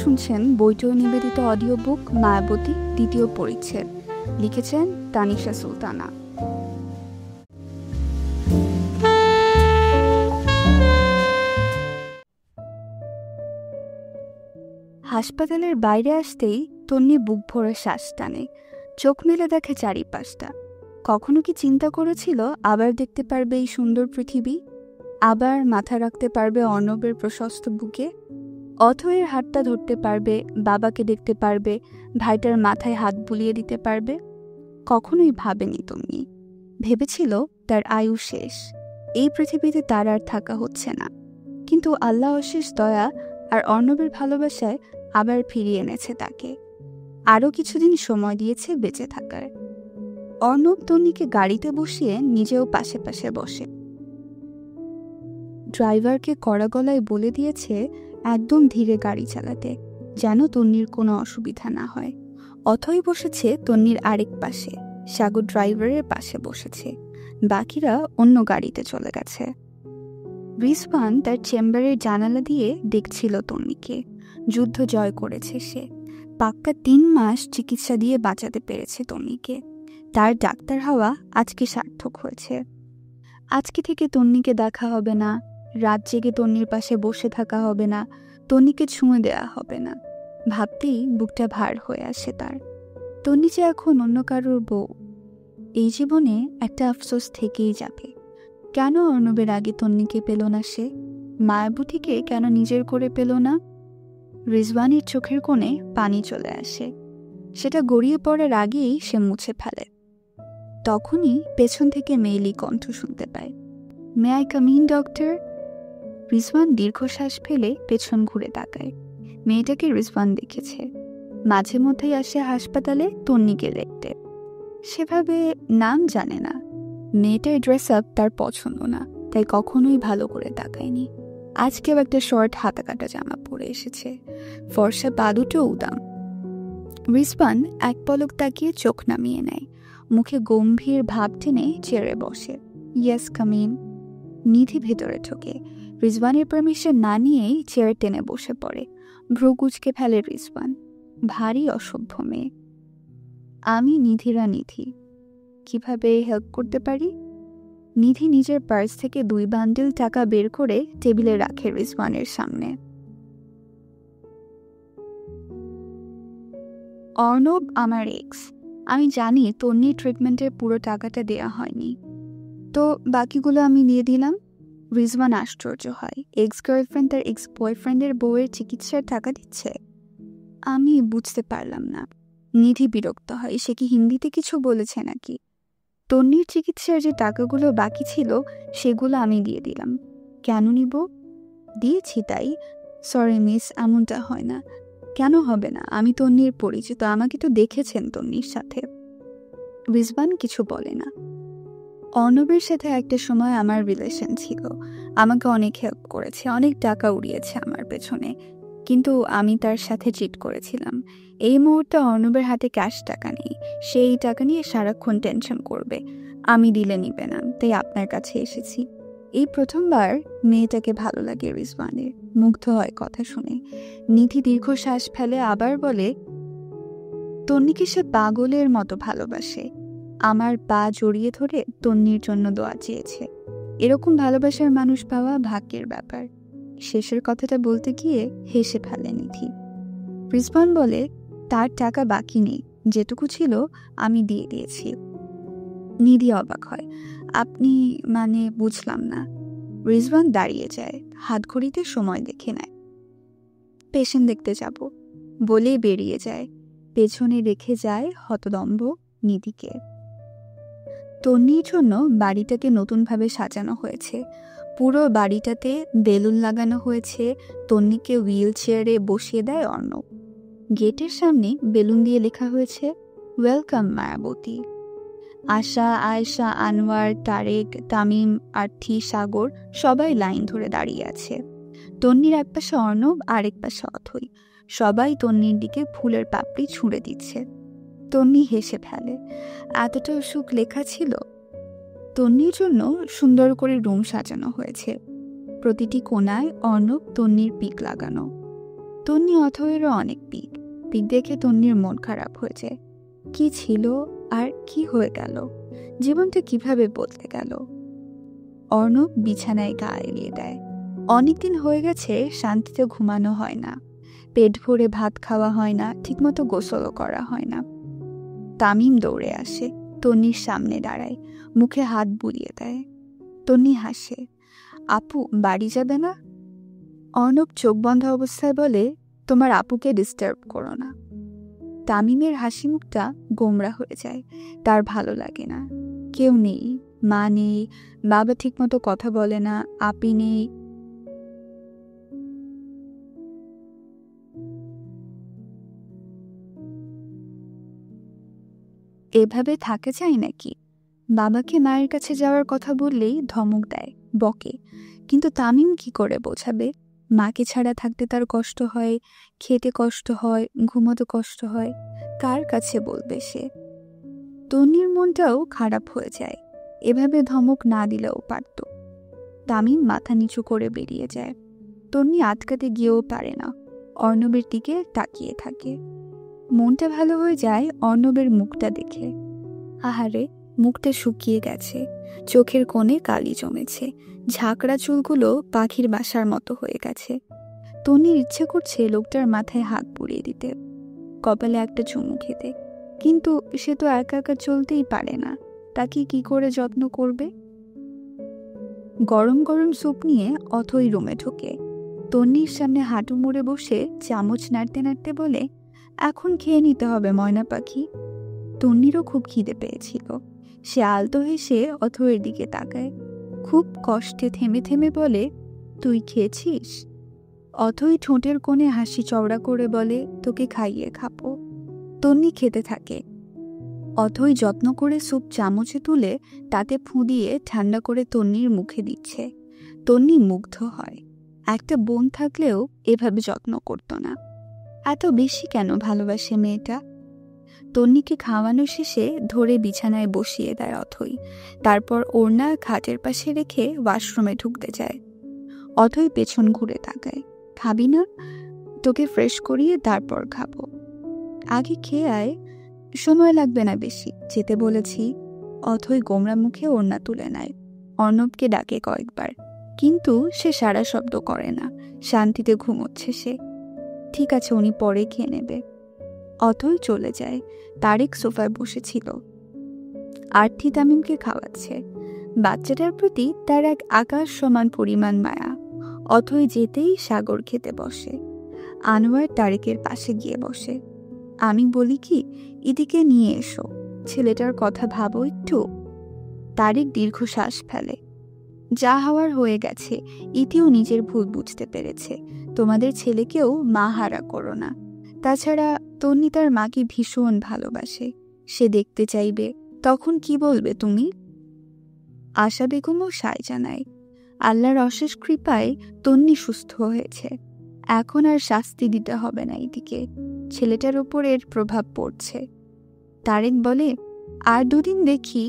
শুনছেন বইটিও নিবেদিত audio book Mayawati দ্বিতীয় পরিচ্ছেদ, লিখেছেন তানিশা সুলতানা। হাসপাতালের বাইরে আসতেই তন্নি বুক ভরে শ্বাস টানে, চোখ মেলে দেখে চারিপাশটা। কখনো কি চিন্তা করেছিল আবার দেখতে পারবে এই সুন্দর পৃথিবী, আবার মাথা রাখতে পারবে অর্ণবের প্রশস্ত বুকে, অথয়ের হাতটা ধরতে পারবে, বাবাকে দেখতে পারবে, ভাইটার মাথায় হাত বুলিয়ে দিতে পারবে? কখনোই ভাবেনি তন্নি। ভেবেছিল তার আয়ু শেষ, এই পৃথিবীতে তার আর থাকা হচ্ছে না। কিন্তু আল্লাহ অশেষ দয়া আর অর্ণবের ভালোবাসায় আবার ফিরিয়ে এনেছে তাকে, আরও কিছুদিন সময় দিয়েছে বেঁচে থাকার। অর্ণব তন্নিকে গাড়িতে বসিয়ে নিজেও পাশে পাশে বসে। ড্রাইভারকে কড়া গলায় বলে দিয়েছে একদম ধীরে গাড়ি চালাতে, যেন তন্নির কোনো অসুবিধা না হয়। অথই বসেছে তন্নির আরেক পাশে, সাগর ড্রাইভারের পাশে বসেছে, বাকিরা অন্য গাড়িতে চলে গেছে। রিজওয়ান তার চেম্বারের জানালা দিয়ে দেখছিল তন্নিকে। যুদ্ধ জয় করেছে সে, পাক্কা 3 মাস চিকিৎসা দিয়ে বাঁচাতে পেরেছে তন্নিকে। তার ডাক্তার হওয়া আজকে সার্থক হয়েছে। আজকে থেকে তন্নিকে দেখা হবে না, রাত জেগে তন্নির পাশে বসে থাকা হবে না, তন্নিকে ছুঁয়ে দেওয়া হবে না। ভাবতেই বুকটা ভার হয়ে আসে তার। তন্নি যে এখন অন্য কারোর বউ, এই জীবনে একটা আফসোস থেকেই যাবে। কেন অর্ণবের আগে তন্নিকে পেল না সে? মায়াবতীকে কেন নিজের করে পেল না? রিজওয়ানের চোখের কোণে পানি চলে আসে, সেটা গড়িয়ে পড়ার আগেই সে মুছে ফেলে। তখনই পেছন থেকে মেয়েলি কণ্ঠ শুনতে পায়, may I come in doctor? Rizwan দীর্ঘশ্বাস ফেলে পেছন ঘুরে তাকায়। মেয়েটাকে রিজওয়ান দেখেছে, মাঝে মধ্যেই আসে হাসপাতালে তন্নিকে দেখতে। সেভাবে নাম জানে না, মেয়েটার ড্রেস আপ তার পছন্দ না, তাই কখনোই ভালো করে তাকায়নি। আজকেও একটা শর্ট হাতা কাটা জামা পরে এসেছে, ফর্সা পা দুটো উদাম। রিজওয়ান এক পলক তাকিয়ে চোখ নামিয়ে নেয়, মুখে গম্ভীর ভাব টেনে চেয়ারে বসে। Yes come in. নিধি ভেতরে ঢোকে, রিজওয়ানের পারমিশন না নিয়েই চেয়ার টেনে বসে পড়ে। ভ্রু কুঁচকে ফেলে রিজওয়ান, ভারী অসভ্য মেয়ে। আমি নিধিরা নিধি, কিভাবে হেল্প করতে পারি? নিধি নিজের পার্স থেকে 2 বান্ডিল টাকা বের করে টেবিলে রাখে রিজওয়ানের সামনে। অর্ণব আমার এক্স, আমি জানি তন্নির ট্রিটমেন্টের পুরো টাকাটা দেয়া হয়নি, তো বাকিগুলো আমি নিয়ে দিলাম। রিজওয়ান আশ্চর্য হয়, এক্স গার্লফ্রেন্ড তার এক্স বয়ফ্রেন্ডের বউয়ের চিকিৎসার টাকা দিচ্ছে? আমি বুঝতে পারলাম না। নিধি বিরক্ত হয়, সে কি হিন্দিতে কিছু বলেছে নাকি? তন্নির চিকিৎসার যে টাকাগুলো বাকি ছিল সেগুলো আমি দিয়ে দিলাম। কেন নিব? দিয়েছি তাই। সরি মিস, এমনটা হয় না। কেন হবে না? আমি তন্নির পরিচিত, আমাকে তো দেখেছেন তন্নির সাথে। রিজওয়ান কিছু বলে না। অর্ণবের সাথে একটা সময় আমার রিলেশন ছিল, আমাকে অনেক হেল্প করেছে, অনেক টাকা উড়িয়েছে আমার পেছনে, কিন্তু আমি তার সাথে চিট করেছিলাম। এই মুহূর্তে অর্ণবের হাতে ক্যাশ টাকা নেই, সেই টাকা নিয়ে সারাক্ষণ টেনশন করবে, আমি দিলে নিবে না, তাই আপনার কাছে এসেছি। এই প্রথমবার মেয়েটাকে ভালো লাগে রিজওয়ানের, মুগ্ধ হয় কথা শুনে। নিধি দীর্ঘশ্বাস ফেলে, আবার বলে, তন্নিকে সে পাগলের মতো ভালোবাসে। আমার পা জড়িয়ে ধরে তন্নির জন্য দোয়া চেয়েছে। এরকম ভালোবাসার মানুষ পাওয়া ভাগ্যের ব্যাপার। শেষের কথাটা বলতে গিয়ে হেসে ফেলে নিধি। রিজওয়ান বলে, তার টাকা বাকি নেই, যেটুকু ছিল আমি দিয়ে দিয়েছি। নিধি অবাক হয়, আপনি মানে বুঝলাম না। রিজওয়ান দাঁড়িয়ে যায়, হাত ঘড়িতে সময় দেখে নেয়। পেশেন্ট দেখতে যাব বলে বেরিয়ে যায়, পেছনে রেখে যায় হতদম্ব নিধিকে। তন্নির জন্য বাড়িটাকে নতুনভাবে সাজানো হয়েছে। পুরো বাড়িটাতে বেলুন লাগানো হয়েছে। তন্নিকে হুইল চেয়ারে বসিয়ে দেয় অর্ণব। গেটের সামনে বেলুন দিয়ে লেখা হয়েছে ওয়েলকাম মায়াবতী। আশা, আয়েশা, আনোয়ার, তারেক, তামিম, আর্থি, সাগর সবাই লাইন ধরে দাঁড়িয়ে আছে। তন্নির এক পাশে অর্ণব, আরেক পাশে অথই। সবাই তন্নির দিকে ফুলের পাপড়ি ছুঁড়ে দিচ্ছে। তন্নি হেসে ফেলে, এতটা সুখ লেখা ছিল। তন্নির জন্য সুন্দর করে রুম সাজানো হয়েছে, প্রতিটি কোণায় অর্ণব তন্নির পিক লাগানো। তন্নি অথয়েরও অনেক পিক পিক দেখে তন্নির মন খারাপ হয়েছে। কি ছিল আর কি হয়ে গেল, জীবনটা কিভাবে বদলে গেল। অর্ণব বিছানায় গা এলিয়ে দেয়। অনেকদিন হয়ে গেছে শান্তিতে ঘুমানো হয় না, পেট ভরে ভাত খাওয়া হয় না, ঠিকমতো গোসলও করা হয় না। তামিম দৌড়ে আসে, তন্নির সামনে দাঁড়ায়, মুখে হাত বুলিয়ে দেয়। তন্নি হাসে। আপু বাড়ি যাবে না? অর্ণব চোখ বন্ধ অবস্থায় বলে, তোমার আপুকে ডিস্টার্ব করো না। তামিমের হাসি মুখটা গোমরা হয়ে যায়। তার ভালো লাগে না। কেউ নেই, মা নেই, বাবা ঠিকমতো কথা বলে না, আপি নেই। এভাবে থাকে চাই নাকি? বাবাকে মায়ের কাছে যাওয়ার কথা বললেই ধমক দেয়, বকে। কিন্তু তামিম কি করে বোঝাবে? মাকে ছাড়া থাকতে তার কষ্ট হয়, খেতে কষ্ট হয়, ঘুমোতে কষ্ট হয়। কার কাছে বলবে সে? তন্নির মনটাও খারাপ হয়ে যায়। এভাবে ধমক না দিলেও পারত। তামিম মাথা নিচু করে বেরিয়ে যায়। তন্নি আটকাতে গিয়েও পারে না, অর্ণবের দিকে তাকিয়ে থাকে। মনটা ভালো হয়ে যায় অর্ণবের মুখটা দেখে। আহারে, মুখটা শুকিয়ে গেছে, চোখের কোণে কালি জমেছে, ঝাঁকড়া চুলগুলো পাখির বাসার মতো হয়ে গেছে। তন্নির ইচ্ছে করছে লোকটার মাথায় হাত বুলিয়ে দিতে, কপালে একটা চুমু খেতে। কিন্তু সে তো একা একা চলতেই পারে না, তাকে কি করে যত্ন করবে? গরম গরম স্যুপ নিয়ে অথই রুমে ঢোকে। তন্নির সামনে হাঁটু মুড়ে বসে চামচ নাড়তে নাড়তে বলে, এখন খেয়ে নিতে হবে ময়না পাখি। তন্নিরও খুব খিদে পেয়েছিল। সে আলতো হেসে অথয়ের দিকে তাকায়, খুব কষ্টে থেমে থেমে বলে, তুই খেয়েছিস? অথই ঠোঁটের কোণে হাসি চওড়া করে বলে, তোকে খাইয়ে খাবো। তন্নি খেতে থাকে। অথই যত্ন করে স্যুপ চামচে তুলে তাতে ফুঁ দিয়ে ঠান্ডা করে তন্নির মুখে দিচ্ছে। তন্নি মুগ্ধ হয়। একটা বোন থাকলেও এভাবে যত্ন করতো না। এত বেশি কেন ভালোবাসে মেয়েটা? তন্নিকে খাওয়ানো শেষে ধরে বিছানায় বসিয়ে দেয় অথই। তারপর ওড়না খাটের পাশে রেখে ওয়াশরুমে ঢুকতে যায়। অথই পেছন ঘুরে তাকায়। খাবি না? তোকে ফ্রেশ করিয়ে তারপর খাবো। আগে খেয়ে আয়, সময় লাগবে না বেশি, যেতে বলেছি। অথই গোমরা মুখে ওড়না তুলে নেয়। অর্ণবকে ডাকে কয়েকবার, কিন্তু সে সারা শব্দ করে না। শান্তিতে ঘুমোচ্ছে সে। ঠিক আছে, উনি পরে খেয়ে নেবে। অথই চলে যায়। তারেক সোফায় বসেছিল, আরতি তামিমকে খাওয়াচ্ছে। বাচ্চাটার প্রতি তার এক আকাশ সমান পরিমাণ মায়া। অথই যেতেই সাগর খেতে বসে। আনোয়ার তারেকের পাশে গিয়ে বসে। আমি বলি কি, এদিকে নিয়ে এসো, ছেলেটার কথা ভাবো একটু। তারেক দীর্ঘশ্বাস ফেলে। যা হওয়ার হয়ে গেছে, ইতিও নিজের ভুল বুঝতে পেরেছে। তোমাদের ছেলেকেও মা হারা করো না। তাছাড়া তন্নি তার মাকে ভীষণ ভালোবাসে, সে দেখতে চাইবে, তখন কি বলবে তুমি? আশা বেগমও সায় জানায়। আল্লাহর অশেষ কৃপায় তন্নি সুস্থ হয়েছে। এখন আর শাস্তি দিতে হবে না এদিকে, ছেলেটার উপর এর প্রভাব পড়ছে। তারেক বলে, আর দুদিন দেখি।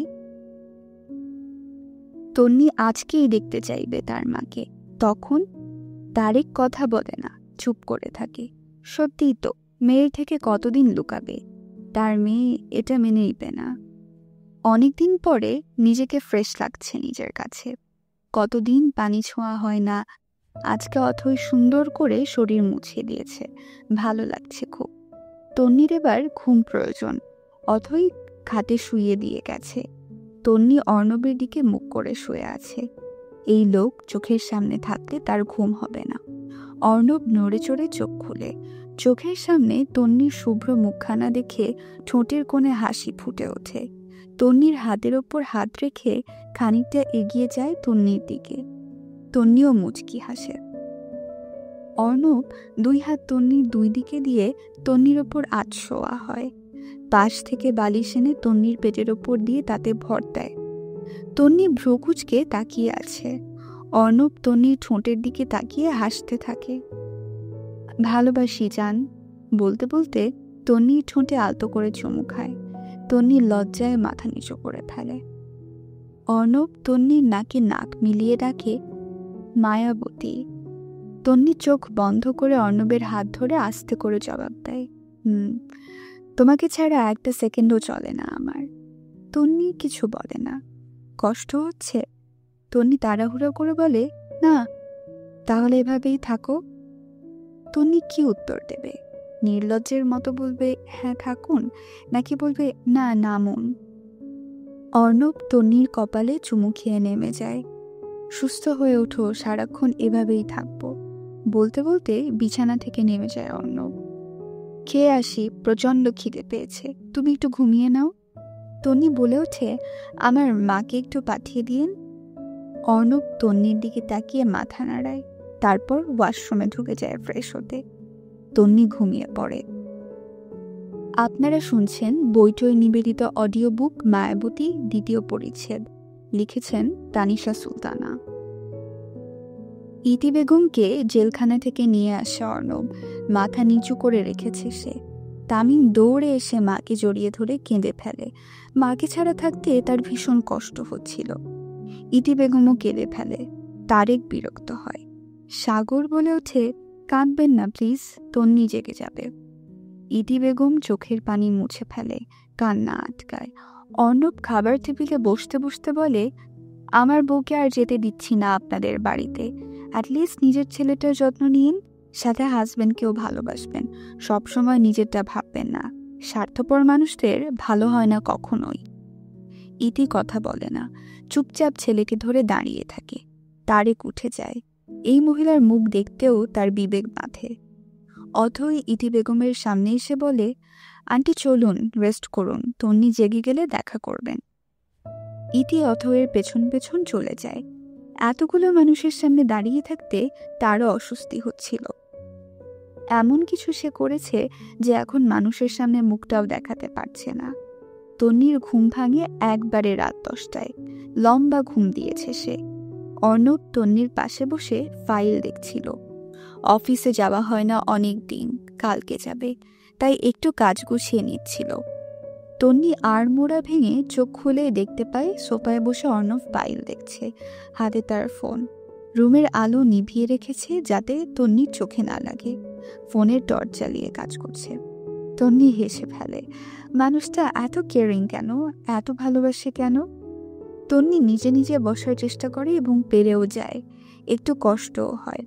তন্নি আজকেই দেখতে চাইবে তার মাকে। তখন তারেক কথা বলে না, চুপ করে থাকে। সত্যিই তো, মেয়ের থেকে কতদিন লুকাবে? তার মেয়ে এটা মেনে নিবে না। অনেকদিন পরে নিজেকে ফ্রেশ লাগছে নিজের কাছে। কতদিন পানি ছোঁয়া হয় না। আজকে অথই সুন্দর করে শরীর মুছিয়ে দিয়েছে, ভালো লাগছে খুব। তন্নির এবার ঘুম প্রয়োজন। অথই খাটে শুইয়ে দিয়ে গেছে। তন্নি অর্ণবের দিকে মুখ করে শুয়ে আছে। এই লোক চোখের সামনে থাকলে তার ঘুম হবে না। অর্ণব নড়ে চড়ে চোখ খুলে। চোখের সামনে তন্নির শুভ্র মুখখানা দেখে ঠোঁটের কোণে হাসি ফুটে ওঠে। তন্নির হাতের ওপর হাত রেখে খানিকটা এগিয়ে যায় তন্নির দিকে। তন্নিও মুচকি হাসে। অর্ণব দুই হাত তন্নির দুই দিকে দিয়ে তন্নির ওপর আটশোয়া হয়। পাশ থেকে বালিশ এনে তন্নির পেটের ওপর দিয়ে তাতে ভর দেয়। তন্নি ভ্রুকুচকে তাকিয়ে আছে। অর্ণব তন্নির ঠোঁটের দিকে তাকিয়ে হাসতে থাকে। ভালোবাসি জান, বলতে বলতে তন্নির ঠোঁটে আলতো করে চুমু খায়। তন্নির লজ্জায় মাথা নিচু করে ফেলে। অর্ণব তন্নির নাকে নাক মিলিয়ে ডাকে, মায়াবতী। তন্নি চোখ বন্ধ করে অর্ণবের হাত ধরে আস্তে করে জবাব দেয়, তোমাকে ছাড়া একটা সেকেন্ডও চলে না আমার। তন্নি কিছু বলে না। কষ্ট হচ্ছে? তন্নি তাড়াহুড়ো করে বলে, না। তাহলে এভাবেই থাকো। তন্নি কি উত্তর দেবে? নির্লজ্জের মতো বলবে হ্যাঁ থাকুন, নাকি বলবে না নামুন? অর্ণব তন্নির কপালে চুমু খেয়ে নেমে যায়। সুস্থ হয়ে ওঠো, সারাক্ষণ এভাবেই থাকবো। বলতে বলতে বিছানা থেকে নেমে যায় অর্ণব। খেয়ে আসি, প্রচণ্ড খিদে পেয়েছে, তুমি একটু ঘুমিয়ে নাও। তন্নি বলে ওঠে, আমার মাকে একটু পাঠিয়ে দিন। অর্ণব তন্নির দিকে তাকিয়ে মাথা নাড়ায়, তারপর ওয়াশরুমে ঢুকে যায় ফ্রেশ হতে। তন্নি ঘুমিয়ে পড়ে। আপনারা শুনছেন বইটই নিবেদিত অডিও বুক মায়াবতী দ্বিতীয় পরিচ্ছেদ। লিখেছেন তানিশা সুলতানা। ইতি বেগমকে জেলখানা থেকে নিয়ে আসে অর্ণব। মাথা নিচু করে রেখেছে সে। তামিম দৌড়ে এসে মাকে জড়িয়ে ধরে কেঁদে ফেলে। মাকে ছাড়া থাকতে তার ভীষণ কষ্ট হচ্ছিল। ইতি বেগমও কেঁদে ফেলে। তারেক বিরক্ত হয়। সাগর বলে ওঠে, কাঁদবেন না প্লিজ, তন্নি জেগে যাবে। ইতি বেগম চোখের পানি মুছে ফেলে, কান্না আটকায়। অর্ণব খাবার টেবিলে বসতে বসতে বলে, আমার বউকে আর যেতে দিচ্ছি না আপনাদের বাড়িতে। অ্যাটলিস্ট নিজের ছেলেটার যত্ন নিন, সাথে হাজবেন্ডকেও ভালোবাসবেন। সবসময় নিজেরটা ভাববেন না। স্বার্থপর মানুষদের ভালো হয় না কখনোই। ইতি কথা বলে না, চুপচাপ ছেলেকে ধরে দাঁড়িয়ে থাকে। তারেক উঠে যায়। এই মহিলার মুখ দেখতেও তার বিবেক বাঁধে। অথই ইতি বেগমের সামনে এসে বলে, আন্টি চলুন, রেস্ট করুন, তন্নি জেগে গেলে দেখা করবেন। ইতি অথয়ের পেছন পেছন চলে যায়। এতগুলো মানুষের সামনে দাঁড়িয়ে থাকতে তারও অস্বস্তি হচ্ছিল। এমন কিছু সে করেছে যে এখন মানুষের সামনে মুখটাও দেখাতে পারছে না। তন্নির ঘুম ভাঙে একবারে রাত 10টায়। লম্বা ঘুম দিয়েছে সে। অর্ণব তন্নির পাশে বসে ফাইল দেখছিল। অফিসে যাওয়া হয় না অনেক দিন, কালকে যাবে, তাই একটু কাজ গুছিয়ে নিচ্ছিল। তন্নি আড়মোড়া ভেঙে চোখ খুলে দেখতে পায় সোফায় বসে অর্ণব ফাইল দেখছে, হাতে তার ফোন। রুমের আলো নিভিয়ে রেখেছে যাতে তন্নির চোখে না লাগে। ফোনের টর্চ জ্বালিয়ে কাজ করছে। তন্নি হেসে ফেলে, মানুষটা এত কেয়ারিং কেন, এত ভালোবাসে কেন? তন্নি নিজে নিজে বসার চেষ্টা করে এবং পেরেও যায়। একটু কষ্টও হয়।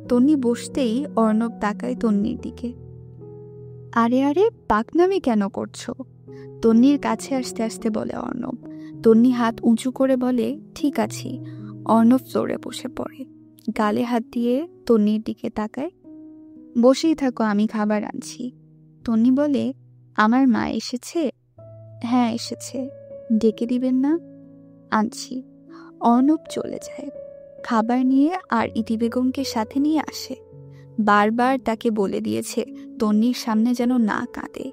তন্নি বসতেই অর্ণব তাকায় তন্নির দিকে। আরে আরে, পাকনামি কেন করছো? তন্নির কাছে আসতে আসতে বলে অর্ণব। তন্নি হাত উঁচু করে বলে, ঠিক আছি। অর্ণব ফ্লোরে বসে পড়ে। গালে হাত দিয়ে তন্নির দিকে তাকায়। বসেই থাকো, আমি খাবার আনছি। তন্নি বলে, আমার মা এসেছে? হ্যাঁ এসেছে। ডেকে দিবেন না? আনছি। অর্ণব চলে যায়। খাবার নিয়ে আর ইতি বেগমকে সাথে নিয়ে আসে। বারবার তাকে বলে দিয়েছে তন্নির সামনে যেন না কাঁদে।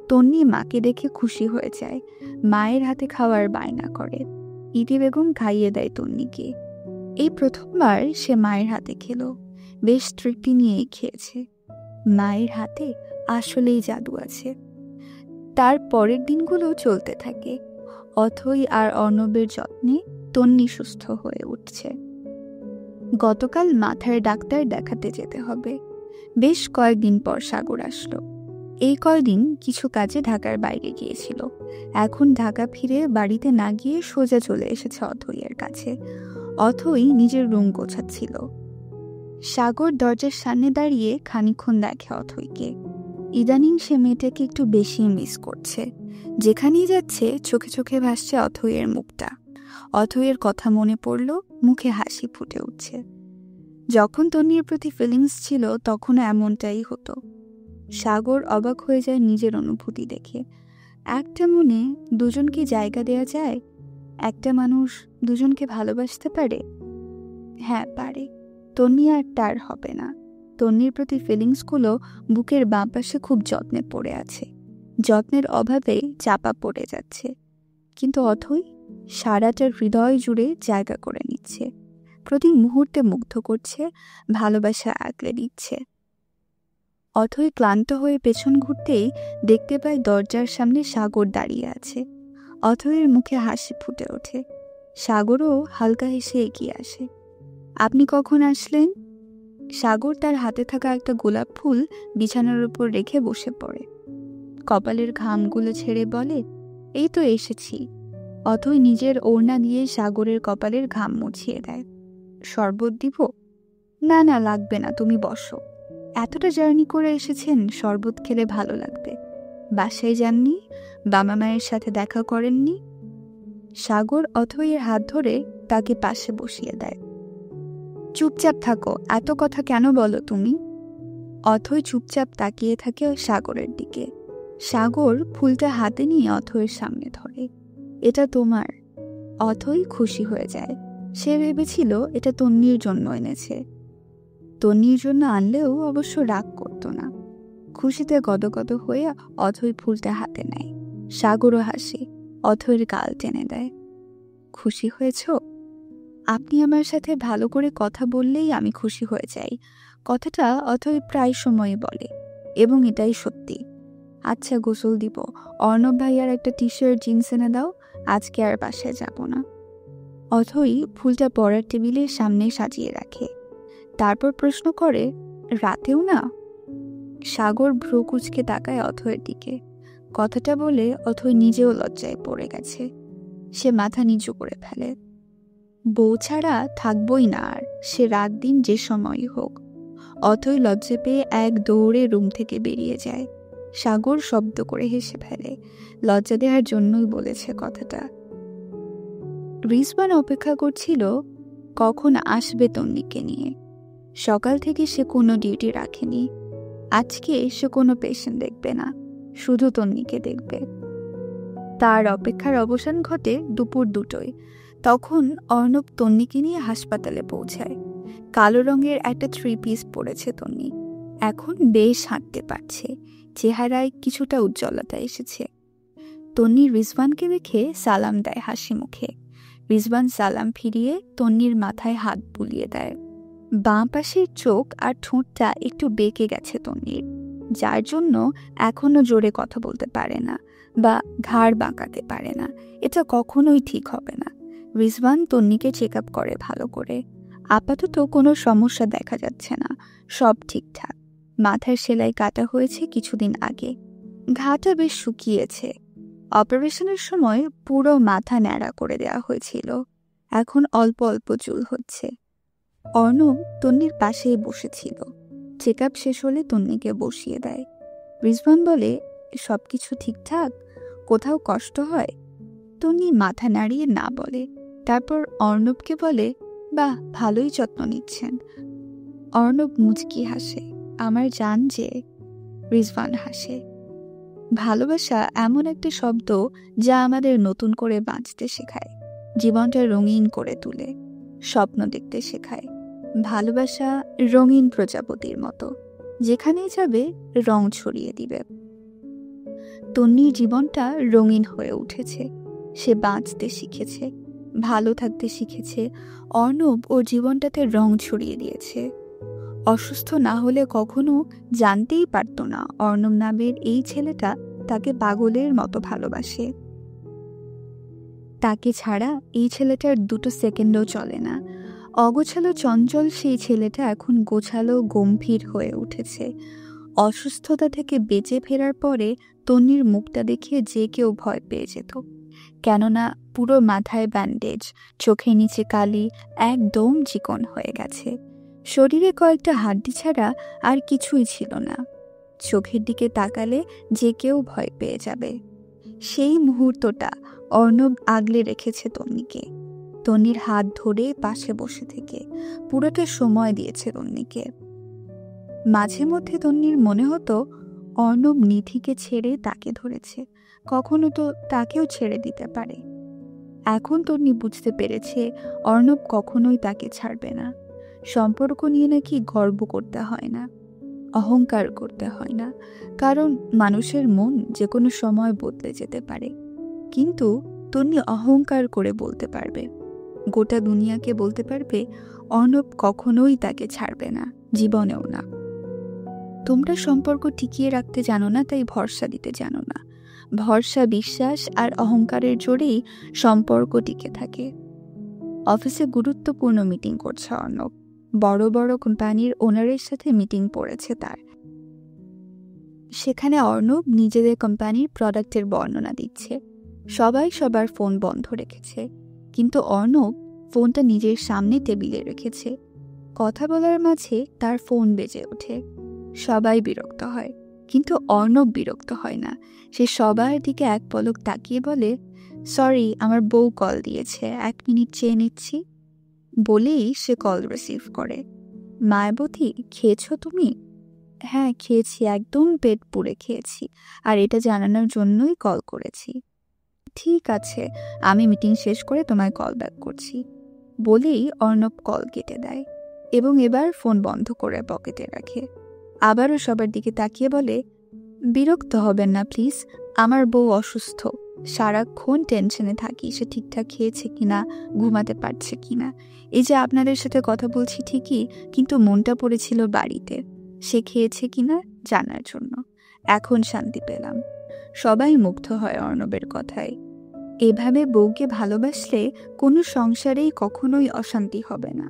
তন্নি মাকে দেখে খুশি হয়ে যায়। মায়ের হাতে খাওয়ার বায়না করে। ইতি বেগম খাইয়ে দেয় তন্নিকে। এই প্রথমবার সে মায়ের হাতে খেলো। বেশ তৃপ্তি নিয়েই খেয়েছে। মায়ের হাতে আসলেই জাদু আছে। তার পরের দিনগুলো চলতে থাকে। অথই আর অর্ণবের যত্নে তন্নি সুস্থ হয়ে উঠছে। গতকাল মাথার ডাক্তার দেখাতে যেতে হবে। বেশ কয়েকদিন পর সাগর আসলো। এই কয়দিন কিছু কাজে ঢাকার বাইরে গিয়েছিল। এখন ঢাকা ফিরে বাড়িতে না গিয়ে সোজা চলে এসেছে অথইয়ের কাছে। অথই নিজের রুম গোছাচ্ছিল। সাগর দরজার সামনে দাঁড়িয়ে খানিকক্ষণ দেখে অথইকে। ইদানিং সে মেয়েটাকে একটু বেশি মিস করছে। যেখানেই যাচ্ছে চোখে চোখে ভাসছে অথইয়ের মুখটা। অথইয়ের কথা মনে পড়ল, মুখে হাসি ফুটে উঠছে। যখন তন্নির প্রতি ফিলিংস ছিল তখনও এমনটাই হতো। সাগর অবাক হয়ে যায় নিজের অনুভূতি দেখে। একটা মনে দুজনকে জায়গা দেয়া যায়? একটা মানুষ দুজনকে ভালোবাসতে পারে? হ্যাঁ পারে। তন্নি আর তার হবে না। তন্নির প্রতি ফিলিংসগুলো বুকের বাঁ পাশে খুব যত্নে পড়ে আছে। যত্নের অভাবে চাপা পড়ে যাচ্ছে। কিন্তু অথই সারাটার হৃদয় জুড়ে জায়গা করে নিচ্ছে। প্রতি মুহূর্তে মুগ্ধ করছে, ভালোবাসা আগলে দিচ্ছে। অথই ক্লান্ত হয়ে পেছন ঘুরতেই দেখতে পায় দরজার সামনে সাগর দাঁড়িয়ে আছে। অথইয়ের মুখে হাসি ফুটে ওঠে। সাগরও হালকা হেসে এগিয়ে আসে। আপনি কখন আসলেন? সাগর তার হাতে থাকা একটা গোলাপ ফুল বিছানার উপর রেখে বসে পড়ে। কপালের ঘামগুলো ছেড়ে বলে, এই তো এসেছি। অথই নিজের ওড়না দিয়ে সাগরের কপালের ঘাম মুছিয়ে দেয়। শরবত দিব? না না, লাগবে না, তুমি বসো। এতটা জার্নি করে এসেছেন, শরবত খেলে ভালো লাগবে। বাসায় যাননি? বাবা মায়ের সাথে দেখা করেননি? সাগর অথইয়ের হাত ধরে তাকে পাশে বসিয়ে দেয়। চুপচাপ থাকো, এত কথা কেন বলো তুমি? অথই চুপচাপ তাকিয়ে থাকে সাগরের দিকে। সাগর ফুলটা হাতে নিয়ে অথইয়ের সামনে ধরে। এটা তোমার। অথই খুশি হয়ে যায়। সে ভেবেছিল এটা তন্নির জন্য এনেছে। তন্নির জন্য আনলেও অবশ্য রাগ করতো না। খুশিতে গদগদ হয়ে অথই ফুলটা হাতে নেয়। সাগরও হাসে, অথইয়ের গাল টেনে দেয়। খুশি হয়েছ? আপনি আমার সাথে ভালো করে কথা বললেই আমি খুশি হয়ে যাই। কথাটা অথই প্রায় সময়ই বলে, এবং এটাই সত্যি। আচ্ছা, গোসল দিব। অর্ণব ভাইয়ার একটা টি শার্ট জিন্স এনে দাও, আজকে আর বাসায় যাব না। অথই ফুলটা পড়ার টেবিলের সামনে সাজিয়ে রাখে। তারপর প্রশ্ন করে, রাতেও না? সাগর ভ্রু কুঁচকে তাকায় অথইয়ের দিকে। কথাটা বলে অথই নিজেও লজ্জায় পড়ে গেছে। সে মাথা নিচু করে ফেলে। বউ ছাড়া থাকবই না আর, সে রাত দিন যে সময়ই হোক। অথই লজ্জা পেয়ে এক দৌড়ে রুম থেকে বেরিয়ে যায়। সাগর শব্দ করে হেসে ফেলে। লজ্জা দেওয়ার জন্যই বলেছে কথাটা। রিজওয়ান অপেক্ষা করছিল কখন আসবে তন্নিকে নিয়ে। সকাল থেকে সে কোনো ডিউটি রাখেনি। আজকে সে কোনো পেশেন্ট দেখবে না, শুধু তন্নিকে দেখবে। তার অপেক্ষার অবসান ঘটে দুপুর 2টোয়। তখন অর্ণব তন্নিকে নিয়ে হাসপাতালে পৌঁছায়। কালো রঙের একটা 3 পিস পরেছে তন্নি। এখন বেশ হাঁটতে পারছে, চেহারায় কিছুটা উজ্জ্বলতা এসেছে। তন্নি রিজওয়ানকে দেখে সালাম দেয় হাসি মুখে। রিজওয়ান সালাম ফিরিয়ে তন্নির মাথায় হাত বুলিয়ে দেয়। বাঁ পাশের চোখ আর ঠোঁটটা একটু বেঁকে গেছে তন্নির, যার জন্য এখনো জোরে কথা বলতে পারে না বা ঘাড় বাঁকাতে পারে না। এটা কখনোই ঠিক হবে না। রিজওয়ান তন্নিকে চেক আপ করে ভালো করে। আপাতত কোনো সমস্যা দেখা যাচ্ছে না, সব ঠিকঠাক। মাথার সেলাই কাটা হয়েছে কিছুদিন আগে, ঘাটা বেশ শুকিয়েছে। অপারেশনের সময় পুরো মাথা ন্যাড়া করে দেওয়া হয়েছিল, এখন অল্প অল্প চুল হচ্ছে। অর্ণব তন্নির পাশেই বসেছিল। চেক আপ শেষ হলে তন্নিকে বসিয়ে দেয়। রিজওয়ান বলে, সবকিছু ঠিকঠাক? কোথাও কষ্ট হয়? তন্নি মাথা নাড়িয়ে না বলে। তারপর অর্ণবকে বলে, বাহ, ভালোই যত্ন নিচ্ছেন। অর্ণব মুচকি হাসে, আমার জান যে। রিজওয়ান হাসে। ভালোবাসা এমন একটা শব্দ যা আমাদের নতুন করে বাঁচতে শেখায়, জীবনটা রঙিন করে তুলে, স্বপ্ন দেখতে শেখায়। ভালোবাসা রঙিন প্রজাপতির মতো, যেখানেই যাবে রং ছড়িয়ে দিবে। তন্নির জীবনটা রঙিন হয়ে উঠেছে। সে বাঁচতে শিখেছে, ভালো থাকতে শিখেছে। অর্ণব ওর জীবনটাতে রং ছড়িয়ে দিয়েছে। অসুস্থ না হলে কখনো জানতেই পারত না অর্ণব নামের এই ছেলেটা তাকে পাগলের মতো ভালোবাসে। তাকে ছাড়া এই ছেলেটার 2 সেকেন্ডও চলে না। অগোছালো চঞ্চল সেই ছেলেটা এখন গোছালো গম্ভীর হয়ে উঠেছে। অসুস্থতা থেকে বেঁচে ফেরার পরে তন্নির মুখটা দেখে যে কেউ ভয় পেয়ে যেত, কেননা পুরো মাথায় ব্যান্ডেজ, চোখের নিচে কালি, একদম চিকন হয়ে গেছে। শরীরে কয়েকটা হাড্ডি ছাড়া আর কিছুই ছিল না। চোখের দিকে তাকালে যে কেউ ভয় পেয়ে যাবে। সেই মুহূর্তটা অর্ণব আগলে রেখেছে তন্নিকে। তন্নির হাত ধরে পাশে বসে থেকে পুরোটা সময় দিয়েছে তন্নিকে। মাঝে মধ্যে তন্নির মনে হতো অর্ণব নিধিকে ছেড়ে তাকে ধরেছে, কখনো তো তাকেও ছেড়ে দিতে পারে। এখন তন্নি বুঝতে পেরেছে অর্ণব কখনোই তাকে ছাড়বে না। সম্পর্ক নিয়ে নাকি গর্ব করতে হয় না, অহংকার করতে হয় না, কারণ মানুষের মন যে কোনো সময় বদলে যেতে পারে। কিন্তু তন্নি অহংকার করে বলতে পারবে, গোটা দুনিয়াকে বলতে পারবে, অর্ণব কখনোই তাকে ছাড়বে না, জীবনেও না। তোমরা সম্পর্ক টিকিয়ে রাখতে জানো না, তাই ভরসা দিতে জানো না। ভরসা, বিশ্বাস আর অহংকারের জোরেই সম্পর্ক টিকে থাকে। অফিসে গুরুত্বপূর্ণ মিটিং করছে অর্ণব। বড় বড় কোম্পানির ওনারের সাথে মিটিং পড়েছে তার। সেখানে অর্ণব নিজেদের কোম্পানির প্রোডাক্টের বর্ণনা দিচ্ছে। সবাই সবার ফোন বন্ধ রেখেছে, কিন্তু অর্ণব ফোনটা নিজের সামনে টেবিলে রেখেছে। কথা বলার মাঝে তার ফোন বেজে ওঠে। সবাই বিরক্ত হয়, কিন্তু অর্ণব বিরক্ত হয় না। সে সবার দিকে এক পলক তাকিয়ে বলে, সরি, আমার বউ কল দিয়েছে, 1 মিনিট চেয়ে নিচ্ছি। বলেই সে কল রিসিভ করে। মায়াবতী, খেয়েছো তুমি? হ্যাঁ খেয়েছি, একদম পেট পুড়ে খেয়েছি, আর এটা জানানোর জন্যই কল করেছি। ঠিক আছে, আমি মিটিং শেষ করে তোমায় কল ব্যাক করছি। বলেই অর্ণব কল কেটে দেয় এবং এবার ফোন বন্ধ করে পকেটে রাখে। আবারও সবার দিকে তাকিয়ে বলে, বিরক্ত হবেন না প্লিজ, আমার বউ অসুস্থ, সারাক্ষণ টেনশনে থাকি সে ঠিকঠাক খেয়েছে কিনা, ঘুমাতে পারছে কিনা। এই যে আপনাদের সাথে কথা বলছি ঠিকই, কিন্তু মনটা পড়েছিল বাড়িতে, সে খেয়েছে কিনা জানার জন্য। এখন শান্তি পেলাম। সবাই মুগ্ধ হয় অর্ণবের কথায়। এভাবে বউকে ভালোবাসলে কোনো সংসারেই কখনোই অশান্তি হবে না।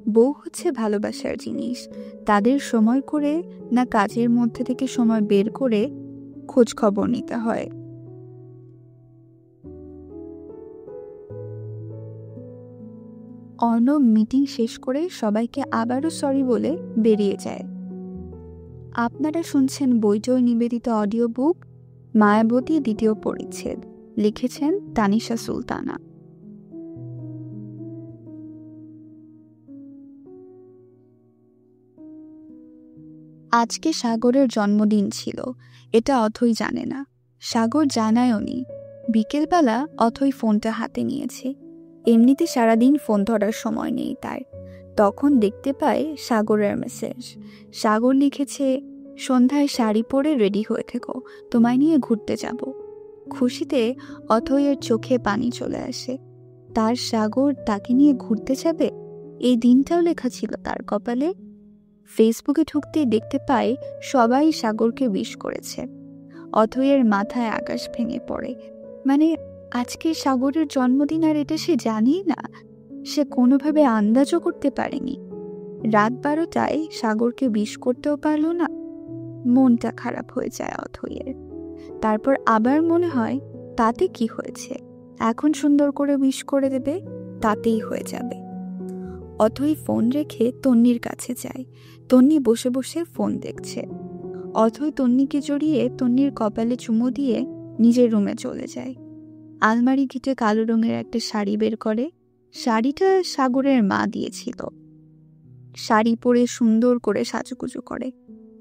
বউ হচ্ছে ভালোবাসার জিনিস। তাদের সময় করে না কাজের মধ্যে থেকে সময় বের করে খোঁজ খবর নিতে হয়। অর্ণব মিটিং শেষ করে সবাইকে আবারও সরি বলে বেরিয়ে যায়। আপনারা শুনছেন বইজয় নিবেদিত অডিও বুক মায়াবতী 2য় পরিচ্ছেদ। লিখেছেন তানিশা সুলতানা। আজকে সাগরের জন্মদিন ছিল, এটা অথই জানে না। সাগর জানায়ও নি। বিকেলবেলা অথই ফোনটা হাতে নিয়েছে। এমনিতে সারাদিন ফোন ধরার সময় নেই তার। তখন দেখতে পায় সাগরের মেসেজ। সাগর লিখেছে, সন্ধ্যায় শাড়ি পরে রেডি হয়ে থেকো, তোমায় নিয়ে ঘুরতে যাব। খুশিতে অথইয়ের চোখে পানি চলে আসে। তার সাগর তাকে নিয়ে ঘুরতে যাবে, এই দিনটাও লেখা ছিল তার কপালে। ফেসবুকে ঢুকতেই দেখতে পায় সবাই সাগরকে উইশ করেছে। অথইয়ের মাথায় আকাশ ভেঙে পড়ে। মানে আজকে সাগরের জন্মদিন, আর এটা সে জানেই না। সে কোনোভাবে আন্দাজও করতে পারেনি। রাত 12টায় সাগরকে উইশ করতেও পারল না। মনটা খারাপ হয়ে যায় অথইয়ের। তারপর আবার মনে হয়, তাতে কি হয়েছে, এখন সুন্দর করে উইশ করে দেবে, তাতেই হয়ে যাবে। অথই ফোন রেখে তন্নির কাছে যায়। তন্নি বসে বসে ফোন দেখছে। অথই তন্নিকে জড়িয়ে তন্নির কপালে চুমু দিয়ে নিজের রুমে চলে যায়। আলমারি ঘেটে কালো রঙের একটা শাড়ি বের করে। শাড়িটা সাগরের মা দিয়েছিল। শাড়ি পরে সুন্দর করে সাজুগুজু করে।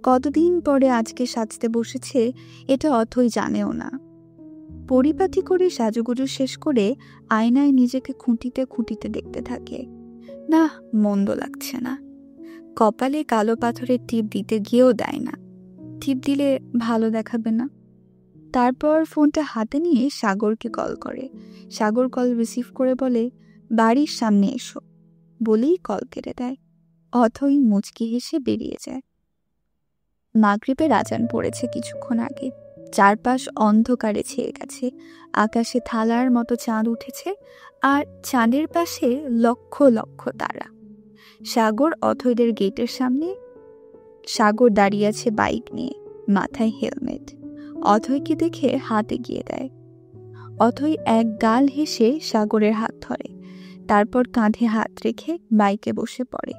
কতদিন পরে আজকে সাজতে বসেছে, এটা অথই জানেও না। পরিপাটি করে সাজুগুজু শেষ করে আয়নায় নিজেকে খুঁটিতে খুঁটিতে দেখতে থাকে। না, মন্দ লাগছে না। কপালে কালো পাথরের টিপ দিতে গিয়েও দেয় না। টিপ দিলে ভালো দেখাবে না। তারপর ফোনটা হাতে নিয়ে সাগরকে কল করে। সাগর কল রিসিভ করে বলে, বাড়ির সামনে এসো। বলেই কল কেটে দেয়। অথই মুচকি হেসে বেরিয়ে যায়। মাগরিবের আজান পড়েছে কিছুক্ষণ আগে। চারপাশ অন্ধকারে ছেয়ে গেছে। আকাশে থালার মতো চাঁদ উঠেছে, আর চাঁদের পাশে লক্ষ লক্ষ তারা। সাগর অথইদের গেটের সামনে। সাগর দাঁড়িয়ে আছে বাইক নিয়ে, মাথায় হেলমেট। অথইকে দেখে হাত এগিয়ে দেয়। অথই এক গাল হেসে সাগরের হাত ধরে, তারপর কাঁধে হাত রেখে বাইকে বসে পড়ে।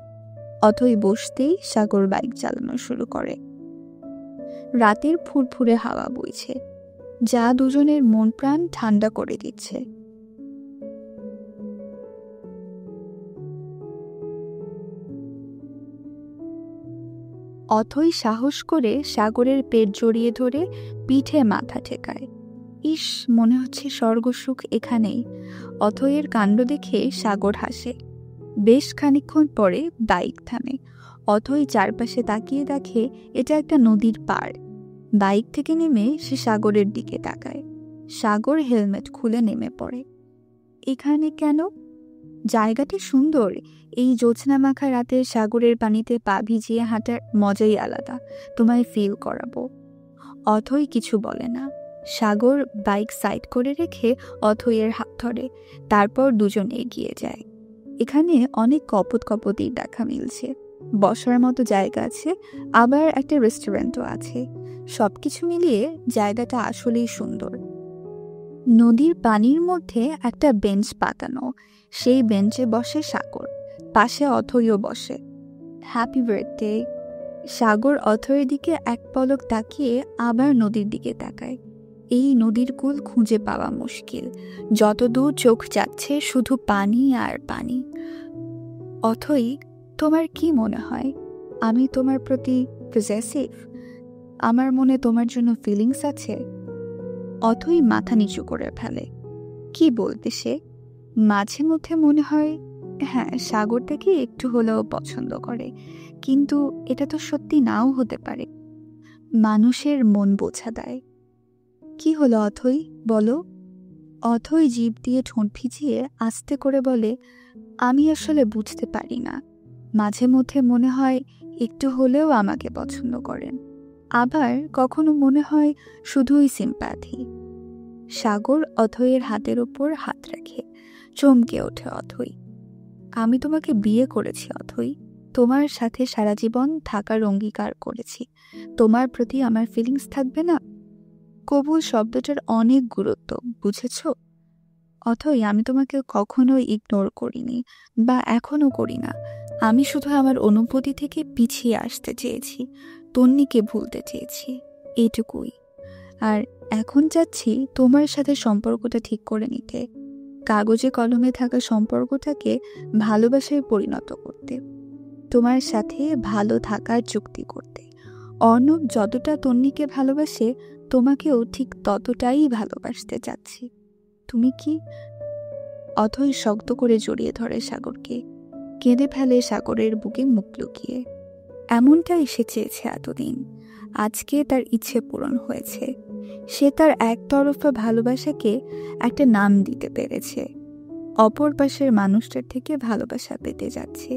অথই বসতেই সাগর বাইক চালানো শুরু করে। রাতের ফুরফুরে হাওয়া বইছে, যা দুজনের মন প্রাণ ঠান্ডা করে দিচ্ছে। অথই সাহস করে সাগরের পেট জড়িয়ে ধরে পিঠে মাথা ঠেকায়। ইস, মনে হচ্ছে স্বর্গসুখ এখানেই। অথইয়ের কাণ্ড দেখে সাগর হাসে। বেশ খানিকক্ষণ পরে বাইক থামে। অথই চারপাশে তাকিয়ে দেখে এটা একটা নদীর পাড়। বাইক থেকে নেমে সে সাগরের দিকে তাকায়। সাগর হেলমেট খুলে নেমে পড়ে। এখানে কেন? জায়গাটি সুন্দর। এই জ্যোৎস্না মাখা রাতে সাগরের পানিতে পা ভিজিয়ে হাঁটার মজাই আলাদা, তোমায় ফিল করাবো। অথই কিছু বলে না। সাগর বাইক সাইড করে রেখে অথইয়ের হাত ধরে, তারপর দুজন এগিয়ে যায়। এখানে অনেক কপত কপতির দেখা মিলছে, বসার মতো জায়গা আছে, আবার একটা রেস্টুরেন্টও আছে। সবকিছু মিলিয়ে জায়গাটা আসলেই সুন্দর। নদীর পানির মধ্যে একটা বেঞ্চ পাতানো, সেই বেঞ্চে বসে সাগর, পাশে অথৈও বসে। Happy birthday. সাগর অথৈয়ের দিকে এক পলক তাকিয়ে আবার নদীর দিকে তাকায়। এই নদীর কূল খুঁজে পাওয়া মুশকিল, যতদূর চোখ যাচ্ছে শুধু পানি আর পানি। অথৈ, তোমার কি মনে হয় আমি তোমার প্রতি পজেসিভ? আমার মনে তোমার জন্য ফিলিংস আছে? অথৈ মাথা নিচু করে ফেলে। কি বলতে সে? মাঝে মধ্যে মনে হয় হ্যাঁ, সাগরটাকে একটু হলেও পছন্দ করে, কিন্তু এটা তো সত্যি নাও হতে পারে। মানুষের মন বোঝা দেয়। কি হলো অথৈ, বলো। অথৈ জিভ দিয়ে ঠোঁট ভিজিয়ে আস্তে করে বলে, আমি আসলে বুঝতে পারি না। মাঝে মধ্যে মনে হয় একটু হলেও আমাকে পছন্দ করেন, আবার কখনো মনে হয় শুধুই সিম্প্যাথি। সাগর অথৈয়ের হাতের ওপর হাত রাখে। চমকে ওঠে অথৈ। আমি তোমাকে বিয়ে করেছি অথৈ, তোমার সাথে সারা জীবন থাকার অঙ্গীকার করেছি। তোমার প্রতি আমার ফিলিংস থাকবে না? কবুল শব্দটার অনেক গুরুত্ব, বুঝেছ? অথৈ, আমি তোমাকে কখনো ইগনোর করিনি, বা এখনো করি না। আমি শুধু আমার অনুভূতি থেকে পিছিয়ে আসতে চেয়েছি, তন্নিকে ভুলতে চেয়েছি, এইটুকুই। আর এখন চাচ্ছি তোমার সাথে সম্পর্কটা ঠিক করে নিতে, কাগজে কলমে থাকা সম্পর্কটাকে ভালোবাসায় পরিণত করতে, তোমার সাথে ভালো থাকার চুক্তি করতে। অর্ণব যতটা তন্নিকে ভালোবাসে, তোমাকেও ঠিক ততটাই ভালোবাসতে চাচ্ছি। তুমি কি? অথৈ শক্ত করে জড়িয়ে ধরে সাগরকে, কেঁদে ফেলে সাগরের বুকে মুখ লুকিয়ে। এমনটাই সে চেয়েছে এতদিন, আজকে তার ইচ্ছে পূরণ হয়েছে। সে তার একতরফা ভালোবাসাকে একটা নাম দিতে পেরেছে, অপর পাশের মানুষটার থেকে ভালোবাসা পেতে যাচ্ছে।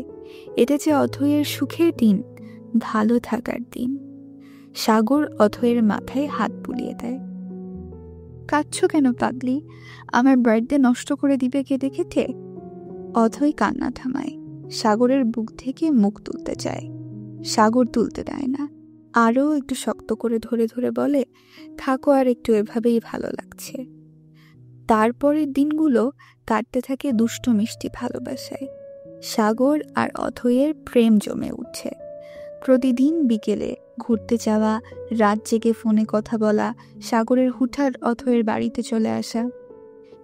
এটা যে অথৈয়ের সুখের দিন, ভালো থাকার দিন। সাগর অথৈয়ের মাথায় হাত বুলিয়ে দেয়। কাঁদছ কেন পাগলি? আমার বার্থডে নষ্ট করে দিবে কেঁদে কেটে? অথৈ কান্না থামায়, সাগরের বুক থেকে মুখ তুলতে চায়। সাগর তুলতে দেয় না, আরও একটু শক্ত করে ধরে ধরে বলে, থাকো আর একটু, এভাবেই ভালো লাগছে। তারপরের দিনগুলো কাটতে থাকে দুষ্ট মিষ্টি ভালোবাসায়। সাগর আর অথৈয়ের প্রেম জমে উঠছে। প্রতিদিন বিকেলে ঘুরতে যাওয়া, রাত জেগে ফোনে কথা বলা, সাগরের হুঠাৎ অথৈয়ের বাড়িতে চলে আসা।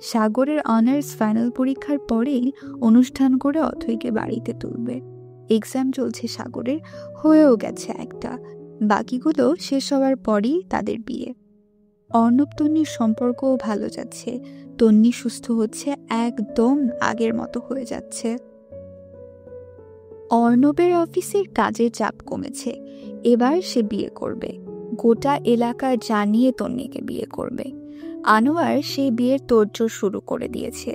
সাগরের অনার্স ফাইনাল পরীক্ষার পরেই অনুষ্ঠান করে অথৈকে বাড়িতে তুলবে। এক্সাম চলছে সাগরের, হয়েও গেছে একটা, বাকিগুলো শেষ হওয়ার পরই তাদের বিয়ে। অর্ণব তন্নির সম্পর্কও ভালো যাচ্ছে, তন্নি সুস্থ হচ্ছে, একদম আগের মতো হয়ে যাচ্ছে। অর্ণবের অফিসের কাজের চাপ কমেছে, এবার সে বিয়ে করবে, গোটা এলাকা জানিয়ে তন্নিকে বিয়ে করবে। আনোয়ার সেই বিয়ের তোড়জোড় শুরু করে দিয়েছে।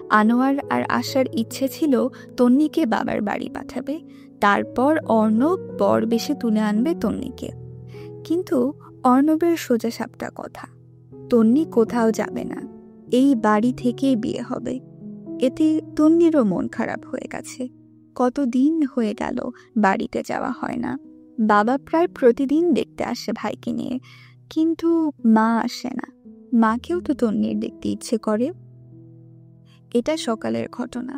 আনোয়ার আর আশার ইচ্ছে ছিল তন্নিকে বাবার বাড়ি পাঠাবে, তারপর অর্ণব বর বেশে তুলে আনবে তন্নিকে। কিন্তু অর্ণবের সোজা সাপটা কথা, তন্নি কোথাও যাবে না, এই বাড়ি থেকেই বিয়ে হবে। এতে তন্নিরও মন খারাপ হয়ে গেছে। কতদিন হয়ে গেল বাড়িতে যাওয়া হয় না। বাবা প্রায় প্রতিদিন দেখতে আসে ভাইকে নিয়ে, কিন্তু মা আসে না। মাকেও তো তন্নির দেখতে ইচ্ছে করে। এটা সকালের ঘটনা।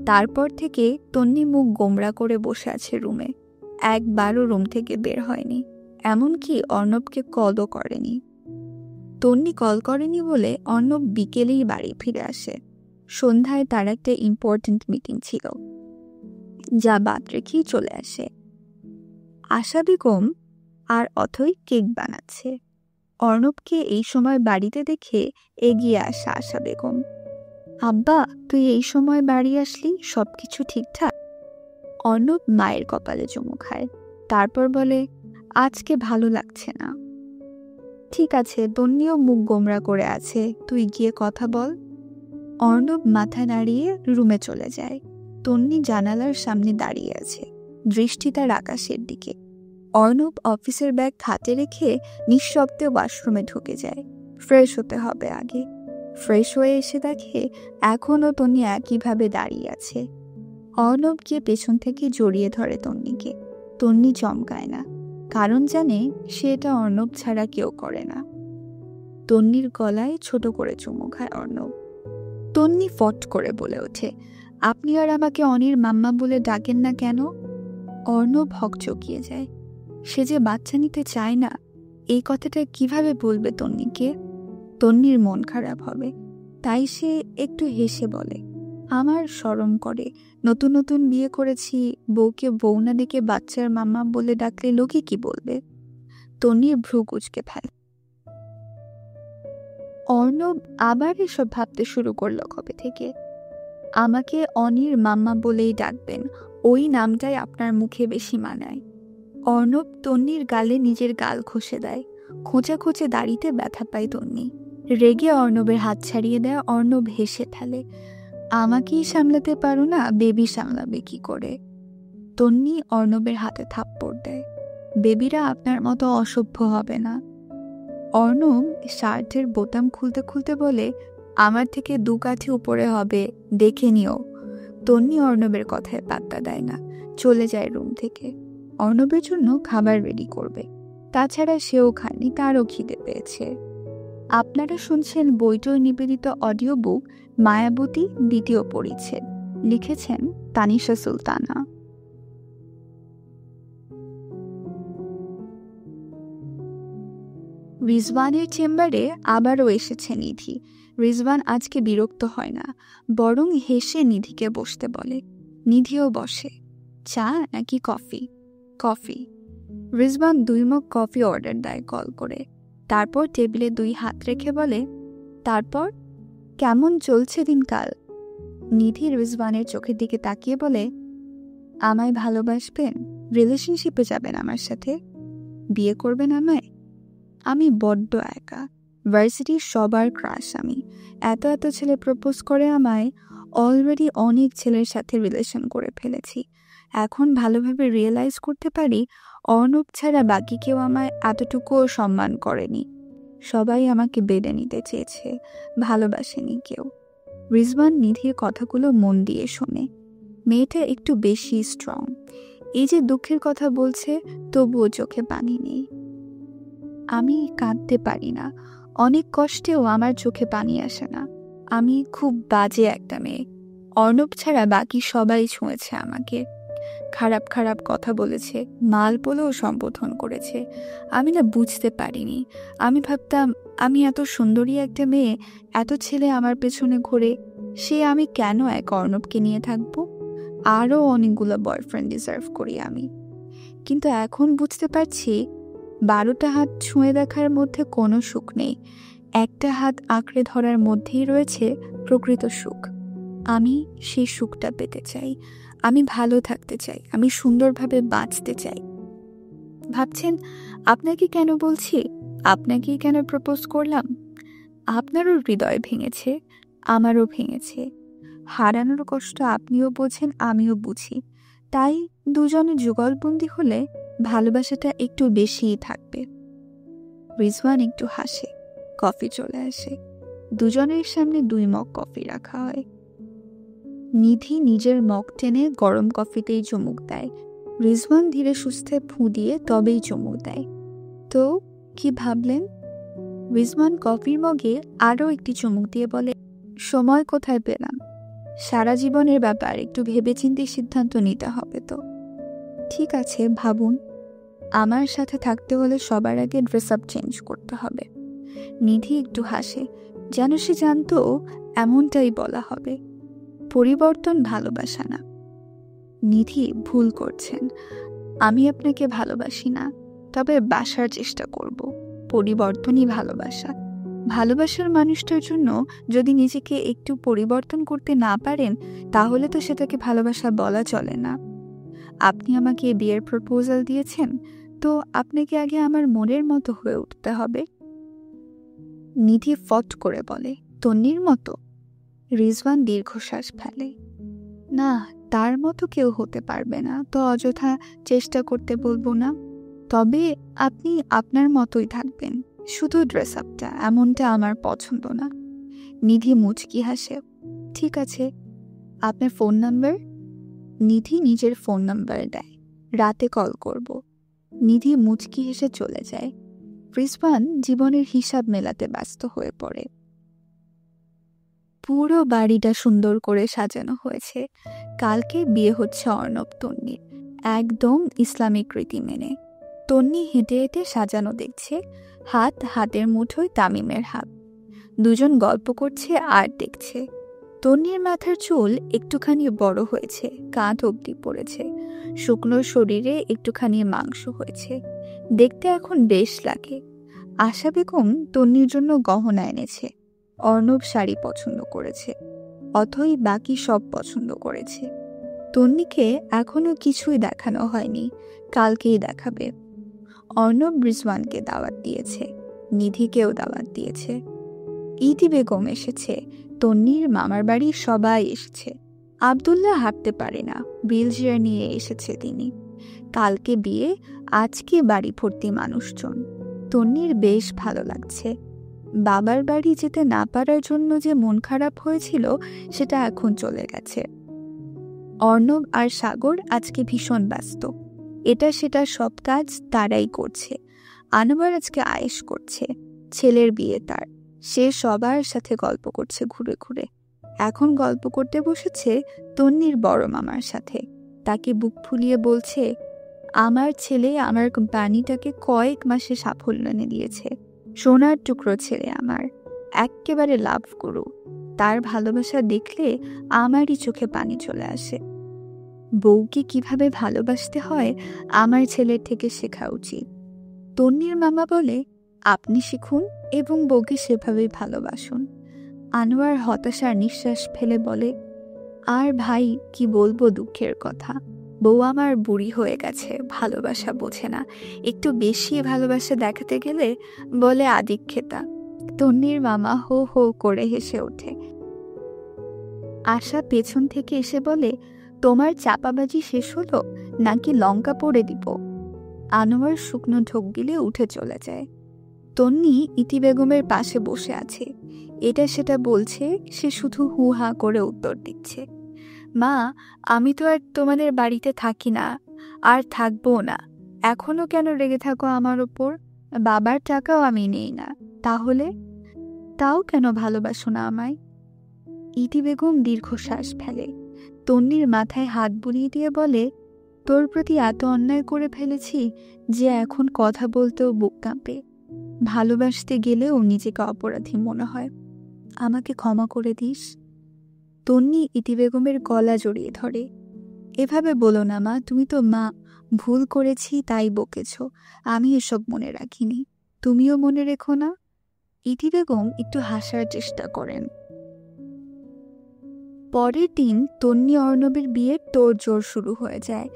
তারপর থেকে তন্নি মুখ গোমড়া করে বসে আছে রুমে, একবারও রুম থেকে বের হয়নি, এমনকি অর্ণবকে কলও করেনি। তন্নি কল করেনি বলে অর্ণব বিকেলেই বাড়ি ফিরে আসে। সন্ধ্যায় তার একটা ইম্পর্ট্যান্ট মিটিং ছিল, যা বাদ রেখেই চলে আসে। আশা বেগম আর অথৈ কেক বানাচ্ছে। অর্ণবকে এই সময় বাড়িতে দেখে এগিয়ে আসে আশা বেগম। আব্বা, তুই এই সময় বাড়ি আসলি, সবকিছু ঠিকঠাক? অর্ণব মায়ের কপালে চুমু খায়, তারপর বলে, আজকে ভালো লাগছে না। ঠিক আছে, তন্নিও মুখ গোমরা করে আছে, তুই গিয়ে কথা বল। অর্ণব মাথা নাড়িয়ে রুমে চলে যায়। তন্নি জানালার সামনে দাঁড়িয়ে আছে, দৃষ্টি তার আকাশের দিকে। অর্ণব অফিসের ব্যাগ খাটে রেখে নিঃশব্দে ওয়াশরুমে ঢুকে যায়। ফ্রেশ হতে হবে আগে। ফ্রেশ হয়ে এসে দেখে এখনও তন্নি একইভাবে দাঁড়িয়ে আছে। অর্ণব গিয়ে পেছন থেকে জড়িয়ে ধরে তন্নিকে। তন্নি চমকায় না, কারণ জানে সে এটা অর্ণব ছাড়া কেউ করে না। তন্নির গলায় ছোট করে চুমু খায় অর্ণব। তন্নি ফট করে বলে ওঠে, আপনি আর আমাকে অনির মাম্মা বলে ডাকেন না কেন? অর্ণব হকচকিয়ে যায়। সে যে বাচ্চা নিতে চায় না, এই কথাটা কিভাবে বলবে তন্নিকে? তন্নির মন খারাপ হবে, তাই সে একটু হেসে বলে, আমার শরম করে, নতুন নতুন বিয়ে করেছি, বউকে বউ না ডেকে বাচ্চার মাম্মা বলে ডাকলে লোকে কি বলবে? তন্নির ভ্রু কুঁচকে ফেলে। অর্ণব আবার এসব ভাবতে শুরু করলো কবে থেকে। আমাকে অনির মাম্মা বলেই ডাকবেন, ওই নামটাই আপনার মুখে বেশি মানায়। অর্ণব তন্নির গালে নিজের গাল ঘষে দেয়। খোঁচা খোঁচে দাড়িতে ব্যথা পায় তন্নি। রেগে অর্ণবের হাত ছাড়িয়ে দেয়। অর্ণব হেসে ফেলে, আমাকেই সামলাতে পারো না, বেবি সামলাবে কি করে? তন্নি অর্ণবের হাতে থাপ্পড় দেয়। বেবিরা আপনার মতো অসভ্য হবে না। অর্ণব শার্টের বোতাম খুলতে খুলতে বলে, আমার থেকে 2 কাঠি উপরে হবে, দেখে নিও। তন্নি অর্ণবের কথায় পাত্তা দেয় না, চলে যায় রুম থেকে। অর্ণবের জন্য খাবার রেডি করবে, তাছাড়া সেও খায়নি, তারও খিদে পেয়েছে। আপনারা শুনছেন বইটোর নিবেদিত অডিও বুক মায়াবতী 2য় পরিচ্ছেদ। লিখেছেন তানিশা সুলতানা। রিজওয়ানের চেম্বারে আবারও এসেছে নিধি। রিজওয়ান আজকে বিরক্ত হয় না, বরং হেসে নিধিকে বসতে বলে। নিধিও বসে। চা নাকি coffee? Coffee. Rizwan 2 mug coffee order দেয় কল করে। তারপর টেবিলে 2 হাত রেখে বলে, তারপর কেমন চলছে দিনকাল? নিধি রিজওয়ানের চোখের দিকে তাকিয়ে বলে, আমায় ভালোবাসবেন? রিলেশনশিপে যাবেন আমার সাথে? বিয়ে করবেন আমায়? আমি বড্ড একা, ভার্সিটির সবার ক্রাশ আমি। এত এত ছেলে প্রপোজ করে আমায়, অলরেডি অনেক ছেলের সাথে রিলেশন করে ফেলেছি। এখন ভালোভাবে রিয়েলাইজ করতে পারি অর্ণব ছাড়া বাকি কেউ আমায় এতটুকুও সম্মান করেনি। সবাই আমাকে বেড়ে নিতে চেয়েছে, ভালোবাসেনি কেউ। রিজওয়ান নিধির কথাগুলো মন দিয়ে শোনে। মেয়েটা একটু বেশি স্ট্রং। এই যে দুঃখের কথা বলছে, তবুও চোখে পানি নেই। আমি কাঁদতে পারি না, অনেক কষ্টেও আমার চোখে পানি আসে না। আমি খুব বাজে একটা মেয়ে। অর্ণব ছাড়া বাকি সবাই ছুঁয়েছে আমাকে, খারাপ খারাপ কথা বলেছে, মাল বলেও সম্বোধন করেছে। আমি না বুঝতে পারিনি। আমি ভাবতাম আমি এত সুন্দরী একটা মেয়ে, এত ছেলে আমার পেছনে ঘোরে, সে আমি কেন এক অর্ণবকে নিয়ে থাকবো? আরও অনেকগুলো বয়ফ্রেন্ড ডিজার্ভ করি আমি। কিন্তু এখন বুঝতে পারছি 12টা হাত ছুঁয়ে দেখার মধ্যে কোনো সুখ নেই, একটা হাত আঁকড়ে ধরার মধ্যেই রয়েছে প্রকৃত সুখ। আমি সেই সুখটা পেতে চাই, আমি ভালো থাকতে চাই, আমি সুন্দরভাবে বাঁচতে চাই। ভাবছেন আপনাকে কেন বলছি, আপনাকেই কেন প্রপোজ করলাম? আপনারও হৃদয় ভেঙেছে, আমারও ভেঙেছে। হারানোর কষ্ট আপনিও বোঝেন, আমিও বুঝি। তাই দুজনে যুগলবন্দি হলে ভালোবাসাটা একটু বেশিই থাকবে। রিজওয়ান একটু হাসে। কফি চলে আসে। দুজনের সামনে 2 মগ কফি রাখা হয়। নিধি নিজের মগ টেনে গরম কফিতেই চুমুক দেয়। রিজওয়ান ধীরে সুস্থে ফু দিয়ে তবেই চুমুক দেয়। তো কি ভাবলেন? রিজওয়ান কফির মগে আরও একটি চুমুক দিয়ে বলে, সময় কোথায় পেলাম? সারা জীবনের ব্যাপার একটু ভেবেচিন্তে সিদ্ধান্ত নিতে হবে তো। ঠিক আছে, ভাবুন। আমার সাথে থাকতে হলে সবার আগে ড্রেস আপ চেঞ্জ করতে হবে। নিধি একটু হাসে, যেন সে জানতো এমনটাই বলা হবে। পরিবর্তন ভালোবাসা না। নিধি ভুল করছেন, আমি আপনাকে ভালোবাসি না, তবে বাসার চেষ্টা করব। পরিবর্তনই ভালোবাসা। ভালোবাসার মানুষটার জন্য যদি নিজেকে একটু পরিবর্তন করতে না পারেন, তাহলে তো সেটাকে ভালোবাসা বলা চলে না। আপনি আমাকে বিয়ের প্রপোজাল দিয়েছেন, তো আপনাকে আগে আমার মনের মতো হয়ে উঠতে হবে। নিধি ফট করে বলে, তন্নির মতো? রিজওয়ান দীর্ঘশ্বাস ফেলে। না, তার মতো কেউ হতে পারবে না, তো অযথা চেষ্টা করতে বলবো না। তবে আপনি আপনার মতোই থাকবেন, শুধু ড্রেস আপটা এমনটা আমার পছন্দ না। নিধি মুচকি হাসে। ঠিক আছে, আপনার ফোন নাম্বার? নিধি নিজের ফোন নাম্বার দেয়, রাতে কল করব। নিধি মুচকি হেসে চলে যায়। রিজওয়ান জীবনের হিসাব মেলাতে ব্যস্ত হয়ে পড়ে। পুরো বাড়িটা সুন্দর করে সাজানো হয়েছে। কালকে বিয়ে হচ্ছে অর্ণব তন্নির, একদম ইসলামিক রীতি মেনে। তন্নি হেঁটে হেঁটে সাজানো দেখছে, হাতের মুঠোয় তামিমের হাত। দুজন গল্প করছে আর দেখছে। তন্নির মাথার চুল একটুখানি বড় হয়েছে, কাঁধ অবধি পড়েছে। শুকনো শরীরে একটুখানি মাংস হয়েছে, দেখতে এখন বেশ লাগে। আশা বেগম তন্নির জন্য গহনা এনেছে। অর্ণব শাড়ি পছন্দ করেছে, অথই বাকি সব পছন্দ করেছে। তন্নিকে এখনো কিছুই দেখানো হয়নি, কালকেই দেখাবে। অর্ণব রিজওয়ানকে দাওয়াত দিয়েছে, নিধিকেও দাওয়াত দিয়েছে। ইতি বেগম এসেছে, তন্নির মামার বাড়ি সবাই এসেছে। আব্দুল্লাহ হাঁটতে পারে না, হুইল চেয়ার নিয়ে এসেছে তিনি। কালকে বিয়ে, আজকে বাড়ি ভর্তি মানুষজন। তন্নির বেশ ভালো লাগছে। বাবার বাড়ি যেতে না পারার জন্য যে মন খারাপ হয়েছিল সেটা এখন চলে গেছে। অর্ণব আর সাগর আজকে ভীষণ ব্যস্ত, এটা সেটা সব কাজ তারাই করছে। আনোয়ার আজকে আয়েশ করছে, ছেলের বিয়ে তার। সে সবার সাথে গল্প করছে ঘুরে ঘুরে। এখন গল্প করতে বসেছে তন্নির বড় মামার সাথে। তাকে বুক ফুলিয়ে বলছে, আমার ছেলে আমার কোম্পানিটাকে কয়েক মাসে সাফল্য এনে দিয়েছে। সোনার টুকরো ছেলে আমার, এক্কেবারে লাভ করু। তার ভালোবাসা দেখলে আমারই চোখে পানি চলে আসে। বউকে কিভাবে ভালোবাসতে হয় আমার ছেলের থেকে শেখা উচিত। তন্নির মামা বলে, আপনি শিখুন এবং বউকে সেভাবেই ভালোবাসুন। আনোয়ার হতাশার নিঃশ্বাস ফেলে বলে, আর ভাই কি বলবো দুঃখের কথা, বউ আমার বুড়ি হয়ে গেছে, ভালোবাসা বোঝে না। একটু বেশি ভালোবাসা দেখাতে গেলে বলে আদিক্ষেতা। তন্নির মামা হো হো করে হেসে ওঠে। আশা পেছন থেকে এসে বলে, তোমার চাপাবাজি শেষ হলো নাকি লঙ্কা পড়ে দিব? আনোয়ার শুকনো ঢোক গিলে উঠে চলে যায়। তন্নি ইতি বেগমের পাশে বসে আছে, এটা সেটা বলছে, সে শুধু হু হা করে উত্তর দিচ্ছে। মা, আমি তো আর তোমাদের বাড়িতে থাকি না, আর থাকবো না। এখনো কেন রেগে থাকো আমার ওপর? বাবার টাকাও আমি নেই না, তাহলে? তাও কেন ভালোবাসো না আমায়? ইতি বেগম দীর্ঘশ্বাস ফেলে। তন্নির মাথায় হাত বুলিয়ে দিয়ে বলে, তোর প্রতি এত অন্যায় করে ফেলেছি যে এখন কথা বলতেও বুক কাঁপে। ভালোবাসতে গেলেও নিজেকে অপরাধী মনে হয়। আমাকে ক্ষমা করে দিস। তন্নি ইতি বেগমের গলা জড়িয়ে ধরে। এভাবে বলো না মা, তুমি তো মা। ভুল করেছি তাই বকেছ, আমি এসব মনে রাখিনি, তুমিও মনে রেখো না। ইতি বেগম একটু হাসার চেষ্টা করেন। পরের দিন তন্নি অর্ণবের বিয়ের তোড়জোড় শুরু হয়ে যায়।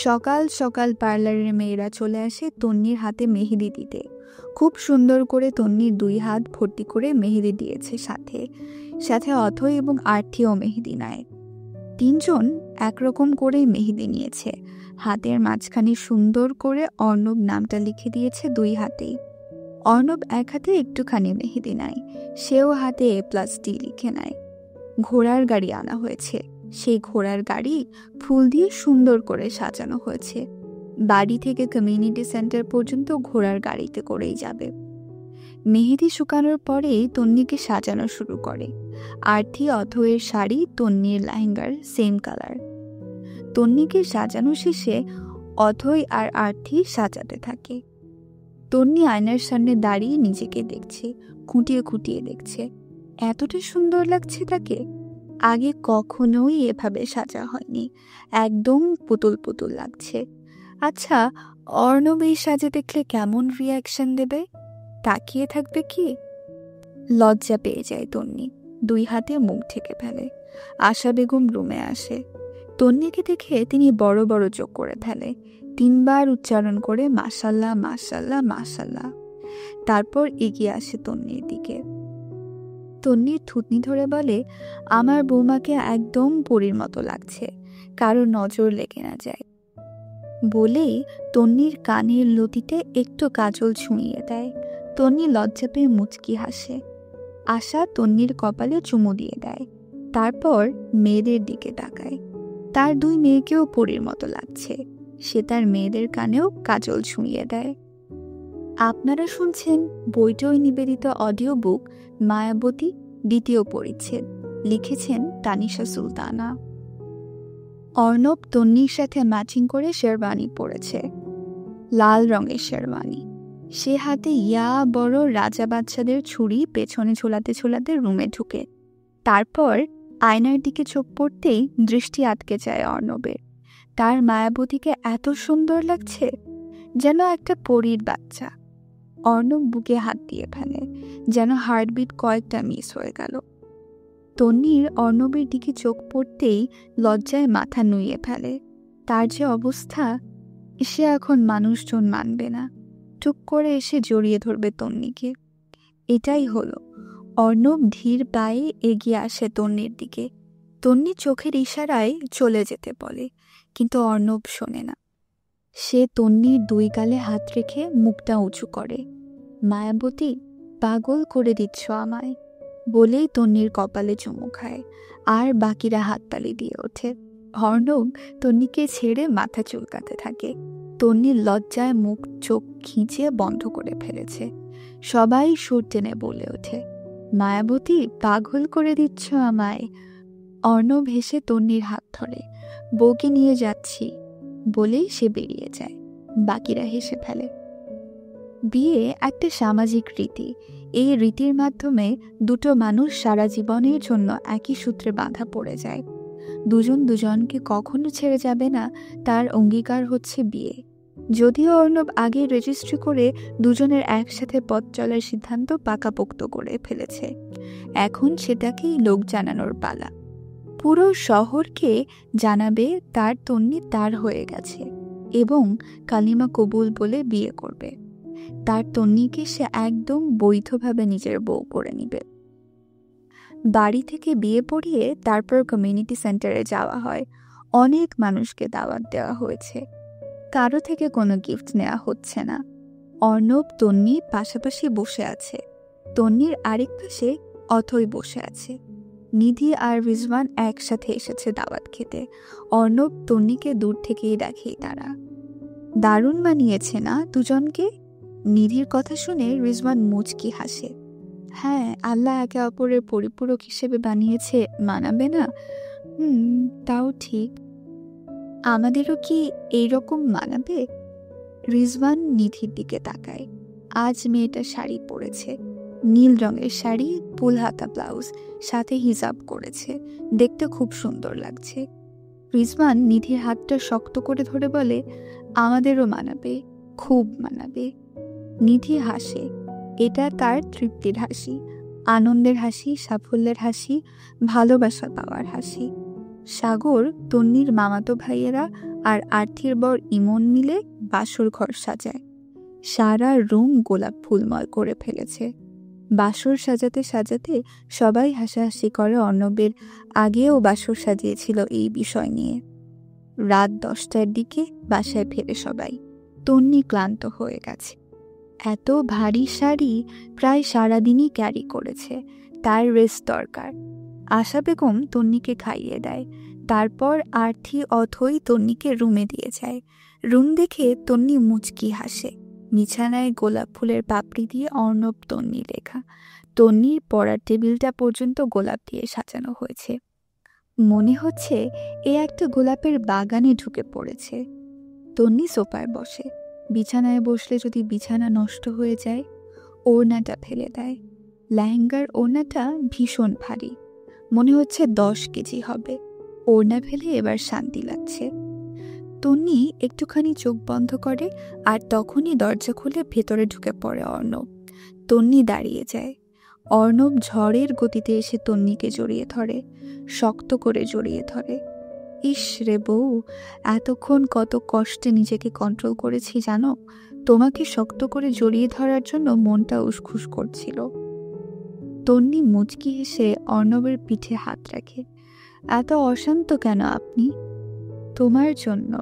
সকাল সকাল পার্লারের মেয়েরা চলে আসে তন্নির হাতে মেহেদি দিতে। খুব সুন্দর করে তন্নির 2 হাত ভর্তি করে মেহেদি দিয়েছে, সাথে সাথে অথৈ এবং আর্থিও মেহেদি নেয়। 3 জন একরকম করেই মেহেদি নিয়েছে। হাতের মাঝখানে সুন্দর করে অর্ণব নামটা লিখে দিয়েছে 2 হাতেই। অর্ণব এক হাতে একটুখানি মেহেদি নেয়, সেও হাতে A+D লিখে নেয়। ঘোড়ার গাড়ি আনা হয়েছে, সেই ঘোড়ার গাড়ি ফুল দিয়ে সুন্দর করে সাজানো হয়েছে। বাড়ি থেকে কমিউনিটি সেন্টার পর্যন্ত ঘোড়ার গাড়িতে করেই যাবে। মেহেদি শুকানোর পরেই তন্নিকে সাজানো শুরু করে। আর্থি অথয়ের শাড়ি, তন্নির লেহেঙ্গার সেম কালার। তন্নিকে সাজানো শেষে অথই আর আর্থি সাজাতে থাকে। তন্নি আয়নার সামনে দাঁড়িয়ে নিজেকে দেখছে, খুঁটিয়ে খুঁটিয়ে দেখছে। এতটা সুন্দর লাগছে তাকে, আগে কখনোই এভাবে সাজা হয়নি। একদম পুতুল পুতুল লাগছে। আচ্ছা, অর্ণব এই সাজে দেখলে কেমন রিয়াকশন দেবে? তাকিয়ে থাকবে কি? লজ্জা পেয়ে যায় তন্নি, 2 হাতে মুখ ঢেকে ফেলে। আশা বেগম রুমে আসে। তন্নিকে দেখে তিনি বড় বড় চোখ করে ফেলে, 3 বার উচ্চারণ করে মাশাল্লাহ মাশাল্লাহ মাশাল্লাহ। তারপর এগিয়ে আসে তন্নির দিকে। তন্নির থুতনি ধরে বলে, আমার বৌমাকে একদম পরীর মতো লাগছে, কারো নজর লেগে না যায়। বলেই তন্নির কানের লতিতে একটু কাজল ছুঁইয়ে দেয়। তন্নি লজ্জা পেয়ে মুচকি হাসে। আশা তন্নির কপালে চুমু দিয়ে দেয়, তারপর মেয়েদের দিকে তাকায়। তার 2 মেয়েকেও পরীর মতো লাগছে। সে তার মেয়েদের কানেও কাজল ছুঁয়ে দেয়। আপনারা শুনছেন বইটই নিবেদিত অডিও বুক মায়াবতী 2য় পরিচ্ছেদ। লিখেছেন তানিশা সুলতানা। অর্ণব তন্নির সাথে ম্যাচিং করে শেরওয়ানি পরেছে, লাল রঙের শেরওয়ানি। সে হাতে বড় রাজা বাচ্চাদের ছুরি পেছনে ঝোলাতে ঝোলাতে রুমে ঢুকে। তারপর আয়নার দিকে চোখ পড়তেই দৃষ্টি আটকে যায় অর্ণবের। তার মায়াবতীকে এত সুন্দর লাগছে, যেন একটা পরীর বাচ্চা। অর্ণব বুকে হাত দিয়ে ফেলে, যেন হার্টবিট কয়েকটা মিস হয়ে গেল। তন্নির অর্ণবের দিকে চোখ পড়তেই লজ্জায় মাথা নুইয়ে ফেলে। তার যে অবস্থা, সে এখন মানুষজন মানবে না। টুক করে এসে জড়িয়ে ধরবে তন্নিকে। এটাই হলো। অর্ণব ধীর পায়ে এগিয়ে আসে তন্নির দিকে। তন্নি চোখের ইশারায় চলে যেতে বলে, কিন্তু অর্ণব শোনে না। সে তন্নির 2 গালে হাত রেখে মুখটা উঁচু করে। মায়াবতী, পাগল করে দিচ্ছ আমায়, বলেই তন্নির কপালে চুমু খায়, আর বাকিরা হাততালি দিয়ে ওঠে। অর্ণব তন্নিকে ছেড়ে মাথা চুলকাতে থাকে। তন্নির লজ্জায় মুখ চোখ খিঁচিয়ে বন্ধ করে ফেলেছে। সবাই সুর টেনে বলে ওঠে, মায়াবতী, পাগল করে দিচ্ছ আমায়। অর্ণব হেসে তন্নির হাত ধরে, বউকে নিয়ে যাচ্ছি বলেই সে বেরিয়ে যায়। বাকিরা হেসে ফেলে। বিয়ে একটা সামাজিক রীতি। এই রীতির মাধ্যমে 2টো মানুষ সারা জীবনের জন্য একই সূত্রে বাঁধা পড়ে যায়। দুজন দুজনকে কখনো ছেড়ে যাবে না, তার অঙ্গীকার হচ্ছে বিয়ে। যদিও অর্ণব আগে রেজিস্ট্রি করে দুজনের একসাথে পথ চলার সিদ্ধান্ত পাকাপোক্ত করে ফেলেছে। এখন সেটাকেই লোক জানানোর পালা। পুরো শহরকে জানাবে তার তন্নি তার হয়ে গেছে এবং কালিমা কবুল বলে বিয়ে করবে। তার তন্নিকে সে একদম বৈধভাবে নিজের বউ করে নিবে। বাড়ি থেকে বিয়ে পড়িয়ে তারপর কমিউনিটি সেন্টারে যাওয়া হয়। অনেক মানুষকে দাওয়াত দেওয়া হয়েছে। কারো থেকে কোনো গিফট নেওয়া হচ্ছে না। অর্ণব তন্নি পাশাপাশি বসে আছে। তন্নির আরেক পাশে অথই বসে আছে। নিধি আর রিজওয়ান একসাথে এসেছে দাওয়াত খেতে। অর্ণব তন্নিকে দূর থেকেই দেখেই তারা। দারুণ মানিয়েছে না দুজনকে? নিধির কথা শুনে রিজওয়ান মুচকি হাসে। হ্যাঁ, আল্লাহ একে অপরের পরিপূরক হিসেবে বানিয়েছে, মানাবে না? তাও ঠিক। আমাদেরও কি এইরকম মানাবে? রিজওয়ান নিধির দিকে তাকায়। আজ মেয়েটা শাড়ি পরেছে, নীল রঙের শাড়ি, ফুল হাতা ব্লাউজ, সাথে হিজাব করেছে। দেখতে খুব সুন্দর লাগছে। রিজওয়ান নিধির হাতটা শক্ত করে ধরে বলে, আমাদেরও মানাবে, খুব মানাবে। নিধি হাসে। এটা তার তৃপ্তির হাসি, আনন্দের হাসি, সাফল্যের হাসি, ভালোবাসা পাওয়ার হাসি। সাগর, তন্নির মামাতো ভাইয়েরা আর আর্থির বর ইমন মিলে বাসর ঘর সাজায়। সারা রুম গোলাপ ফুলময় করে ফেলেছে। বাসর সাজাতে সাজাতে সবাই হাসাহাসি করে অর্ণবের আগেও বাসর সাজিয়েছিল এই বিষয় নিয়ে। রাত 10টার দিকে বাসায় ফেরে সবাই। তন্নি ক্লান্ত হয়ে গেছে। এত ভারী শাড়ি প্রায় সারাদিনই ক্যারি করেছে, তার রেস্ট দরকার। আশা বেগম তন্নিকে খাইয়ে দেয়। তারপর আর্থি অথই তন্নিকে রুমে দিয়ে যায়। রুম দেখে তন্নি মুচকি হাসে। বিছানায় গোলাপ ফুলের পাপড়ি দিয়ে অর্ণব তন্নি লেখা। তন্নির পড়ার টেবিলটা পর্যন্ত গোলাপ দিয়ে সাজানো হয়েছে। মনে হচ্ছে এ একটা গোলাপের বাগানে ঢুকে পড়েছে। তন্নি সোফায় বসে। বিছানায় বসলে যদি বিছানা নষ্ট হয়ে যায়, ওড়নাটা ফেলে দেয়। লেহেঙ্গার ওড়নাটা ভীষণ ভারী, মনে হচ্ছে 10 কেজি হবে। ওড়না ফেলে এবার শান্তি লাগছে। তন্নি একটুখানি চোখ বন্ধ করে, আর তখনই দরজা খুলে ভেতরে ঢুকে পড়ে অর্ণব। তন্নি দাঁড়িয়ে যায়। অর্ণব ঝড়ের গতিতে এসে তন্নিকে জড়িয়ে ধরে, শক্ত করে জড়িয়ে ধরে। ইস রে বউ, এতক্ষণ কত কষ্টে নিজেকে কন্ট্রোল করেছি জানো? তোমাকে শক্ত করে জড়িয়ে ধরার জন্য মনটা উসখুস করছিল। তন্নি মুচকি হেসে অর্ণবের পিঠে হাত রাখে। এত অশান্ত কেন আপনি? তোমার জন্য।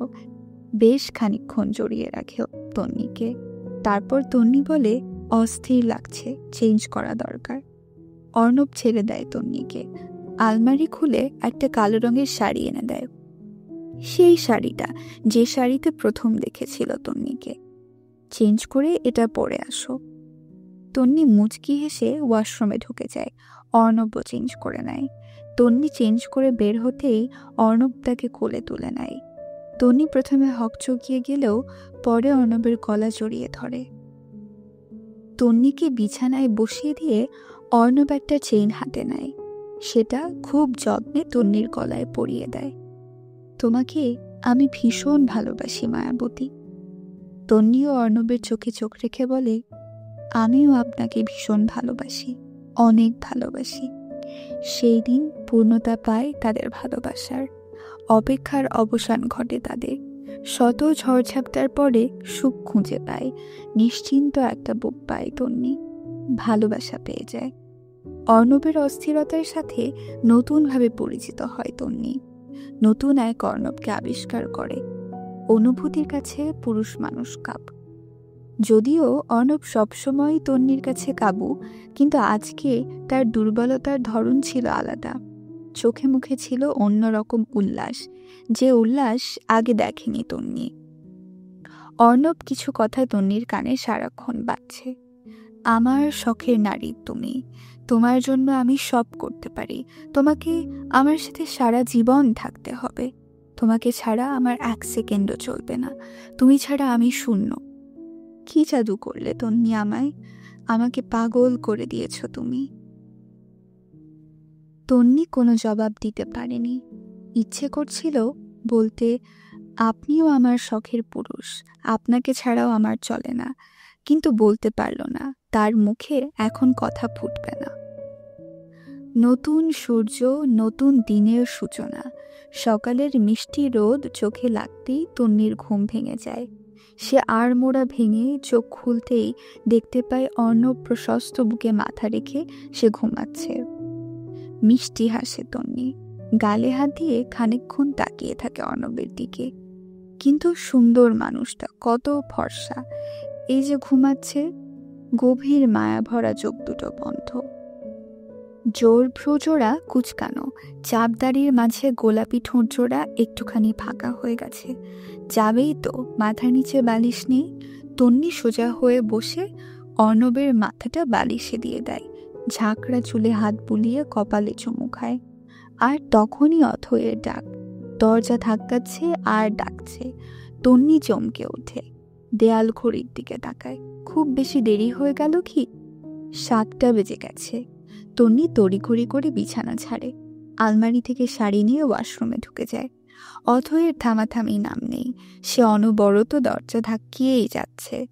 বেশ খানিকক্ষণ জড়িয়ে রাখে তন্নিকে। তারপর তন্নি বলে, অস্থির লাগছে, চেঞ্জ করা দরকার। অর্ণব ছেড়ে দেয় তন্নিকে। আলমারি খুলে একটা কালো রঙের শাড়ি এনে দেয়। সেই শাড়িটা, যে শাড়িতে প্রথম দেখেছিল তন্নিকে। চেঞ্জ করে এটা পরে আসো। তন্নি মুচকি হেসে ওয়াশরুমে ঢুকে যায়। অর্ণবও চেঞ্জ করে নেয়। তন্নি চেঞ্জ করে বের হতেই অর্ণব তাকে কোলে তুলে নেয়। তন্নি প্রথমে হকচকিয়ে গেলেও পরে অর্ণবের গলা জড়িয়ে ধরে। তন্নিকে বিছানায় বসিয়ে দিয়ে অর্ণব একটা চেইন হাতে নেয়। সেটা খুব যত্নে তন্নির গলায় পরিয়ে দেয়। তোমাকে আমি ভীষণ ভালোবাসি মায়াবতী। তন্নিও অর্ণবের চোখে চোখ রেখে বলে, আমিও আপনাকে ভীষণ ভালোবাসি, অনেক ভালোবাসি। সেই দিন পূর্ণতা পায় তাদের ভালোবাসার। অপেক্ষার অবসান ঘটে তাদের। শত ঝড়ঝাপটার পরে সুখ খুঁজে পায়। নিশ্চিন্ত একটা বুক পায় তন্নি। ভালোবাসা পেয়ে যায়। অর্ণবের অস্থিরতার সাথে নতুনভাবে পরিচিত হয় তন্নি। নতুন এক অর্ণবকে আবিষ্কার করে। অনুভূতির কাছে পুরুষ মানুষ কাব। যদিও অর্ণব সবসময় তন্নির কাছে কাবু, কিন্তু আজকে তার দুর্বলতার ধরন ছিল আলাদা। চোখে মুখে ছিল অন্যরকম উল্লাস, যে উল্লাস আগে দেখেনি তন্নি। অর্ণব কিছু কথা তন্নির কানে সারাক্ষণ বাজছে। আমার শখের নারী তুমি, তোমার জন্য আমি সব করতে পারি। তোমাকে আমার সাথে সারা জীবন থাকতে হবে। তোমাকে ছাড়া আমার এক সেকেন্ডও চলবে না। তুমি ছাড়া আমি শূন্য। কি জাদু করলে তন্নি আমায়? আমাকে পাগল করে দিয়েছ তুমি। তন্নি কোনো জবাব দিতে পারেনি। ইচ্ছে করছিল বলতে, আপনিও আমার শখের পুরুষ, আপনাকে ছাড়াও আমার চলে না, কিন্তু বলতে পারল না। তার মুখে এখন কথা ফুটবে না। নতুন সূর্য, নতুন দিনের সূচনা। সকালের মিষ্টি রোদ চোখে লাগতেই তন্নির ঘুম ভেঙে যায়। সে আড়মোড়া ভেঙে চোখ খুলতেই দেখতে পায় অর্ণব প্রশস্ত বুকে মাথা রেখে সে ঘুমাচ্ছে। মিষ্টি হাসে তন্নি। গালে হাত দিয়ে খানিকক্ষণ তাকিয়ে থাকে অর্ণবের দিকে। কিন্তু সুন্দর মানুষটা কত ফর্সা। এই যে ঘুমাচ্ছে, গভীর মায়া ভরা চোখ দুটো বন্ধ। জোর ভ্রুজোড়া কুচকানো, চাপদাড়ির মাঝে গোলাপি ঠোঁটজোড়া একটুখানি ফাঁকা হয়ে গেছে। যাবেই তো, মাথার নিচে বালিশ নেই। তন্নি সোজা হয়ে বসে অর্ণবের মাথাটা বালিশে দিয়ে দেয়। ঝাঁকড়া চুলে হাত বুলিয়ে কপালে চুমু খায়। আর তখনই অথয়ের ডাক। দরজা ধাক্কাচ্ছে আর ডাকছে। তন্নি চমকে ওঠে। দেয়াল ঘড়ির দিকে তাকায়। খুব বেশি দেরি হয়ে গেল কি? 7টা বেজে গেছে। তন্নি তড়িঘড়ি করে বিছানা ছাড়ে। আলমারি থেকে শাড়ি নিয়ে ওয়াশরুমে ঢুকে যায়। অথয়ের থামাথামি নাম নেই। সে অনবরত দরজা ধাক্কিয়েই যাচ্ছে।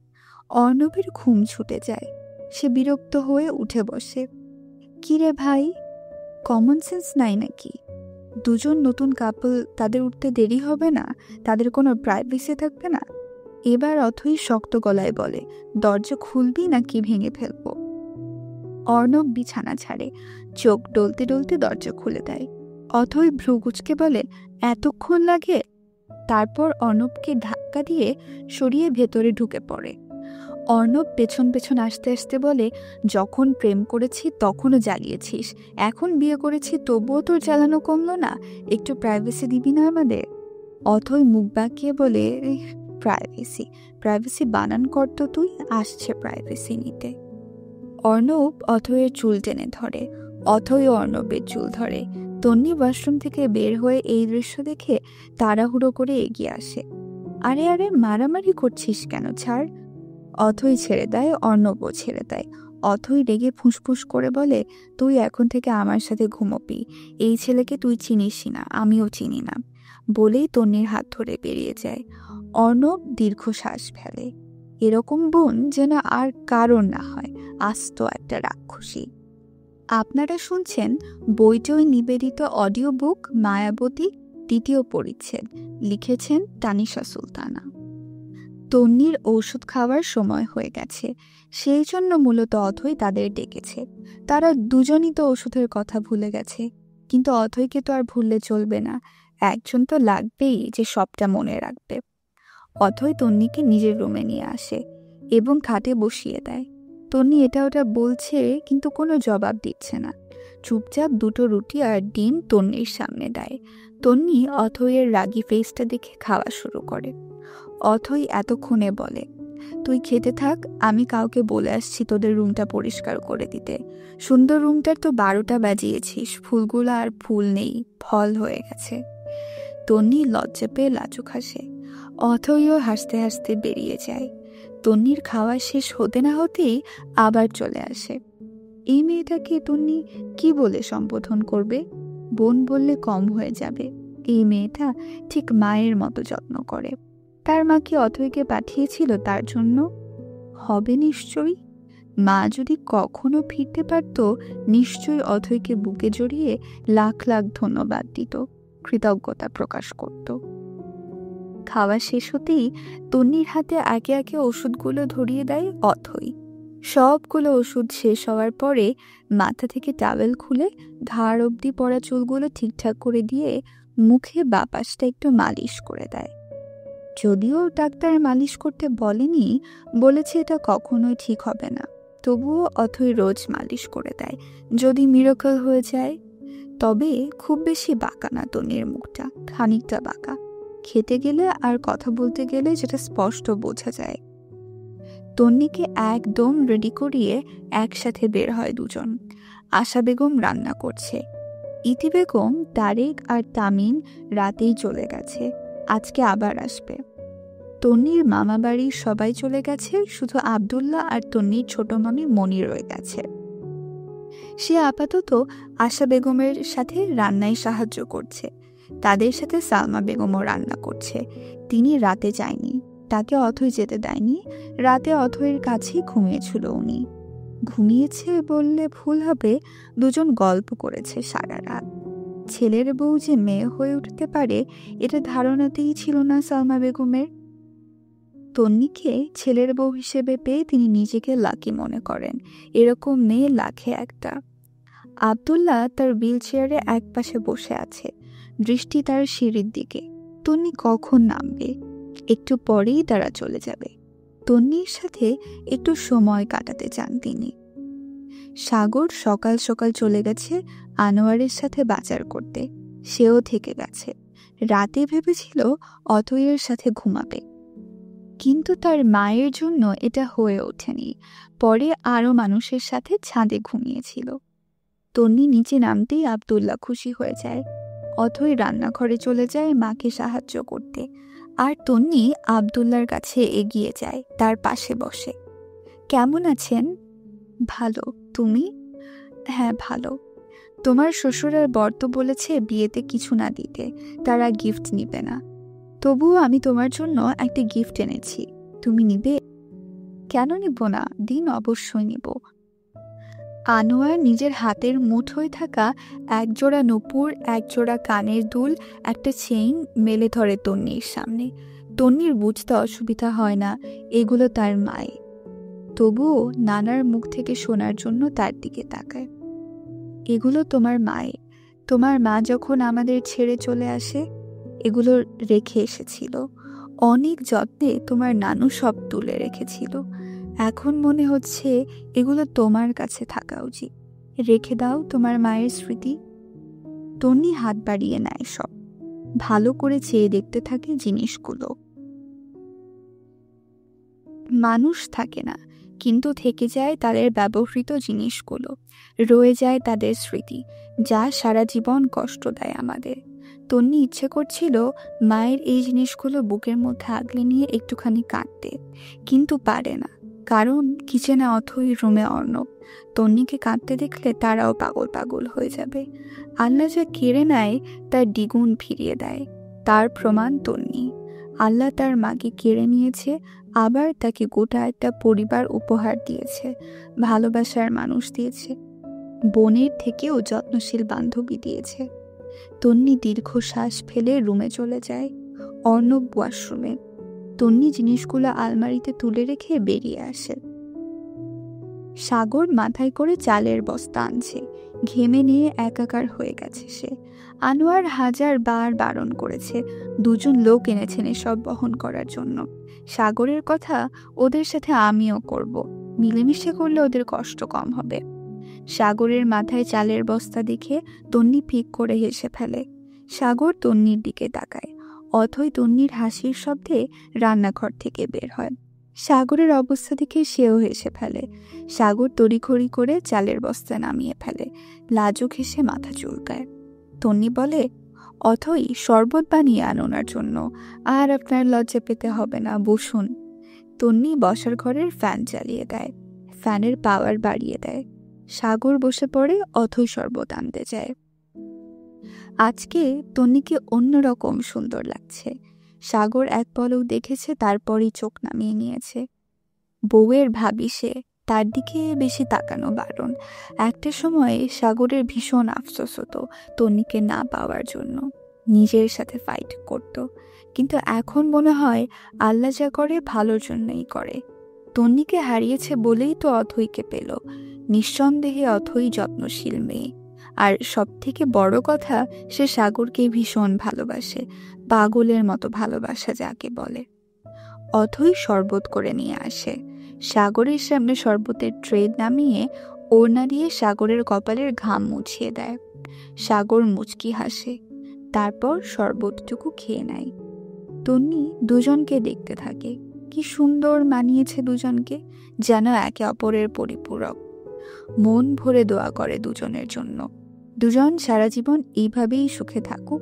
অর্ণবের ঘুম ছুটে যায়। সে বিরক্ত হয়ে উঠে বসে। কিরে ভাই, কমন সেন্স নাই নাকি? দুজন নতুন কাপল, তাদের উঠতে দেরি হবে না? তাদের কোনো প্রাইভেসি থাকবে না? এবার অথই শক্ত গলায় বলে, দরজা খুলবি নাকি ভেঙে ফেলবো? অর্ণব বিছানা ছাড়ে। চোখ ডলতে ডলতে দরজা খুলে দেয়। অথই ভ্রুকুচকে বলে, এতক্ষণ লাগে? তারপর অর্ণবকে ধাক্কা দিয়ে সরিয়ে ভেতরে ঢুকে পড়ে। অর্ণব পেছন পেছন আসতে আসতে বলে, যখন প্রেম করেছি তখনও জ্বালিয়েছিস, এখন বিয়ে করেছি তবুও তোর জ্বালানো কমলো না? একটু প্রাইভেসি দিবি না আমাদের? অথই মুখ বাঁকিয়ে বলে, প্রাইভেসি প্রাইভেসি বানান করতো তুই, আসছে প্রাইভেসি নিতে। অর্ণব অথয়ের চুল টেনে ধরে। অথয় অর্ণবের চুল ধরে। তন্নি ওয়াশরুম থেকে বের হয়ে এই দৃশ্য দেখে তাড়াহুড়ো করে এগিয়ে আসে। আরে আরে, মারামারি করছিস কেন? ছাড়। অথই ছেড়ে দেয়, অর্ণবও ছেড়ে দেয়। অথই রেগে ফুঁসফুস করে বলে, তুই এখন থেকে আমার সাথে ঘুমোবি। এই ছেলেকে তুই চিনিসই না, আমিও চিনি না। বলেই তন্নির হাত ধরে বেরিয়ে যায়। অর্ণব দীর্ঘশ্বাস ফেলে। এরকম বোন যেন আর কারণ না হয়, আস্ত একটা রাক্ষসী। আপনারা শুনছেন বইটই নিবেদিত অডিও বুক মায়াবতী, 2য় পরিচ্ছেদ। লিখেছেন তানিশা সুলতানা। তন্নির ঔষধ খাওয়ার সময় হয়ে গেছে, সেই জন্য মূলত অথই তাদের ডেকেছে। তারা দুজনই তো ওষুধের কথা ভুলে গেছে, কিন্তু অথইকে তো আর ভুললে চলবে না। একজন তো লাগবেই যে সবটা মনে রাখবে। অথই তন্নিকে নিজের রুমে নিয়ে আসে এবং খাটে বসিয়ে দেয়। তন্নি এটা ওটা বলছে, কিন্তু কোনো জবাব দিচ্ছে না। চুপচাপ 2টো রুটি আর ডিম তন্নির সামনে দেয়। তন্নি অথইয়ের রাগী ফেসটা দেখে খাওয়া শুরু করে। অথই এতক্ষণে বলে, তুই খেতে থাক, আমি কাউকে বলে আসছি তোদের রুমটা পরিষ্কার করে দিতে। সুন্দর রুমটার তো 12টা বাজিয়েছিস, ফুলগুলো আর ফুল নেই, ফল হয়ে গেছে। তন্নি লজ্জা পেয়ে লাজুক হাসে। অথইও হাসতে হাসতে বেরিয়ে যায়। তন্নির খাওয়া শেষ হতে না হতেই আবার চলে আসে। এই মেয়েটাকে তন্নি কি বলে সম্বোধন করবে? বোন বললে কম হয়ে যাবে। এই মেয়েটা ঠিক মায়ের মতো যত্ন করে। তার মা কি অথইকে পাঠিয়েছিল তার জন্য? হবে নিশ্চয়ই। মা যদি কখনো ফিরতে পারত, নিশ্চয়ই অথইকে বুকে জড়িয়ে লাখ লাখ ধন্যবাদ দিত, কৃতজ্ঞতা প্রকাশ করত। খাওয়া শেষ হতেই তন্নির হাতে একে একে ওষুধগুলো ধরিয়ে দেয় অথই। সবগুলো ওষুধ শেষ হওয়ার পরে মাথা থেকে টাওয়েল খুলে ঘাড় অবধি পড়া চুলগুলো ঠিকঠাক করে দিয়ে মুখে বাপাসটা একটু মালিশ করে দেয়। যদিও ডাক্তার মালিশ করতে বলেনি, বলেছে এটা কখনোই ঠিক হবে না, তবুও অথই রোজ মালিশ করে দেয়, যদি মিরাকল হয়ে যায়। তবে খুব বেশি বাঁকা না তন্নির মুখটা, খানিকটা বাঁকা। খেতে গেলে আর কথা বলতে গেলে যেটা স্পষ্ট বোঝা যায়। তন্নিকে একদম রেডি করিয়ে একসাথে বের হয় দুজন। আশা বেগম রান্না করছে। ইতি বেগম, তারেক আর তামিন রাতেই চলে গেছে, আজকে আবার আসবে। তন্নির মামা বাড়ির সবাই চলে গেছে, শুধু আব্দুল্লাহ আর তন্নির ছোট মামি মনি রয়ে গেছে। সে আপাতত আশা বেগমের সাথে রান্নায় সাহায্য করছে। তাদের সাথে সালমা বেগমও রান্না করছে। তিনি রাতে যায়নি, তাকে অথই যেতে দেয়নি। রাতে অথইয়ের কাছেই ঘুমিয়েছিল উনি। ঘুমিয়েছে বললে ভুল হবে, দুজন গল্প করেছে সারা রাত। ছেলের বউ যে মেয়ে হয়ে উঠতে পারে, এটা ধারণাতেই ছিল না সালমা বেগমের। তন্নিকে ছেলের বউ হিসেবে পেয়ে তিনি নিজেকে লাকি মনে করেন। এরকম মেয়ে লাখে একটা। আব্দুল্লাহ তার হুইল চেয়ারে এক পাশে বসে আছে, দৃষ্টি তার সিঁড়ির দিকে। তন্নি কখন নামবে? একটু পরেই তারা চলে যাবে। তন্নির সাথে একটু সময় কাটাতে চান তিনি। সাগর সকাল সকাল চলে গেছে আনোয়ারের সাথে বাজার করতে, সেও থেকে গেছে। রাতে ভেবেছিল অথইয়ের সাথে ঘুমাবে, কিন্তু তার মায়ের জন্য এটা হয়ে ওঠেনি। পরে আরও মানুষের সাথে ছাদে ঘুমিয়েছিল। তন্নি নিচে নামতেই আব্দুল্লাহ খুশি হয়ে যায়। অথই রান্নাঘরে চলে যায় মাকে সাহায্য করতে, আর তন্নি আব্দুল্লাহর কাছে এগিয়ে যায়, তার পাশে বসে। কেমন আছেন? ভালো, তুমি? হ্যাঁ ভালো। তোমার শ্বশুর আর বর তো বলেছে বিয়েতে কিছু না দিতে, তারা গিফট নিবে না। তবুও আমি তোমার জন্য একটা গিফট এনেছি, তুমি নিবে? কেন নিব না, দিন, অবশ্যই নিব। আনোয়ার নিজের হাতের মুঠোয় থাকা একজোড়া নূপুর, একজোড়া কানের দুল, একটা চেইন মেলে ধরে তন্নির সামনে। তন্নির বুঝতে অসুবিধা হয় না এগুলো তার মায়ের, তবুও নানার মুখ থেকে শোনার জন্য তার দিকে তাকায়। এগুলো তোমার মায়ের, তোমার মা যখন আমাদের ছেড়ে চলে আসে এগুলো রেখে এসেছিল। অনেক যত্নে তোমার নানু সব তুলে রেখেছিল। এখন মনে হচ্ছে এগুলো তোমার কাছে থাকা উচিত, রেখে দাও তোমার মায়ের স্মৃতি। তন্নি হাত বাড়িয়ে নেয় সব, ভালো করে চেয়ে দেখতে থাকে জিনিসগুলো। মানুষ থাকে না, কিন্তু থেকে যায় তাদের ব্যবহৃত জিনিসগুলো, রয়ে যায় তাদের স্মৃতি, যা সারা জীবন কষ্ট দেয় আমাদের। তন্নি ইচ্ছে করছিল মায়ের এই জিনিসগুলো বুকের মধ্যে আগলে নিয়ে একটুখানি কাঁদতে, কিন্তু পারে না, কারণ কিচেনে অথই, রুমে অর্ণব। তন্নিকে কাঁদতে দেখলে তারাও পাগল পাগল হয়ে যাবে। আল্লাহ যা কেড়ে নেয় তার দ্বিগুণ ফিরিয়ে দেয়, তার প্রমাণ তন্নি। আল্লাহ তার মাকে কেড়ে নিয়েছে, আবার তাকে গোটা একটা পরিবার উপহার দিয়েছে, ভালোবাসার মানুষ দিয়েছে, বোনের থেকেও যত্নশীল বান্ধবী দিয়েছে। তন্নি দীর্ঘশ্বাস ফেলে রুমে চলে যায়। অর্ণব ওয়াশরুমে। তন্নি জিনিসগুলো আলমারিতে তুলে রেখে বেরিয়ে আসে। সাগর মাথায় করে চালের বস্তা আনছে, ঘেমে নিয়ে একাকার হয়ে গেছে সে। আনোয়ার হাজার বার বারণ করেছে, দুজন লোক এনেছেন এসব বহন করার জন্য। সাগরের কথা ওদের সাথে আমিও করব, মিলেমিশে করলে ওদের কষ্ট কম হবে। সাগরের মাথায় চালের বস্তা দেখে তন্নি ফিক করে হেসে ফেলে। সাগর তন্নির দিকে তাকায়। অথই তন্নির হাসির শব্দে রান্নাঘর থেকে বের হয়। সাগরের অবস্থা দেখে সেও হেসে ফেলে। সাগর তড়িঘড়ি করে চালের বস্তা নামিয়ে ফেলে। লাজুক হেসে মাথা চুলকায়। তন্নি বলে, অথই শরবত বানিয়ে আন ওনার জন্য। আর আপনার লজ্জা পেতে হবে না, বসুন। তন্নি বসার ঘরের ফ্যান চালিয়ে দেয়, ফ্যানের পাওয়ার বাড়িয়ে দেয়। সাগর বসে পড়ে, অথই শরবত আনতে যায়। আজকে তন্নিকে অন্যরকম সুন্দর লাগছে। সাগর এক পলক দেখেছে, তারপরই চোখ নামিয়ে নিয়েছে। বউয়ের ভাবি সে, তার দিকে বেশি তাকানো বারণ। একটা সময়ে সাগরের ভীষণ আফসোস হতো তন্নিকে না পাওয়ার জন্য, নিজের সাথে ফাইট করত। কিন্তু এখন মনে হয় আল্লাহ যা করে ভালোর জন্যই করে। তন্নিকে হারিয়েছে বলেই তো অথইকে পেল। নিঃসন্দেহে অথই যত্নশীল মেয়ে। আর সব থেকে বড় কথা, সে সাগরকে ভীষণ ভালোবাসে, পাগলের মতো ভালোবাসা যাকে বলে। অথই শরবত করে নিয়ে আসে। সাগরের সামনে শরবতের ট্রে নামিয়ে ওড়না দিয়ে সাগরের কপালের ঘাম মুছিয়ে দেয়। সাগর মুচকি হাসে, তারপর শরবতটুকু খেয়ে নেয়। তন্নি দুজনকে দেখতে থাকে। কি সুন্দর মানিয়েছে দুজনকে, যেন একে অপরের পরিপূরক। মন ভরে দোয়া করে দুজনের জন্য। দুজন সারা জীবন এইভাবেই সুখে থাকুক,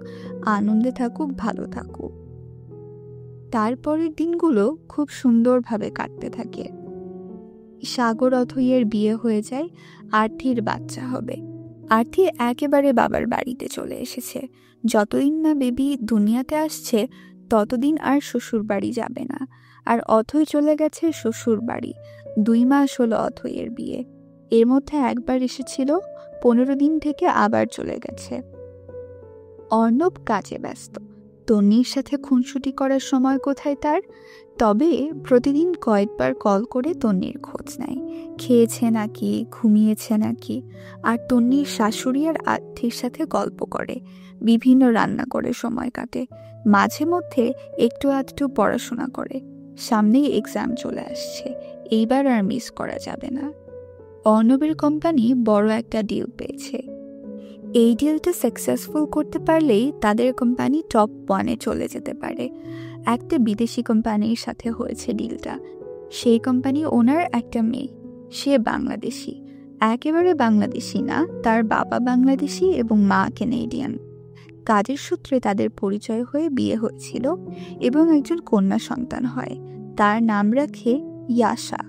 আনন্দে থাকুক, ভালো থাকুক। তারপরের দিনগুলো খুব সুন্দরভাবে কাটতে থাকে। সাগর অথইয়ের বিয়ে হয়ে যায়, আরতির বাচ্চা হবে। আরতি একেবারে বাবার বাড়িতে চলে এসেছে। যতদিন না বেবি দুনিয়াতে আসছে ততদিন আর শ্বশুর বাড়ি যাবে না। আর অথই চলে গেছে শ্বশুর বাড়ি। 2 মাস হলো অথইয়ের বিয়ে। এর মধ্যে একবার এসেছিল, 15 দিন থেকে আবার চলে গেছে। অর্ণব কাজে ব্যস্ত। তন্নির সাথে খুনসুটি করার সময় কোথায় তার? তবে প্রতিদিন কয়েকবার কল করে তন্নির খোঁজ নেয়, খেয়েছে নাকি, ঘুমিয়েছে নাকি। আর তন্নির শাশুড়ি আর আত্মীর সাথে গল্প করে, বিভিন্ন রান্না করে সময় কাটে। মাঝে মধ্যে একটু আধটু পড়াশোনা করে। সামনেই এক্সাম চলে আসছে, এইবার আর মিস করা যাবে না। অর্ণবের কোম্পানি বড় একটা ডিল পেয়েছে। এই ডিলটা সাকসেসফুল করতে পারলেই তাদের কোম্পানি টপ 1-এ চলে যেতে পারে। একটা বিদেশি কোম্পানির সাথে হয়েছে ডিলটা। সেই কোম্পানি ওনার একটা মেয়ে, সে বাংলাদেশি। একেবারে বাংলাদেশি না, তার বাবা বাংলাদেশি এবং মা কানাডিয়ান। কাজের সূত্রে তাদের পরিচয় হয়ে বিয়ে হয়েছিল এবং একজন কন্যা সন্তান হয়। তার নাম রাখে ইয়াশা।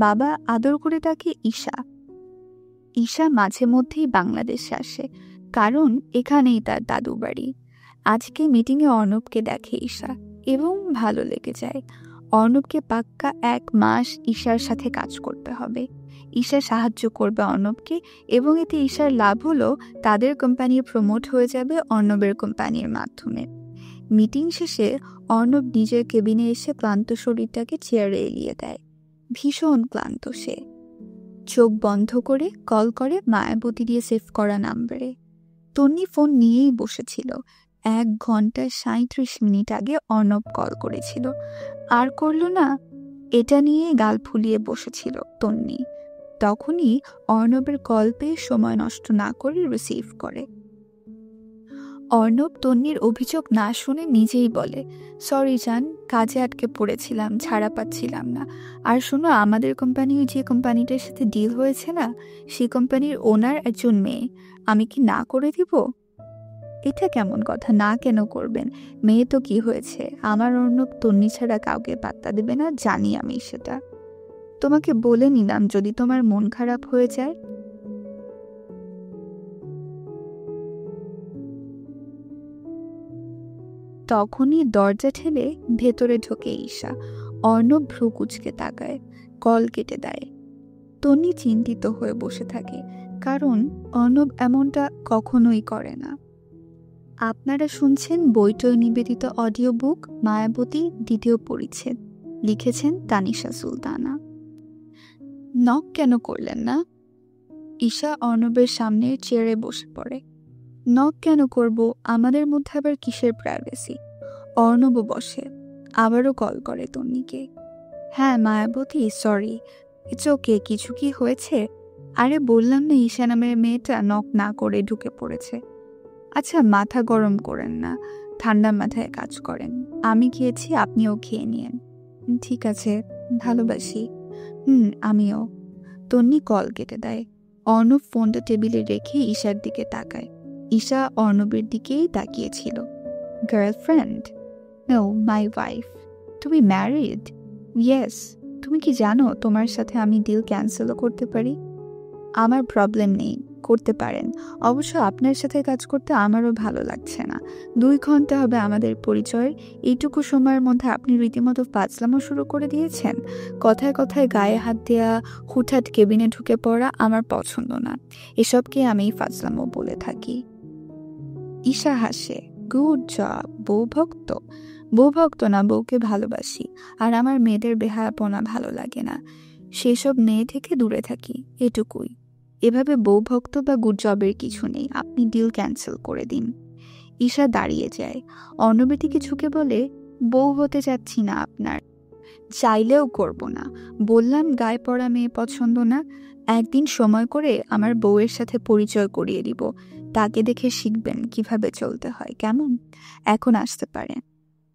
বাবা আদর করে তাকে ঈশা। ঈশা মাঝে মধ্যেই বাংলাদেশে আসে, কারণ এখানেই তার দাদু বাড়ি। আজকে মিটিংয়ে অর্ণবকে দেখে ঈশা এবং ভালো লেগে যায়। অর্ণবকে পাক্কা 1 মাস ঈশার সাথে কাজ করতে হবে। ঈশা সাহায্য করবে অর্ণবকে এবং এতে ঈশার লাভ হলো তাদের কোম্পানি প্রমোট হয়ে যাবে অর্ণবের কোম্পানির মাধ্যমে। মিটিং শেষে অর্ণব নিজের কেবিনে এসে ক্লান্ত শরীরটাকে চেয়ারে এলিয়ে দেয়। ভীষণ ক্লান্ত সে। চোখ বন্ধ করে কল করে মায়াবতী দিয়ে সেভ করা নাম্বারে। তন্নি ফোন নিয়েই বসেছিল। 1 ঘন্টা 37 মিনিট আগে অর্ণব কল করেছিল, আর করল না। এটা নিয়ে গাল ফুলিয়ে বসেছিল তন্নি। তখনই অর্ণবের কল পেয়ে সময় নষ্ট না করে রিসিভ করে। অর্ণব তন্নির অভিযোগ না শুনে নিজেই বলে, সরি জান, কাজে আটকে পড়েছিলাম, ছাড়া পাচ্ছিলাম না। আর শোনো, আমাদের কোম্পানি যে কোম্পানিটার সাথে ডিল হয়েছে না, সেই কোম্পানির ওনার একজন মেয়ে। আমি কি না করে দিব? এটা কেমন কথা, না কেন করবেন? মেয়ে তো কি হয়েছে? আমার অর্ণব তন্নি ছাড়া কাউকে পাত্তা দেবে না, জানি আমি সেটা। তোমাকে বলে নিলাম যদি তোমার মন খারাপ হয়ে যায়। তখনই দরজা ঠেলে ভেতরে ঢোকে ঈশা। অর্ণব ভ্রু কুচকে তাকায়, কল কেটে দেয়। তন্নি চিন্তিত হয়ে বসে থাকে, কারণ অর্ণব এমনটা কখনোই করে না। আপনারা শুনছেন বইটই নিবেদিত অডিও বুক মায়াবতী 2য় পরিচ্ছেদ। লিখেছেন তানিশা সুলতানা। নক কেন করলেন না? ঈশা অর্ণবের সামনের চেয়ারে বসে পড়ে। নক কেন করব? আমাদের মধ্যে আবার কিসের প্রাইভেসি? অর্ণবও বসে, আবারও কল করে তন্নিকে। হ্যাঁ মায়াবতী, সরি, ইটস ওকে। কিছু কি হয়েছে? আরে বললাম না ঈশা নামের মেয়েটা নক না করে ঢুকে পড়েছে। আচ্ছা, মাথা গরম করেন না, ঠান্ডা মাথায় কাজ করেন। আমি খেয়েছি, আপনিও খেয়ে নিয়েন। ঠিক আছে, ভালোবাসি। আমিও। তন্নি কল কেটে দেয়। অর্ণব ফোনটা টেবিলে রেখে ঈশার দিকে তাকায়। ঈশা অর্ণবের দিকেই তাকিয়েছিল। গার্লফ্রেন্ড? No, my wife. তুমি ম্যারিড? ইয়েস। তুমি কি জানো তোমার সাথে আমি ডিল ক্যান্সেলও করতে পারি? আমার প্রবলেম নেই, করতে পারেন। অবশ্য আপনার সাথে কাজ করতে আমারও ভালো লাগছে না। 2 ঘন্টা হবে আমাদের পরিচয়। এইটুকু সময়ের মধ্যে আপনি রীতিমতো ফাজলামো শুরু করে দিয়েছেন। কথায় কথায় গায়ে হাত দেয়া, হুটহাট কেবিনে ঢুকে পড়া আমার পছন্দ না। এসবকে আমি ফাজলামো বলে থাকি। ঈশা হাসে। Good job, বউভক্ত। বউভক্ত না, বউকে ভালোবাসি। আর আমার মেয়েদের বেহায়াপনা ভালো লাগে না। সেসব মেয়ে থেকে দূরে থাকি, এটুকুই। এভাবে বউভক্ত বা গুড জবের কিছু নেই। আপনি ডিল ক্যান্সেল করে দিন। ঈশা দাঁড়িয়ে যায়। অর্ণবের দিকে ঝুঁকে বলে, বউ হতে চাচ্ছি না আপনার। চাইলেও করব না। বললাম গায়ে পড়া মেয়ে পছন্দ না। একদিন সময় করে আমার বউয়ের সাথে পরিচয় করিয়ে দিব। তাকে দেখে শিখবেন কিভাবে চলতে হয়, কেমন? এখন আসতে পারেন।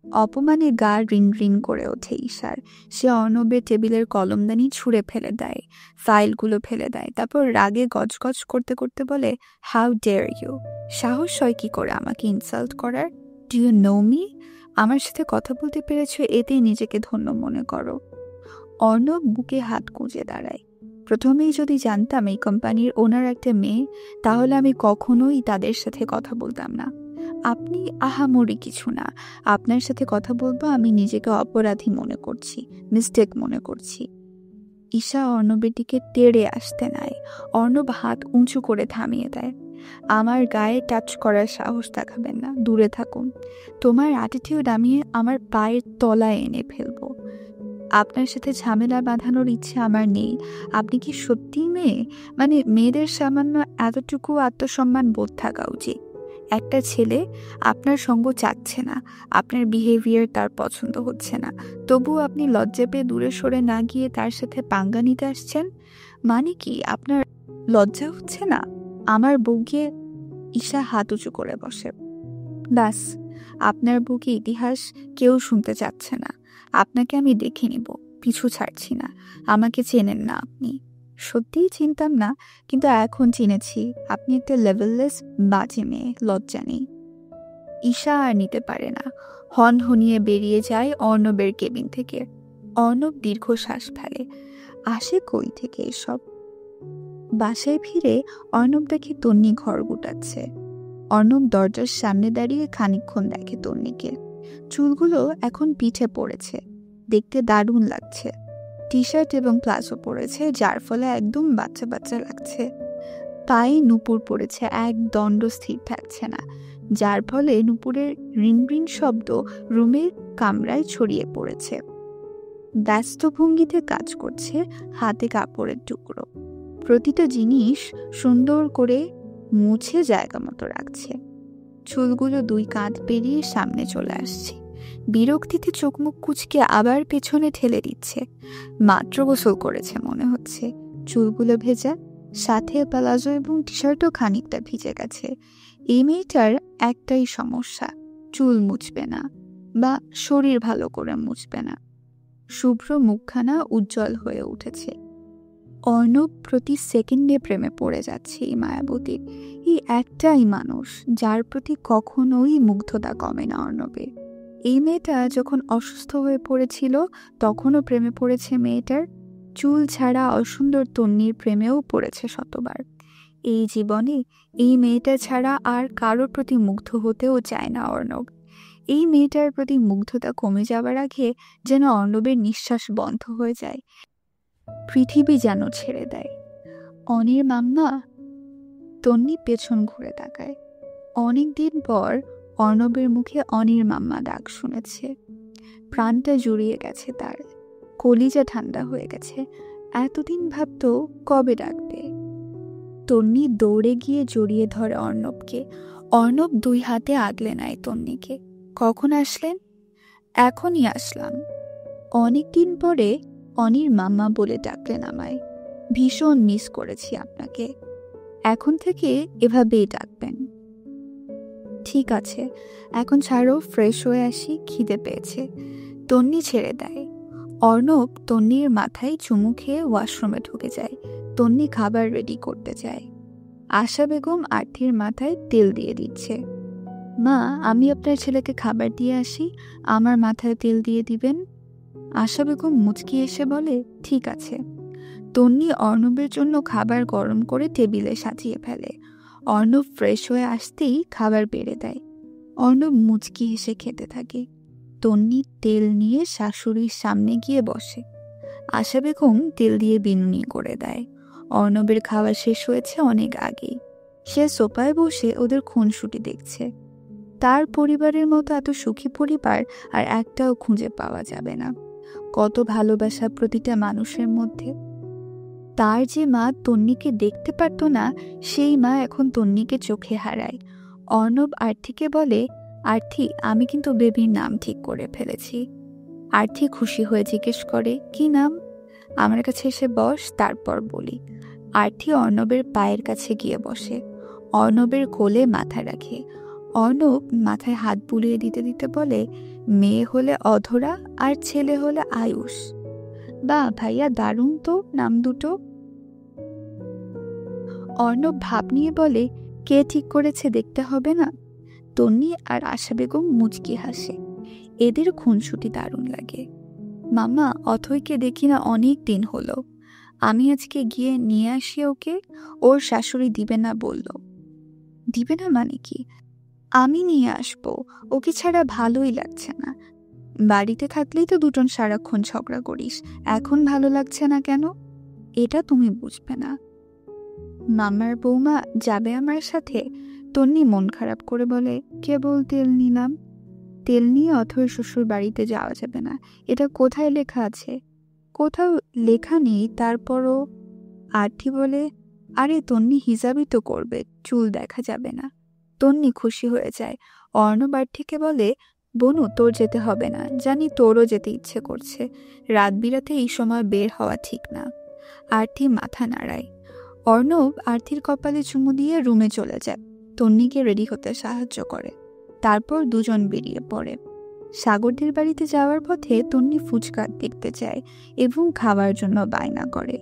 অপমানে গা রিন রিন করে ওঠে ঈশার। সে অর্ণবের টেবিলের কলমদানি ছুঁড়ে ফেলে দেয়, ফাইলগুলো ফেলে দেয়। তারপর রাগে গজগজ করতে করতে বলে, হাউ ডেয়ার ইউ! সাহস হয় কি করে আমাকে ইনসাল্ট করার? Do you know me? আমার সাথে কথা বলতে পেরেছো, এতেই নিজেকে ধন্য মনে করো। অর্ণব বুকে হাত গুঁজে দাঁড়ায়। প্রথমেই যদি জানতাম এই কোম্পানির ওনার একটা মেয়ে, তাহলে আমি কখনোই তাদের সাথে কথা বলতাম না। আপনি আহামরি কিছু না। আপনার সাথে কথা বলবো, আমি নিজেকে অপরাধী মনে করছি, মিস্টেক মনে করছি। ঈশা অর্ণবের দিকে তেড়ে আসতে নাই। অর্ণব হাত উঁচু করে থামিয়ে দেয়। আমার গায়ে টাচ করার সাহস দেখাবেন না, দূরে থাকুন। তোমার অ্যাটিটিউড আমি আমার পায়ের তলায় এনে ফেলবো। আপনার সাথে ঝামেলা বাঁধানোর ইচ্ছে আমার নেই। আপনি কি সত্যিই মেয়ে? মানে মেয়েদের সামান্য এতটুকু আত্মসম্মান বোধ থাকা উচিত। একটা ছেলে আপনার সঙ্গ চাচ্ছে না, আপনার বিহেভিয়ার তার পছন্দ হচ্ছে না, তবুও আপনি লজ্জা পেয়ে দূরে সরে না গিয়ে তার সাথে পাঙ্গা নিতে আসছেন। মানে কি আপনার লজ্জা হচ্ছে না? আমার বউকে। ঈশা হাত উঁচু করে বসে। ব্যাস, আপনার বুকে ইতিহাস কেউ শুনতে চাচ্ছে না। আপনাকে আমি দেখে নিব, পিছু ছাড়ছি না। আমাকে চেনেন না আপনি। সত্যিই চিনতাম না, কিন্তু এখন চিনেছি। আপনি একটা লেভেললেস বাজে মেয়ে, লজ্জা নেই। ঈশা আর নিতে পারে না, হনহনিয়ে বেরিয়ে যায় অর্ণবের কেবিন থেকে। অর্ণব দীর্ঘশ্বাস ফেলে। আসে কই থেকে এসব? বাসায় ফিরে অর্ণব দেখে তন্নি ঘর গুটাচ্ছে। অর্ণব দরজার সামনে দাঁড়িয়ে খানিকক্ষণ দেখে তন্নিকে। চুলগুলো এখন পিঠে পড়েছে, দেখতে দারুণ লাগছে। টি শার্ট এবং প্লাজো পরেছে, যার ফলে একদম বাচ্চা বাচ্চা লাগছে। পায়ে নুপুর পড়েছে, এক দণ্ড স্থির থাকছে না, যার ফলে নুপুরের রিন রিন শব্দ রুমের কামরায় ছড়িয়ে পড়েছে। ব্যস্ত ভঙ্গিতে কাজ করছে, হাতে কাপড়ের টুকরো। প্রতিটা জিনিস সুন্দর করে মুছে জায়গা মতো রাখছে। চুলগুলো 2 কাঁধ পেরিয়ে সামনে চলে আসছে। বিরক্তিতে চোখ মুখ কুঁচকে আবার পেছনে ঠেলে দিচ্ছে। মাত্র গোসল করেছে মনে হচ্ছে। চুলগুলো ভেজা, সাথে প্লাজো এবং টি শার্টও খানিকটা ভিজে গেছে। এই মেয়েটার একটাই সমস্যা, চুল মুছবে না বা শরীর ভালো করে মুছবে না। শুভ্র মুখখানা উজ্জ্বল হয়ে উঠেছে। অর্ণব প্রতি সেকেন্ডে প্রেমে পড়ে যাচ্ছে এই মায়াবতীর। এই একটাই মানুষ যার প্রতি কখনোই মুগ্ধতা কমে না অর্ণবের। এই মেয়েটা যখন অসুস্থ হয়ে পড়েছিল, তখনও প্রেমে পড়েছে মেয়েটার। চুল ছাড়া অসুন্দর তন্নির প্রেমেও পড়েছে শতবার। এই জীবনে এই মেয়েটা ছাড়া আর কারোর প্রতি মুগ্ধ হতেও চায় না অর্ণব। এই মেয়েটার প্রতি মুগ্ধতা কমে যাবার আগে যেন অর্ণবের নিঃশ্বাস বন্ধ হয়ে যায়, পৃথিবী যেন ছেড়ে দেয়। অনির মাম্মা। তন্নি পেছন ঘুরে তাকায়। অনেকদিন পর অর্ণবের মুখে অনির মাম্মা ডাক শুনেছে। প্রাণটা জুড়িয়ে গেছে তার, কলিজা ঠান্ডা হয়ে গেছে। এতদিন ভাবতো কবে ডাকবে। তন্নি দৌড়ে গিয়ে জড়িয়ে ধরে অর্ণবকে। অর্ণব 2 হাতে আগলে নেয় তন্নিকে। কখন আসলেন? এখনই আসলাম। অনেকদিন পরে অনির মাম্মা বলে ডাকলেন আমায়। ভীষণ মিস করেছি আপনাকে। এখন থেকে এভাবেই ডাকবেন। ঠিক আছে, এখন ছাড়ো, ফ্রেশ হয়ে আসি, খিদে পেয়েছে। তন্নি ছেড়ে দেয়। অর্ণব তন্নির মাথায় চুমু খেয়ে ওয়াশরুমে ঢুকে যায়। তন্নি খাবার রেডি করতে যায়। আশা বেগম আরতির মাথায় তেল দিয়ে দিচ্ছে। মা, আমি আপনার ছেলেকে খাবার দিয়ে আসি, আমার মাথায় তেল দিয়ে দিবেন। আশা বেগম মুচকি এসে বলে, ঠিক আছে। তন্নি অর্ণবের জন্য খাবার গরম করে টেবিলে সাজিয়ে ফেলে। অর্ণব ফ্রেশ হয়ে আসতেই খাবার বেড়ে দেয়। অর্ণব মুচকি হেসে খেতে থাকে। তন্নি তেল নিয়ে শাশুড়ির সামনে গিয়ে বসে। আশা বেগম তেল দিয়ে বিনুনি করে দেয়। অর্ণবের খাওয়া শেষ হয়েছে অনেক আগেই। সে সোফায় বসে ওদের খুনসুটি দেখছে। তার পরিবারের মতো এত সুখী পরিবার আর একটাও খুঁজে পাওয়া যাবে না। কত ভালোবাসা প্রতিটা মানুষের মধ্যে। তার যে মা তন্নিকে দেখতে পারত না, সেই মা এখন তন্নিকে চোখে হারায়। অর্ণব আর্থিকে বলে, আর্থি, আমি কিন্তু বেবির নাম ঠিক করে ফেলেছি। আর্থি খুশি হয়ে জিজ্ঞেস করে, কি নাম? আমার কাছে এসে বস, তারপর বলি। আর্থি অর্ণবের পায়ের কাছে গিয়ে বসে। অর্ণবের কোলে মাথা রাখে। অর্ণব মাথায় হাত বুলিয়ে দিতে দিতে বলে, মেয়ে হলে অধরা আর ছেলে হলে আয়ুষ। বা ভাইয়া, দারুণ তো নাম দুটো। অর্ণব ভাব নিয়ে বলে, কে ঠিক করেছে দেখতে হবে না? তন্নি আর আশা বেগম মুচকি হাসে। এদের খুনসুটি দারুণ লাগে। মামা, অথৈকে দেখি না অনেক দিন হলো। আমি আজকে গিয়ে নিয়ে আসি ওকে, ওর শাশুড়ি দিবে না বলল। দিবে না মানে কি? আমি নিয়ে আসবো, ওকে ছাড়া ভালোই লাগছে না। বাড়িতে থাকলেই তো দুজন সারাক্ষণ ঝগড়া করিস, এখন ভালো লাগছে না কেন? এটা তুমি বুঝবে না। মামার বৌমা যাবে আমার সাথে? তন্নি মন খারাপ করে বলে, কেবল তেল নিলাম। তেল নিয়ে অথৈ শ্বশুর বাড়িতে যাওয়া যাবে না, এটা কোথায় লেখা আছে? কোথাও লেখা নেই, তারপরও। আর্থি বলে, আরে তন্নি হিজাবই তো করবে, চুল দেখা যাবে না। তন্নি খুশি হয়ে যায়। অর্ণব আর্থিকে বলে, বনু, তোর যেতে হবে না, জানি তোরও যেতে ইচ্ছে করছে। রাত বিরাতে এই সময় বের হওয়া ঠিক না। আর্থি মাথা নাড়ায়। অর্ণব আর্থির কপালে চুমু দিয়ে রুমে চলে যায়। তন্নিকে রেডি হতে সাহায্য করে। তারপর দুজন বেরিয়ে পড়ে। সাগরদের বাড়িতে যাওয়ার পথে তন্নি ফুচকা দেখতে চায় এবং খাওয়ার জন্য বায়না করে।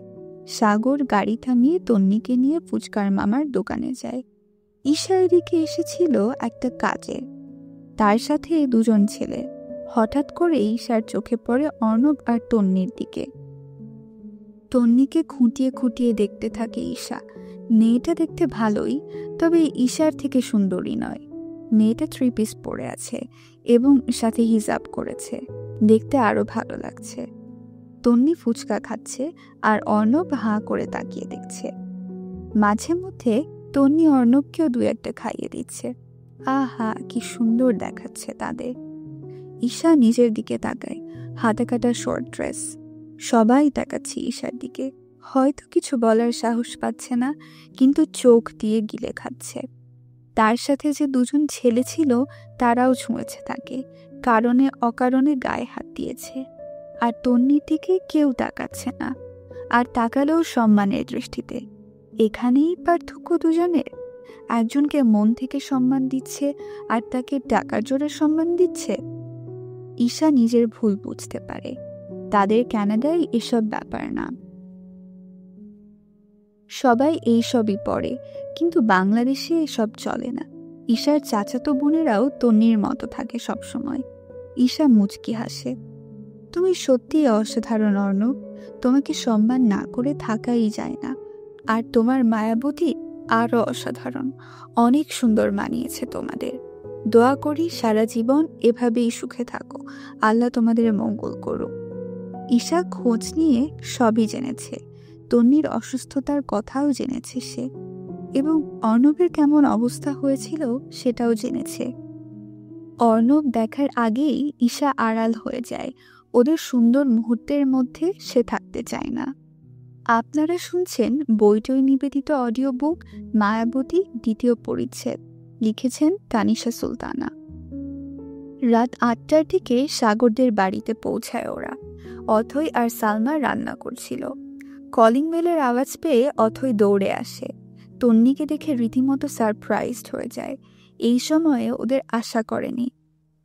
সাগর গাড়ি থামিয়ে তন্নিকে নিয়ে ফুচকার মামার দোকানে যায়। ঈশা এদিকে এসেছিল একটা কাজে, তার সাথে দুজন ছেলে। হঠাৎ করে ঈশার চোখে পড়ে অর্ণব আর তন্নির দিকে। তন্নিকে খুঁটিয়ে খুঁটিয়ে দেখতে থাকে ঈশা। মেয়েটা দেখতে ভালোই, তবে ঈশার থেকে সুন্দরী নয়। মেয়েটা 3 পিস পরে আছে এবং সাথে হিজাব করেছে, দেখতে আরো ভালো লাগছে। তন্নি ফুচকা খাচ্ছে আর অর্ণব হাঁ করে তাকিয়ে দেখছে। মাঝে মধ্যে তন্নি অর্ণবকেও 2-1টা খাইয়ে দিচ্ছে। আহা, কি সুন্দর দেখাচ্ছে তাদের। ঈশা নিজের দিকে তাকায়। হাতে কাটা শর্ট ড্রেস। সবাই তাকাচ্ছে ঈশার দিকে। হয়তো কিছু বলার সাহস পাচ্ছে না, কিন্তু চোখ দিয়ে গিলে খাচ্ছে। তার সাথে যে দুজন ছেলে ছিল তারাও ছুঁয়েছে তাকে, কারণে অকারণে গায়ে হাত দিয়েছে। আর তন্নির দিকে কেউ তাকাচ্ছে না, আর তাকালেও সম্মানের দৃষ্টিতে। এখানেই পার্থক্য দুজনের। একজনকে মন থেকে সম্মান দিচ্ছে আর তাকে টাকার জোরে সম্মান দিচ্ছে। ঈশা নিজের ভুল বুঝতে পারে। তাদের কানাডায় এসব ব্যাপার না, সবাই এইসবই পড়ে, কিন্তু বাংলাদেশে এসব চলে না। ঈশার চাচাতো বোনেরাও তন্নির মতো থাকে সবসময়। ঈশা মুচকি হাসে। তুমি সত্যি অসাধারণ অর্ণব, তোমাকে সম্মান না করে থাকাই যায় না। আর তোমার মায়াবতী আরও অসাধারণ, অনেক সুন্দর মানিয়েছে তোমাদের। দোয়া করি সারা জীবন এভাবেই সুখে থাকো, আল্লাহ তোমাদের মঙ্গল করুক। ঈশা খোঁজ নিয়ে সবই জেনেছে। তন্নির অসুস্থতার কথাও জেনেছে সে, এবং অর্ণবের কেমন অবস্থা হয়েছিল সেটাও জেনেছে। অর্ণব দেখার আগেই ঈশা আড়াল হয়ে যায়। ওদের সুন্দর মুহূর্তের মধ্যে সে থাকতে চায় না। আপনারা শুনছেন বইটই নিবেদিত অডিও বুক মায়াবতী 2য় পরিচ্ছেদ। লিখেছেন তানিশা সুলতানা। রাত 8টার দিকে সাগরদের বাড়িতে পৌঁছায় ওরা। অথৈ আর সালমা রান্না করছিল। কলিং বেলের আওয়াজ পেয়ে অথৈ দৌড়ে আসে। তন্নিকে দেখে রীতিমতো সারপ্রাইজড হয়ে যায়। এই সময়ে ওদের আশা করেনি।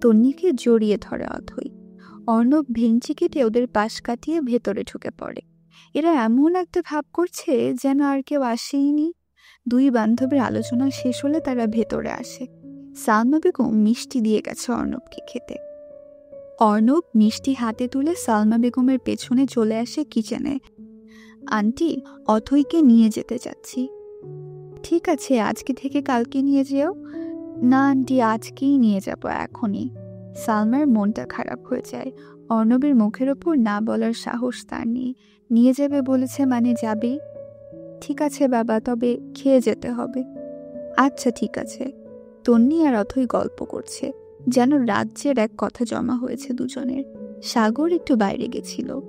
তন্নিকে জড়িয়ে ধরে অথই। অর্ণব ভেঙচি কেটে ওদের পাশ কাটিয়ে ভেতরে ঢুকে পড়ে। এরা এমন একটা ভাব করছে যেন আর কেউ আসেইনি। দুই বান্ধবীর আলোচনা শেষ হলে তারা ভেতরে আসে। সালমা বেগম মিষ্টি দিয়ে গেছে অর্ণবকে খেতে। অর্ণব মিষ্টি হাতে তুলে সালমা বেগমের পেছনে চলে আসে কিচেনে। আন্টি, অথইকে নিয়ে যেতে চাচ্ছি। ঠিক আছে, আজকে থেকে কালকে নিয়ে যেও। না আন্টি, আজকেই নিয়ে যাব, এখনই। সালমার মনটা খারাপ হয়ে যায়। অর্ণবের মুখের ওপর না বলার সাহস তার নেই। নিয়ে যাবে বলেছে মানে যাবেই। ঠিক আছে বাবা, তবে খেয়ে যেতে হবে। আচ্ছা ঠিক আছে। তন্নি আর অথই গল্প করছে, যেন রাজ্যের এক কথা জমা হয়েছে দুজনের। সাগর একটু বাইরে গেছিল,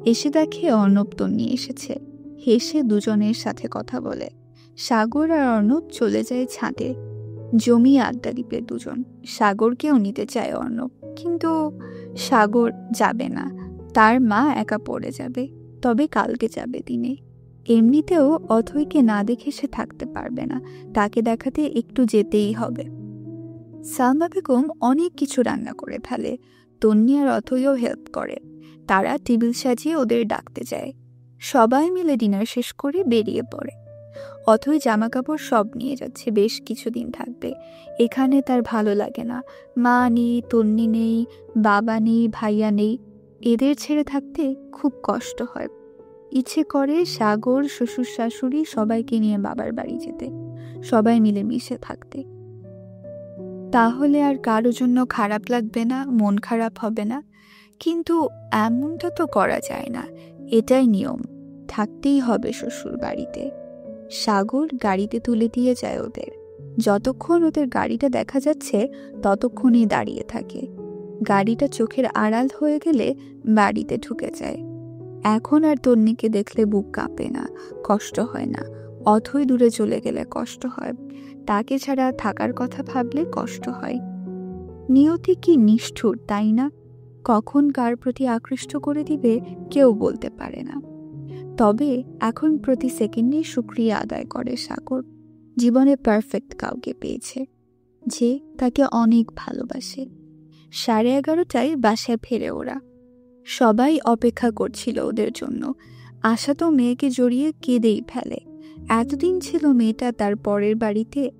এসে দেখে অর্ণব তন্নি এসেছে। হেসে দুজনের সাথে কথা বলে। সাগর আর অর্ণব চলে যায় ছাদে। জমিয়ে আড্ডা দিবে দুজন। সাগরকেও নিতে চায় অর্ণব, কিন্তু সাগর যাবে না। তার মা একা পড়ে যাবে, তবে কালকে যাবে দিনে। এমনিতেও অথইকে না দেখে সে থাকতে পারবে না, তাকে দেখাতে একটু যেতেই হবে। সালমা বেগম অনেক কিছু রান্না করে ফেলে। তন্নি আর অথইও হেল্প করে। তারা টেবিল সাজিয়ে ওদের ডাকতে যায়। সবাই মিলে ডিনার শেষ করে বেরিয়ে পড়ে। অথই জামা কাপড় সব নিয়ে যাচ্ছে, বেশ কিছুদিন থাকবে। এখানে তার ভালো লাগে না। মা নেই, তন্নি নেই, বাবা নেই, ভাইয়া নেই। এদের ছেড়ে থাকতে খুব কষ্ট হয়। ইচ্ছে করে সাগর, শ্বশুর শাশুড়ি সবাইকে নিয়ে বাবার বাড়ি যেতে, সবাই মিলে মিশে থাকতে। তাহলে আর কারো জন্য খারাপ লাগবে না, মন খারাপ হবে না। কিন্তু এমনটা তো করা যায় না, এটাই নিয়ম। থাকতেই হবে শ্বশুর বাড়িতে। সাগর গাড়িতে তুলে দিয়ে যায় ওদের। যতক্ষণ ওদের গাড়িটা দেখা যাচ্ছে ততক্ষণই দাঁড়িয়ে থাকে। গাড়িটা চোখের আড়াল হয়ে গেলে বাড়িতে ঢুকে যায়। এখন আর তন্নিকে দেখলে বুক কাঁপে না, কষ্ট হয় না। অথই দূরে চলে গেলে কষ্ট হয়, তাকে ছাড়া থাকার কথা ভাবলে কষ্ট হয়। নিয়তি কি নিষ্ঠুর, তাই না? কখন কার প্রতি আকৃষ্ট করে দিবে কেউ বলতে পারে না। তবে এখন প্রতি সেকেন্ডে শুকরিয়া আদায় করে সাগর। জীবনে পারফেক্ট কাউকে পেয়েছে, যে তাকে অনেক ভালোবাসে। 11:30টায় বাসায় ফেরে ওরা। সবাই অপেক্ষা করছিল ওদের জন্য। আশা তো মেয়েকে জড়িয়ে কেঁদেই ফেলে। এতদিন ছিল মেয়েটা তার পরের বাড়িতে।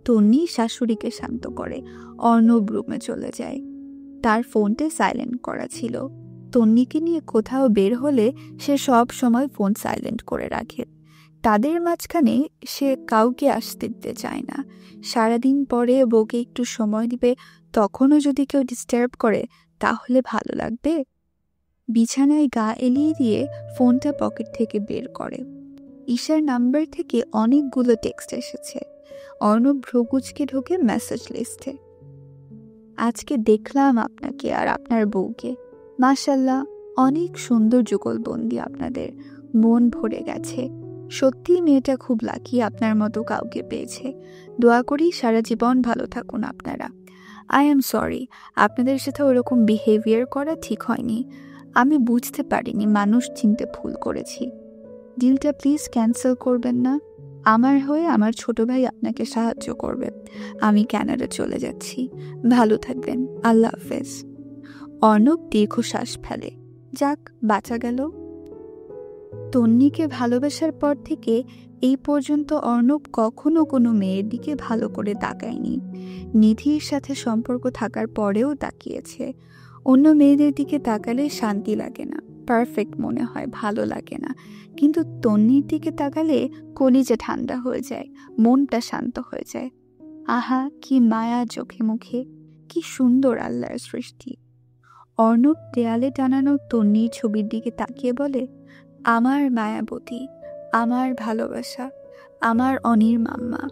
তন্নি শাশুড়িকে শান্ত করে। অর্ণব রুমে চলে যায়। তার ফোনটা সাইলেন্ট করা ছিল। তন্নিকে নিয়ে কোথাও বের হলে সে সব সময় ফোন সাইলেন্ট করে রাখে। তাদের মাঝখানে সে কাউকে আসতে দিতে চায় না। সারাদিন পরে বউকে একটু সময় দিবে, তখনও যদি কেউ ডিস্টার্ব করে তাহলে ভালো লাগবে? বিছানায় গা এলিয়ে দিয়ে ফোনটা পকেট থেকে বের করে। ঈশার নাম্বার থেকে অনেকগুলো টেক্সট এসেছে। অর্ণব ভ্রুকুচকে ঢোকে মেসেজ লিস্টে। আজকে দেখলাম আপনাকে আর আপনার বউকে। মাশাল্লাহ, অনেক সুন্দর যুগলবন্দি আপনাদের। মন ভরে গেছে। সত্যি মেয়েটা খুব লাকি আপনার মতো কাউকে পেয়েছে। দোয়া করি সারা জীবন ভালো থাকুন আপনারা। আই এম সরি, আপনাদের সাথে ওরকম বিহেভিয়ার করা ঠিক হয়নি। আমি বুঝতে পারিনি, মানুষ চিনতে ভুল করেছি। ডিলটা প্লিজ ক্যান্সেল করবেন না। আমার হয়ে আমার ছোট ভাই আপনাকে সাহায্য করবে। আমি কানাডা চলে যাচ্ছি। ভালো থাকবেন, আল্লাহ হাফেজ। অর্ণব দীর্ঘশ্বাস ফেলে। যাক, বাঁচা গেল। তন্নিকে ভালোবাসার পর থেকে এই পর্যন্ত অর্ণব কখনো কোনো মেয়ের দিকে ভালো করে তাকায়নি। নিধির সাথে সম্পর্ক থাকার পরেও তাকিয়েছে। অন্য মেয়েদের দিকে তাকালে শান্তি লাগে না, পারফেক্ট মনে হয়, ভালো লাগে না। কিন্তু তন্নির দিকে তাকালে কলিজা ঠান্ডা হয়ে যায়, মনটা শান্ত হয়ে যায়। আহা, কি মায়া চোখে মুখে, কি সুন্দর আল্লাহর সৃষ্টি। অর্ণব দেয়ালে টানানো তন্নির ছবির দিকে তাকিয়ে বলে, আমার মায়াবতী, আমার ভালোবাসা, আমার অনির্মাম্মা।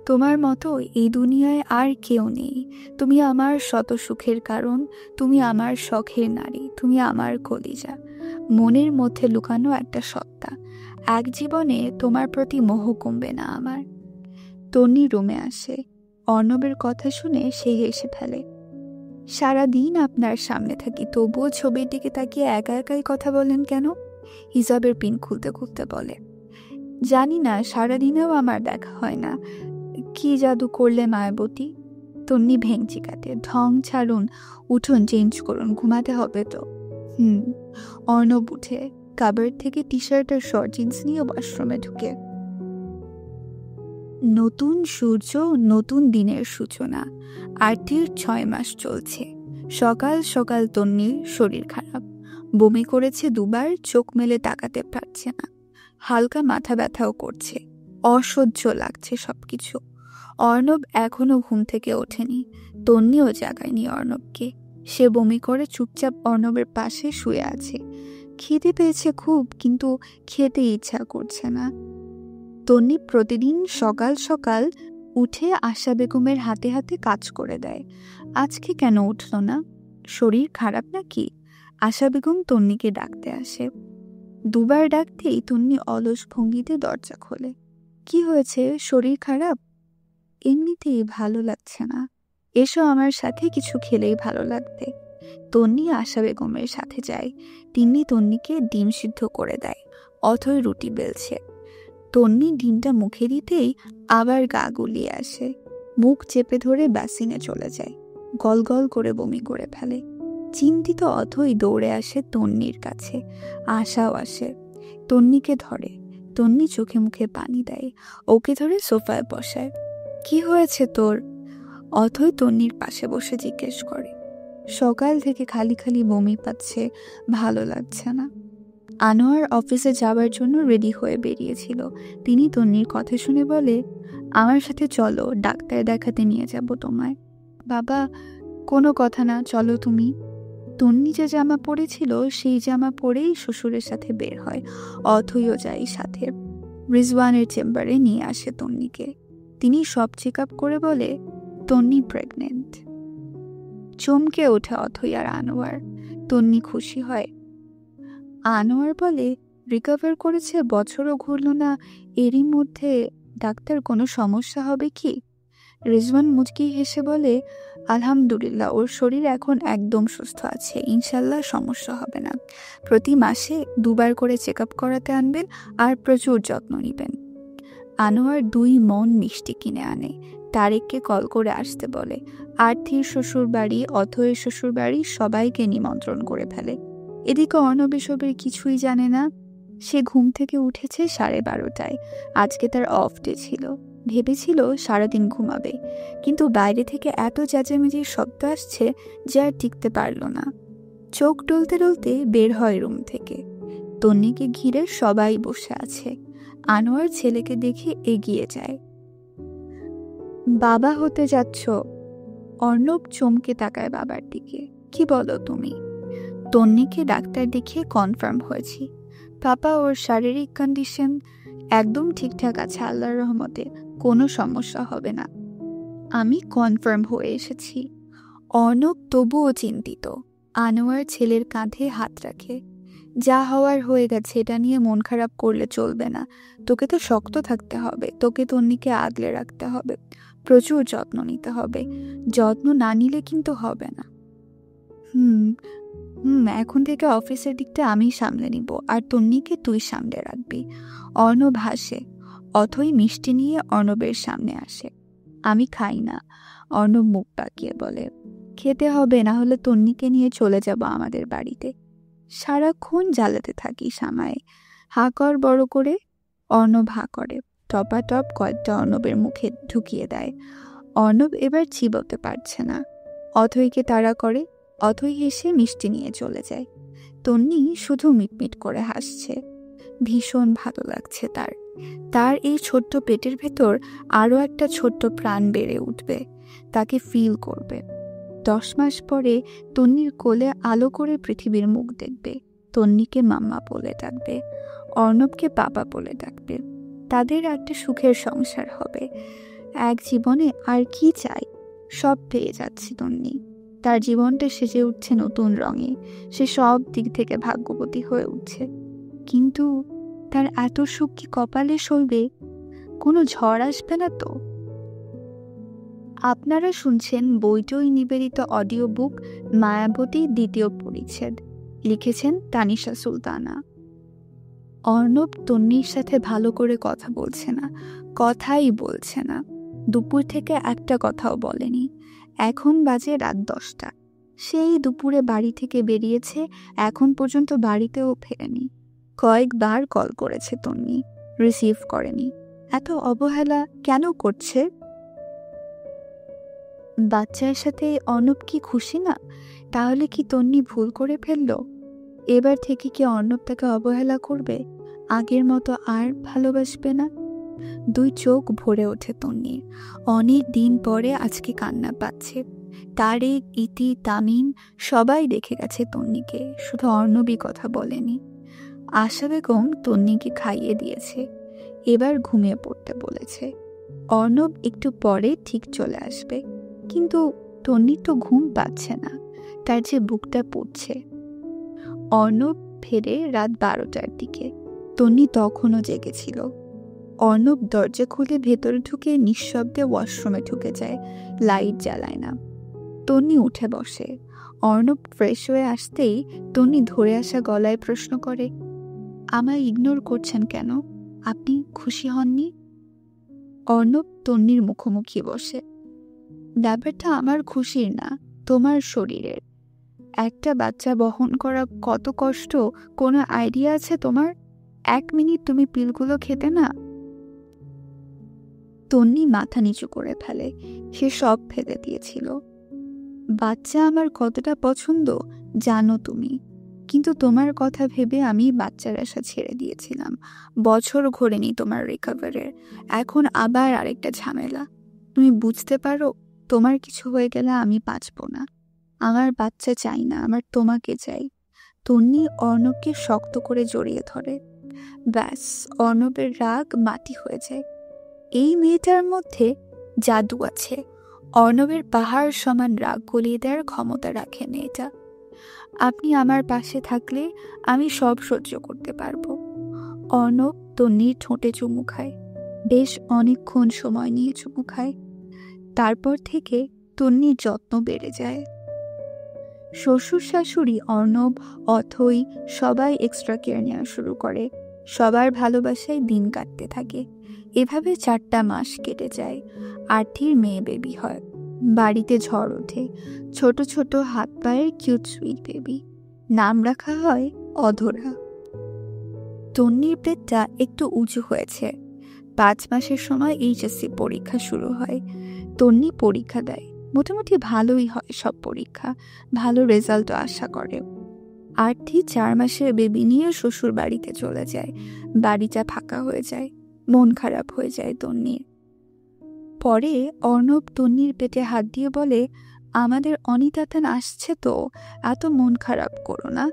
তোমার মতো এই দুনিয়ায় আর কেউ নেই। তুমি আমার শত সুখের কারণ, তুমি আমার শখের নারী, তুমি আমার কলিজা। মনের মধ্যে লুকানো একটা সত্তা। এক জীবনে তোমার প্রতি মোহ কমবে না আমার। তন্নি রুমে আসে। অর্ণবের কথা শুনে সে হেসে ফেলে। সারাদিন আপনার সামনে থাকি, তবুও ছবির দিকে তাকিয়ে একা একাই কথা বলেন কেন? হিজাবের পিন খুলতে খুলতে বলে। জানি না, সারাদিনেও আমার দেখা হয় না, কি জাদু করলে মায়াবতী? তন্নি ভেঙচি কাটে। ঢং ছাড়ুন, উঠুন, চেঞ্জ করুন, ঘুমাতে হবে তো। অর্ণব উঠে কাবার্ড থেকে টি শার্ট আর শর্ট জিন্স নিয়ে ওয়াশরুমে ঢুকে। নতুন সূর্য, নতুন দিনের সূচনা। আরটির 6 মাস চলছে। সকাল সকাল তন্নির শরীর খারাপ, বমি করেছে 2 বার, চোখ মেলে তাকাতে পারছে না, হালকা মাথা ব্যথাও করছে, অসহ্য লাগছে সবকিছু। অর্ণব এখনো ঘুম থেকে ওঠেনি, তন্নিও জাগায়নি অর্ণবকে। সে বমি করে চুপচাপ অর্ণবের পাশে শুয়ে আছে। খিদে পেয়েছে খুব, কিন্তু খেতে ইচ্ছা করছে না। তন্নি প্রতিদিন সকাল সকাল উঠে আশা বেগমের হাতে হাতে কাজ করে দেয়। আজকে কেন উঠল না? শরীর খারাপ নাকি? আশা বেগম তন্নিকে ডাকতে আসে। 2 বার ডাকতেই তন্নি অলস ভঙ্গিতে দরজা খোলে। কি হয়েছে? শরীর খারাপ? এমনিতেই ভালো লাগছে না। এসো আমার সাথে, কিছু খেলেই ভালো লাগবে। তন্নি আশা বেগমের সাথে যায়। তিনি তন্নিকে ডিম সিদ্ধ করে দেয়। অথই রুটি বেলছে। তন্নি ডিমটা মুখে দিতেই আবার গা গুলিয়ে আসে। মুখ চেপে ধরে বাসিনে চলে যায়। গল গল করে বমি করে ফেলে। চিন্তিত অথই দৌড়ে আসে তন্নির কাছে। আশাও আসে, তন্নিকে ধরে। তন্নি চোখে মুখে পানি দেয়, ওকে ধরে সোফায় বসায়। কি হয়েছে তোর? অথই তন্নির পাশে বসে জিজ্ঞেস করে। সকাল থেকে খালি খালি বমি পাচ্ছে, ভালো লাগছে না। আনোয়ার অফিসে যাওয়ার জন্য রেডি হয়ে বেরিয়েছিল। তিনি তন্নির কথা শুনে বলে, আমার সাথে চলো, ডাক্তার দেখাতে নিয়ে যাব তোমায়। বাবা, কোনো কথা না, চলো তুমি। তন্নি যে জামা পরেছিল সেই জামা পরেই শ্বশুরের সাথে বের হয়। অথইও যায় সাথে। রিজওয়ানের চেম্বারে নিয়ে আসে তন্নিকে। তিনি সব চেক আপ করে বলে, তন্নি প্রেগনেন্ট। চমকে ওঠে অথই আর আনোয়ার। তন্নি খুশি হয়। আনোয়ার বলে, রিকভার করেছে, বছরও ঘুরল না, এরই মধ্যে ডাক্তার কোনো সমস্যা হবে কি? রিজওয়ান মুচকি হেসে বলে, আলহামদুলিল্লাহ, ওর শরীর এখন একদম সুস্থ আছে, ইনশাল্লাহ সমস্যা হবে না। প্রতি মাসে 2 বার করে চেক আপ করাতে আনবেন আর প্রচুর যত্ন নেবেন। আনোয়ার 2 মন মিষ্টি কিনে আনে। তারেককে কল করে আসতে বলে। আর্থির শ্বশুর বাড়ি, অথয়ের শ্বশুর বাড়ি সবাইকে নিমন্ত্রণ করে ফেলে। এদিকে অর্ণব এসবের কিছুই জানে না। সে ঘুম থেকে উঠেছে 12:30টায়। আজকে তার অফ ডে ছিল। ভেবেছিল সারাদিন ঘুমাবে, কিন্তু বাইরে থেকে এত চেঁচামেচির শব্দ আসছে যে আর টিকতে পারল না। চোখ ডলতে ডলতে বের হয় রুম থেকে। তন্নিকে ঘিরে সবাই বসে আছে। আনোয়ার ছেলেকে দেখে এগিয়ে যায়। বাবা হতে যাচ্ছ? অর্ণব চমকে তাকায় বাবার দিকে। কি বলো তুমি? তন্নিকে ডাক্তার দেখিয়ে কনফার্ম হয়েছি। পাপা, ওর শারীরিক কন্ডিশন একদম ঠিকঠাক আছে, আল্লাহর রহমতে কোনো সমস্যা হবে না। আমি কনফার্ম হয়ে এসেছি। অর্ণব তবুও চিন্তিত। আনোয়ার ছেলের কাঁধে হাত রাখে। যা হওয়ার হয়ে গেছে, এটা নিয়ে মন খারাপ করলে চলবে না। তোকে তো শক্ত থাকতে হবে, তোকে তন্নিকে আগলে রাখতে হবে, প্রচুর যত্ন নিতে হবে। যত্ন না নিলে কিন্তু হবে না। এখন থেকে অফিসের দিকটা আমি সামলে নিব, আর তন্নিকে তুই সামলে রাখবি। অর্ণব হাসে। অথই মিষ্টি নিয়ে অর্ণবের সামনে আসে। আমি খাই না, অর্ণব মুখ বাঁকিয়ে বলে। খেতে হবে, না হলে তন্নিকে নিয়ে চলে যাব আমাদের বাড়িতে। সারাক্ষণ জ্বালাতে থাকি সামায়। হা কর বড় করে। অর্ণব হা করে। টপাটপ কয়েকটা অর্ণবের মুখে ঢুকিয়ে দেয়। অর্ণব এবার চিবোতে পারছে না। অথইকে তাড়া করে। অথই হেসে মিষ্টি নিয়ে চলে যায়। তন্নি শুধু মিটমিট করে হাসছে। ভীষণ ভালো লাগছে তার। তার এই ছোট্ট পেটের ভেতর আরও একটা ছোট্ট প্রাণ বেড়ে উঠবে, তাকে ফিল করবে। 10 মাস পরে তন্নির কোলে আলো করে পৃথিবীর মুখ দেখবে। তন্নিকে মাম্মা বলে ডাকবে, অর্ণবকে বাবা বলে ডাকবে। তাদের একটা সুখের সংসার হবে। এক জীবনে আর কি চাই? সব পেয়ে যাচ্ছে তন্নি। তার জীবনটা সেজে উঠছে নতুন রঙে। সে সব দিক থেকে ভাগ্যবতী হয়ে উঠছে। কিন্তু তার এত সুখ কি কপালে সইবে? কোনো ঝড় আসবে না তো? আপনারা শুনছেন বইটই নিবেদিত অডিও বুক মায়াবতী 2য় পরিচ্ছেদ। লিখেছেন তানিশা সুলতানা। অর্ণব তন্নির সাথে ভালো করে কথা বলছে না, কথাই বলছে না। দুপুর থেকে একটা কথাও বলেনি। এখন বাজে রাত 10টা। সেই দুপুরে বাড়ি থেকে বেরিয়েছে, এখন পর্যন্ত বাড়িতেও ফেরেনি। কয়েকবার কল করেছে তন্নি, রিসিভ করেনি। এত অবহেলা কেন করছে? বাচ্চার সাথে অর্ণব কি খুশি না? তাহলে কি তন্নি ভুল করে ফেললো? এবার থেকে কি অর্ণব তাকে অবহেলা করবে? আগের মতো আর ভালোবাসবে না? 2 চোখ ভরে ওঠে তন্নির। অনেক দিন পরে আজকে কান্না পাচ্ছে। তারেক, ইতি, তামিম সবাই দেখে গেছে তন্নিকে, শুধু অর্ণবই কথা বলেনি। আশা বেগম তন্নিকে খাইয়ে দিয়েছে, এবার ঘুমিয়ে পড়তে বলেছে। অর্ণব একটু পরে ঠিক চলে আসবে, কিন্তু তন্নির তো ঘুম পাচ্ছে না, তার যে বুকটা পড়ছে। অর্ণব ফেরে রাত 12টার দিকে। তন্নি তখনও জেগেছিল। অর্ণব দরজা খুলে ভেতরে ঢুকে নিঃশব্দে ওয়াশরুমে ঢুকে যায়, লাইট জ্বালায় না। তন্নি উঠে বসে। অর্ণব ফ্রেশ হয়ে আসতেই তন্নি ধরে আসা গলায় প্রশ্ন করে, আমায় ইগনোর করছেন কেন? আপনি খুশি হননি? অর্ণব তন্নির মুখোমুখি বসে। ব্যাপারটা আমার খুশির না, তোমার শরীরের। একটা বাচ্চা বহন করা কত কষ্ট কোনো আইডিয়া আছে তোমার? 1 মিনিট তুমি পিলগুলো খেতে না? তন্নি মাথা নিচু করে ফেলে, সে সব ফেলে দিয়েছিল। বাচ্চা আমার কতটা পছন্দ জানো তুমি, কিন্তু তোমার কথা ভেবে আমি বাচ্চার আশা ছেড়ে দিয়েছিলাম। বছর ঘোরেনি তোমার রিকভারের, এখন আবার আরেকটা ঝামেলা। তুমি বুঝতে পারো, তোমার কিছু হয়ে গেলে আমি বাঁচব না। আমার বাচ্চা চাই না, আমার তোমাকে চাই। তন্নি অর্ণবকে শক্ত করে জড়িয়ে ধরে। ব্যাস, অর্ণবের রাগ মাটি হয়ে যায়। এই মেয়েটার মধ্যে জাদু আছে। অর্ণবের পাহাড় সমান রাগ গলিয়ে দেওয়ার ক্ষমতা রাখে মেয়েটা। আপনি আমার পাশে থাকলে আমি সব সহ্য করতে পারবো। অর্ণব তন্নির ঠোঁটে চুমু খায়, বেশ অনেকক্ষণ সময় নিয়ে চুমু খায়। তারপর থেকে তন্নির যত্ন বেড়ে যায়। শ্বশুর শাশুড়ি, অর্ণব, অথৈ সবাই এক্সট্রা কেয়ার নেওয়া শুরু করে। সবার ভালোবাসায় দিন কাটতে থাকে। এভাবে 4টা মাস কেটে যায়। আর্থির মেয়ে বেবি হয়। বাড়িতে ঝড় ওঠে। ছোট ছোট হাত পায়ের কিউট সুইট বেবি। নাম রাখা হয় অধরা। তন্নির পেটটা একটু উঁচু হয়েছে। 5 মাসের সময় এইচএসসি পরীক্ষা শুরু হয়। তন্নি পরীক্ষা দেয়, মোটামুটি ভালোই হয় সব পরীক্ষা, ভালো রেজাল্টও আশা করে। আর্থি 4 মাসের বেবি নিয়ে শ্বশুর বাড়িতে চলে যায়। বাড়িটা ফাঁকা হয়ে যায়, মন খারাপ হয়ে যায় তন্নির। পরে অর্ণব তন্নির পেটে হাত দিয়ে বলে, আমাদের অনিতাতান আসছে তো, এত মন খারাপ করো না।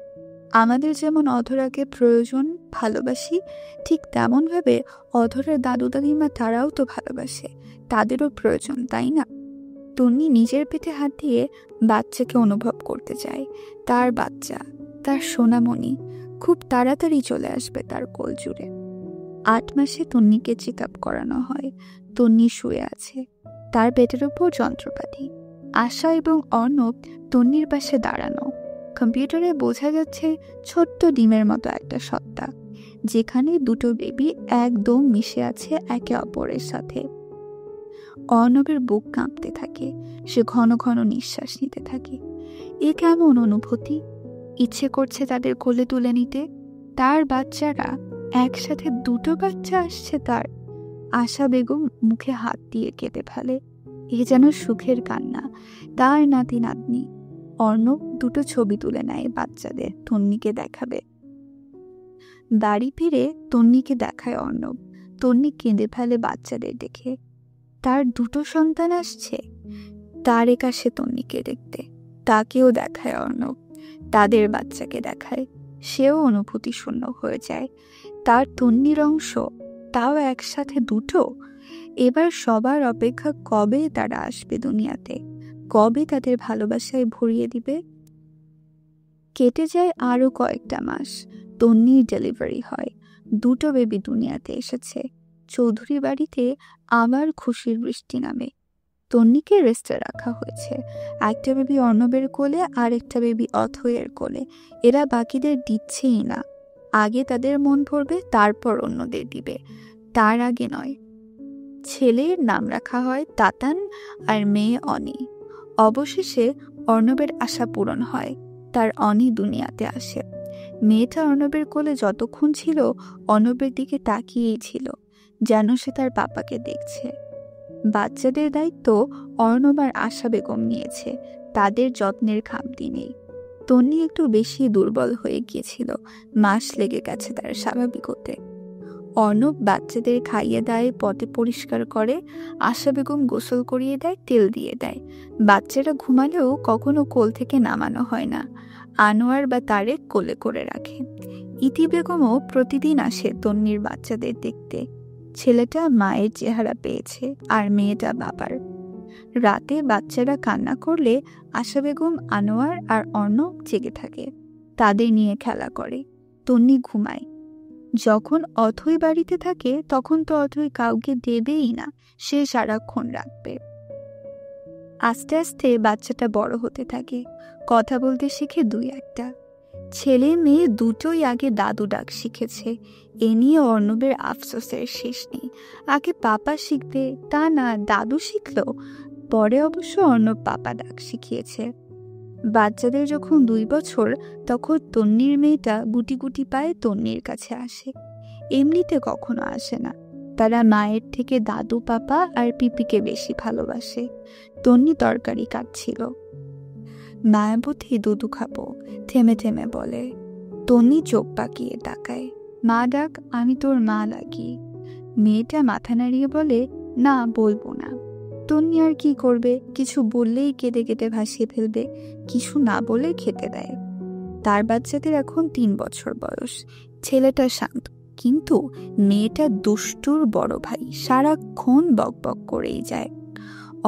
আমাদের যেমন অধরাকে প্রয়োজন, ভালোবাসি, ঠিক তেমনভাবে অধরার দাদু দাদিমা তারাও তো ভালোবাসে, তাদেরও প্রয়োজন, তাই না? তন্নি নিজের পেটে হাত দিয়ে বাচ্চাকে অনুভব করতে চায়। তার বাচ্চা, তার সোনামণি খুব তাড়াতাড়ি চলে আসবে তার কোল জুড়ে। 8 মাসে তন্নিকে চেক আপ করানো হয়। তন্নি শুয়ে আছে, তার পেটের উপর যন্ত্রপাতি। আশা এবং অর্ণব তন্নির পাশে দাঁড়ানো। কম্পিউটারে বোঝা যাচ্ছে ছোট্ট ডিমের মতো একটা সত্তা, যেখানে 2টো বেবি একদম মিশে আছে একে অপরের সাথে। অর্ণবের বুক কাঁপতে থাকে, সে ঘন ঘন নিঃশ্বাস নিতে থাকে। এ কেমন অনুভূতি? ইচ্ছে করছে তাদের কোলে তুলে নিতে। তার বাচ্চারা, একসাথে 2টো বাচ্চা আসছে তার। আশা বেগম মুখে হাত দিয়ে কেঁদে ফেলে। এ যেন সুখের কান্না, তার নাতি নাতনি। অর্ণব 2টো ছবি তুলে নেয় বাচ্চাদের, তন্নিকে দেখাবে। বাড়ি ফিরে তন্নিকে দেখায় অর্ণব। তন্নি কেঁদে ফেলে বাচ্চাদের দেখে। তার 2টো সন্তান আসছে। তারেক আসে তন্নিকে দেখতে, তাকেও দেখায় অর্ণব। তাদের বাচ্চাকে দেখায়, সেও অনুভূতি শূন্য হয়ে যায়। তার তন্নির অংশ, তাও একসাথে 2টো। এবার সবার অপেক্ষা, কবে তারা আসবে দুনিয়াতে, কবে তাদের ভালোবাসায় ভরিয়ে দিবে। কেটে যায় আরো কয়েকটা মাস। তন্নির ডেলিভারি হয়। 2টো বেবি দুনিয়াতে এসেছে। চৌধুরী বাড়িতে আবার খুশির বৃষ্টি নামে। তন্নিকে রেস্টে রাখা হয়েছে। একটা বেবি অর্ণবের কোলে, আর একটা বেবি অথৈয়ের কোলে। এরা বাকিদের দিচ্ছেই না। আগে তাদের মন ভরবে, তারপর অন্যদের দিবে, তার আগে নয়। ছেলের নাম রাখা হয় তাতান আর মেয়ে অনি। অবশেষে অর্ণবের আশা পূরণ হয়, তার অনি দুনিয়াতে আসে। মেয়েটা অর্ণবের কোলে যতক্ষণ ছিল অর্ণবের দিকে তাকিয়েই ছিল, যেন সে তার পাপাকে দেখছে। বাচ্চাদের দায়িত্ব অর্ণব আর আশা বেগম নিয়েছে, তাদের যত্নের খামতি নেই। তন্নি একটু বেশি দুর্বল হয়ে গিয়েছিল, মাস লেগে গেছে তার স্বাভাবিক হতে। অর্ণব বাচ্চাদের খাইয়ে দেয়, পথে পরিষ্কার করে, আশা বেগম গোসল করিয়ে দেয়, তেল দিয়ে দেয়। বাচ্চারা ঘুমালেও কখনো কোল থেকে নামানো হয় না, আনোয়ার বা তারেক কোলে করে রাখে। ইতি বেগমও প্রতিদিন আসে তন্নির বাচ্চাদের দেখতে। ছেলেটা মায়ের চেহারা পেয়েছে আর মেয়েটা বাবার। রাতে বাচ্চারা কান্না করলে আশা বেগম, আনোয়ার আর অর্ণব জেগে থাকে, তাদের নিয়ে খেলা করে। তন্নি ঘুমায়। যখন অথই বাড়িতে থাকে তখন তো অথই কাউকে দেবেই না, সে সারাক্ষণ রাখবে। আস্তে আস্তে বাচ্চাটা বড় হতে থাকে, কথা বলতে শিখে দুই একটা। ছেলে মেয়ে দুটোই আগে দাদু ডাক শিখেছে। এ নিয়ে অর্ণবের আফসোসের শেষ নেই। আগে পাপা শিখবে তা না, দাদু শিখলো। পরে অবশ্য অর্ণব পাপা ডাক শিখিয়েছে। বাচ্চাদের যখন 2 বছর, তখন তন্নির মেয়েটা গুটি গুটি পায়ে তন্নির কাছে আসে। এমনিতে কখনো আসে না, তারা মায়ের থেকে দাদু, পাপা আর পিপিকে বেশি ভালোবাসে। তন্নি তরকারি কাটছিল। মায়াবতী দুধু খাবো, থেমে থেমে বলে। তন্নি চোখ পাকিয়ে তাকায়। মা ডাক, আমি তোর মা লাগি। মেয়েটা মাথা নাড়িয়ে বলে, না বলবো না। তন্নি আর কি করবে, কিছু বললেই কেঁদে কেঁদে ভাসিয়ে ফেলবে, কিছু না বলে খেতে দেয়। তার বাচ্চাদের এখন 3 বছর বয়স। ছেলেটা শান্ত, কিন্তু মেয়েটা দুষ্টুর বড় ভাই, সারাক্ষণ বক বক করেই যায়।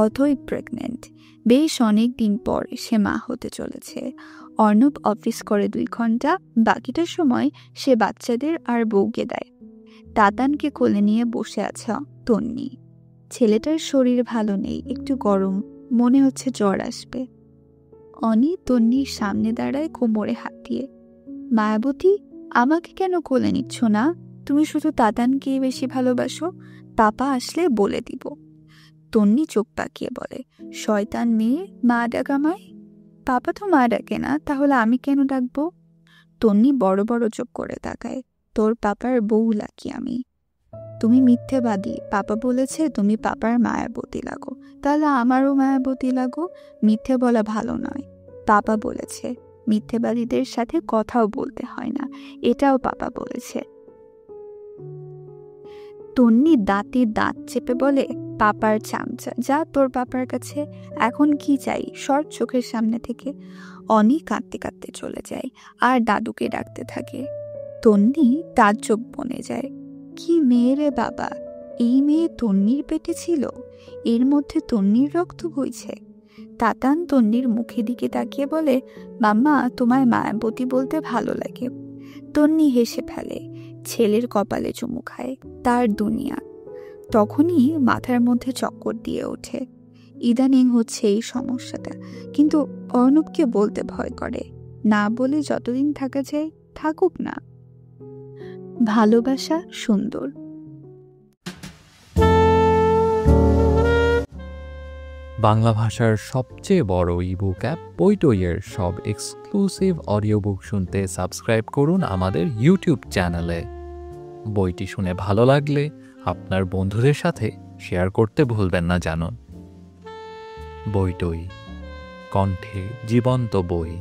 অথই প্রেগনেন্ট, বেশ অনেক দিন পর সে মা হতে চলেছে। অর্ণব অফিস করে 2 ঘন্টা, বাকিটা সময় সে বাচ্চাদের আর বউকে দেয়। তাতানকে কোলে নিয়ে বসে আছে তন্নি। ছেলেটার শরীর ভালো নেই, একটু গরম, মনে হচ্ছে জ্বর আসবে। অনি তন্নির সামনে দাঁড়ায় কোমরে হাত দিয়ে। মায়াবতী, আমাকে কেন কোলে নিচ্ছ না? তুমি শুধু তাতানকেই বেশি ভালোবাসো, পাপা আসলে বলে দিব। তন্নি চোখ পাকিয়ে বলে, শয়তান মেয়ে, মা ডাক আমায়। পাপা তো মা ডাকে না, তাহলে আমি কেন ডাকবো? তন্নি বড় বড় চোখ করে তাকায়। তোর পাপার বউ লাগি আমি। তুমি মিথ্যেবাদী, পাপা বলেছে তুমি পাপার মায়াবতী লাগো, তাহলে আমারও মায়াবতী লাগো। মিথ্যে বলা ভালো নয়, পাপা বলেছে। মিথ্যেবাদীদের সাথে কথাও বলতে হয় না, এটাও পাপা বলেছে। তন্নি দাঁতে দাঁত চেপে বলে, পাপার চামচা, যা তোর পাপার কাছে। এখন কি চাই, সর চোখের সামনে থেকে। অনি কাঁদতে কাঁদতে চলে যায় আর দাদুকে ডাকতে থাকে। তন্নি তার চোখ বনে যায়। কি মেয়ে রে বাবা, এই মেয়ে তন্নির পেটে ছিল, এর মধ্যে তন্নির রক্ত বইছে। তাতান তন্নির মুখের দিকে তাকিয়ে বলে, মাম্মা, তোমায় মায়াবতী বলতে ভালো লাগে। তন্নি হেসে ফেলে, ছেলের কপালে চুমু খায়, তার দুনিয়া। তখনই মাথার মধ্যে চক্কর দিয়ে ওঠে। ইদানিং হচ্ছে এই সমস্যাটা, কিন্তু অর্ণবকে বলতে ভয় করে। না বলে যতদিন থাকা যায় থাকুক না। ভালোবাসা সুন্দর। বাংলা ভাষার সবচেয়ে বড় ইবুক অ্যাপ বইটইয়ের সব এক্সক্লুসিভ অডিও বুক শুনতে সাবস্ক্রাইব করুন আমাদের ইউটিউব চ্যানেলে। বইটি শুনে ভালো লাগলে আপনার বন্ধুদের সাথে শেয়ার করতে ভুলবেন না জানুন। বইটই, কণ্ঠে জীবন্ত বই।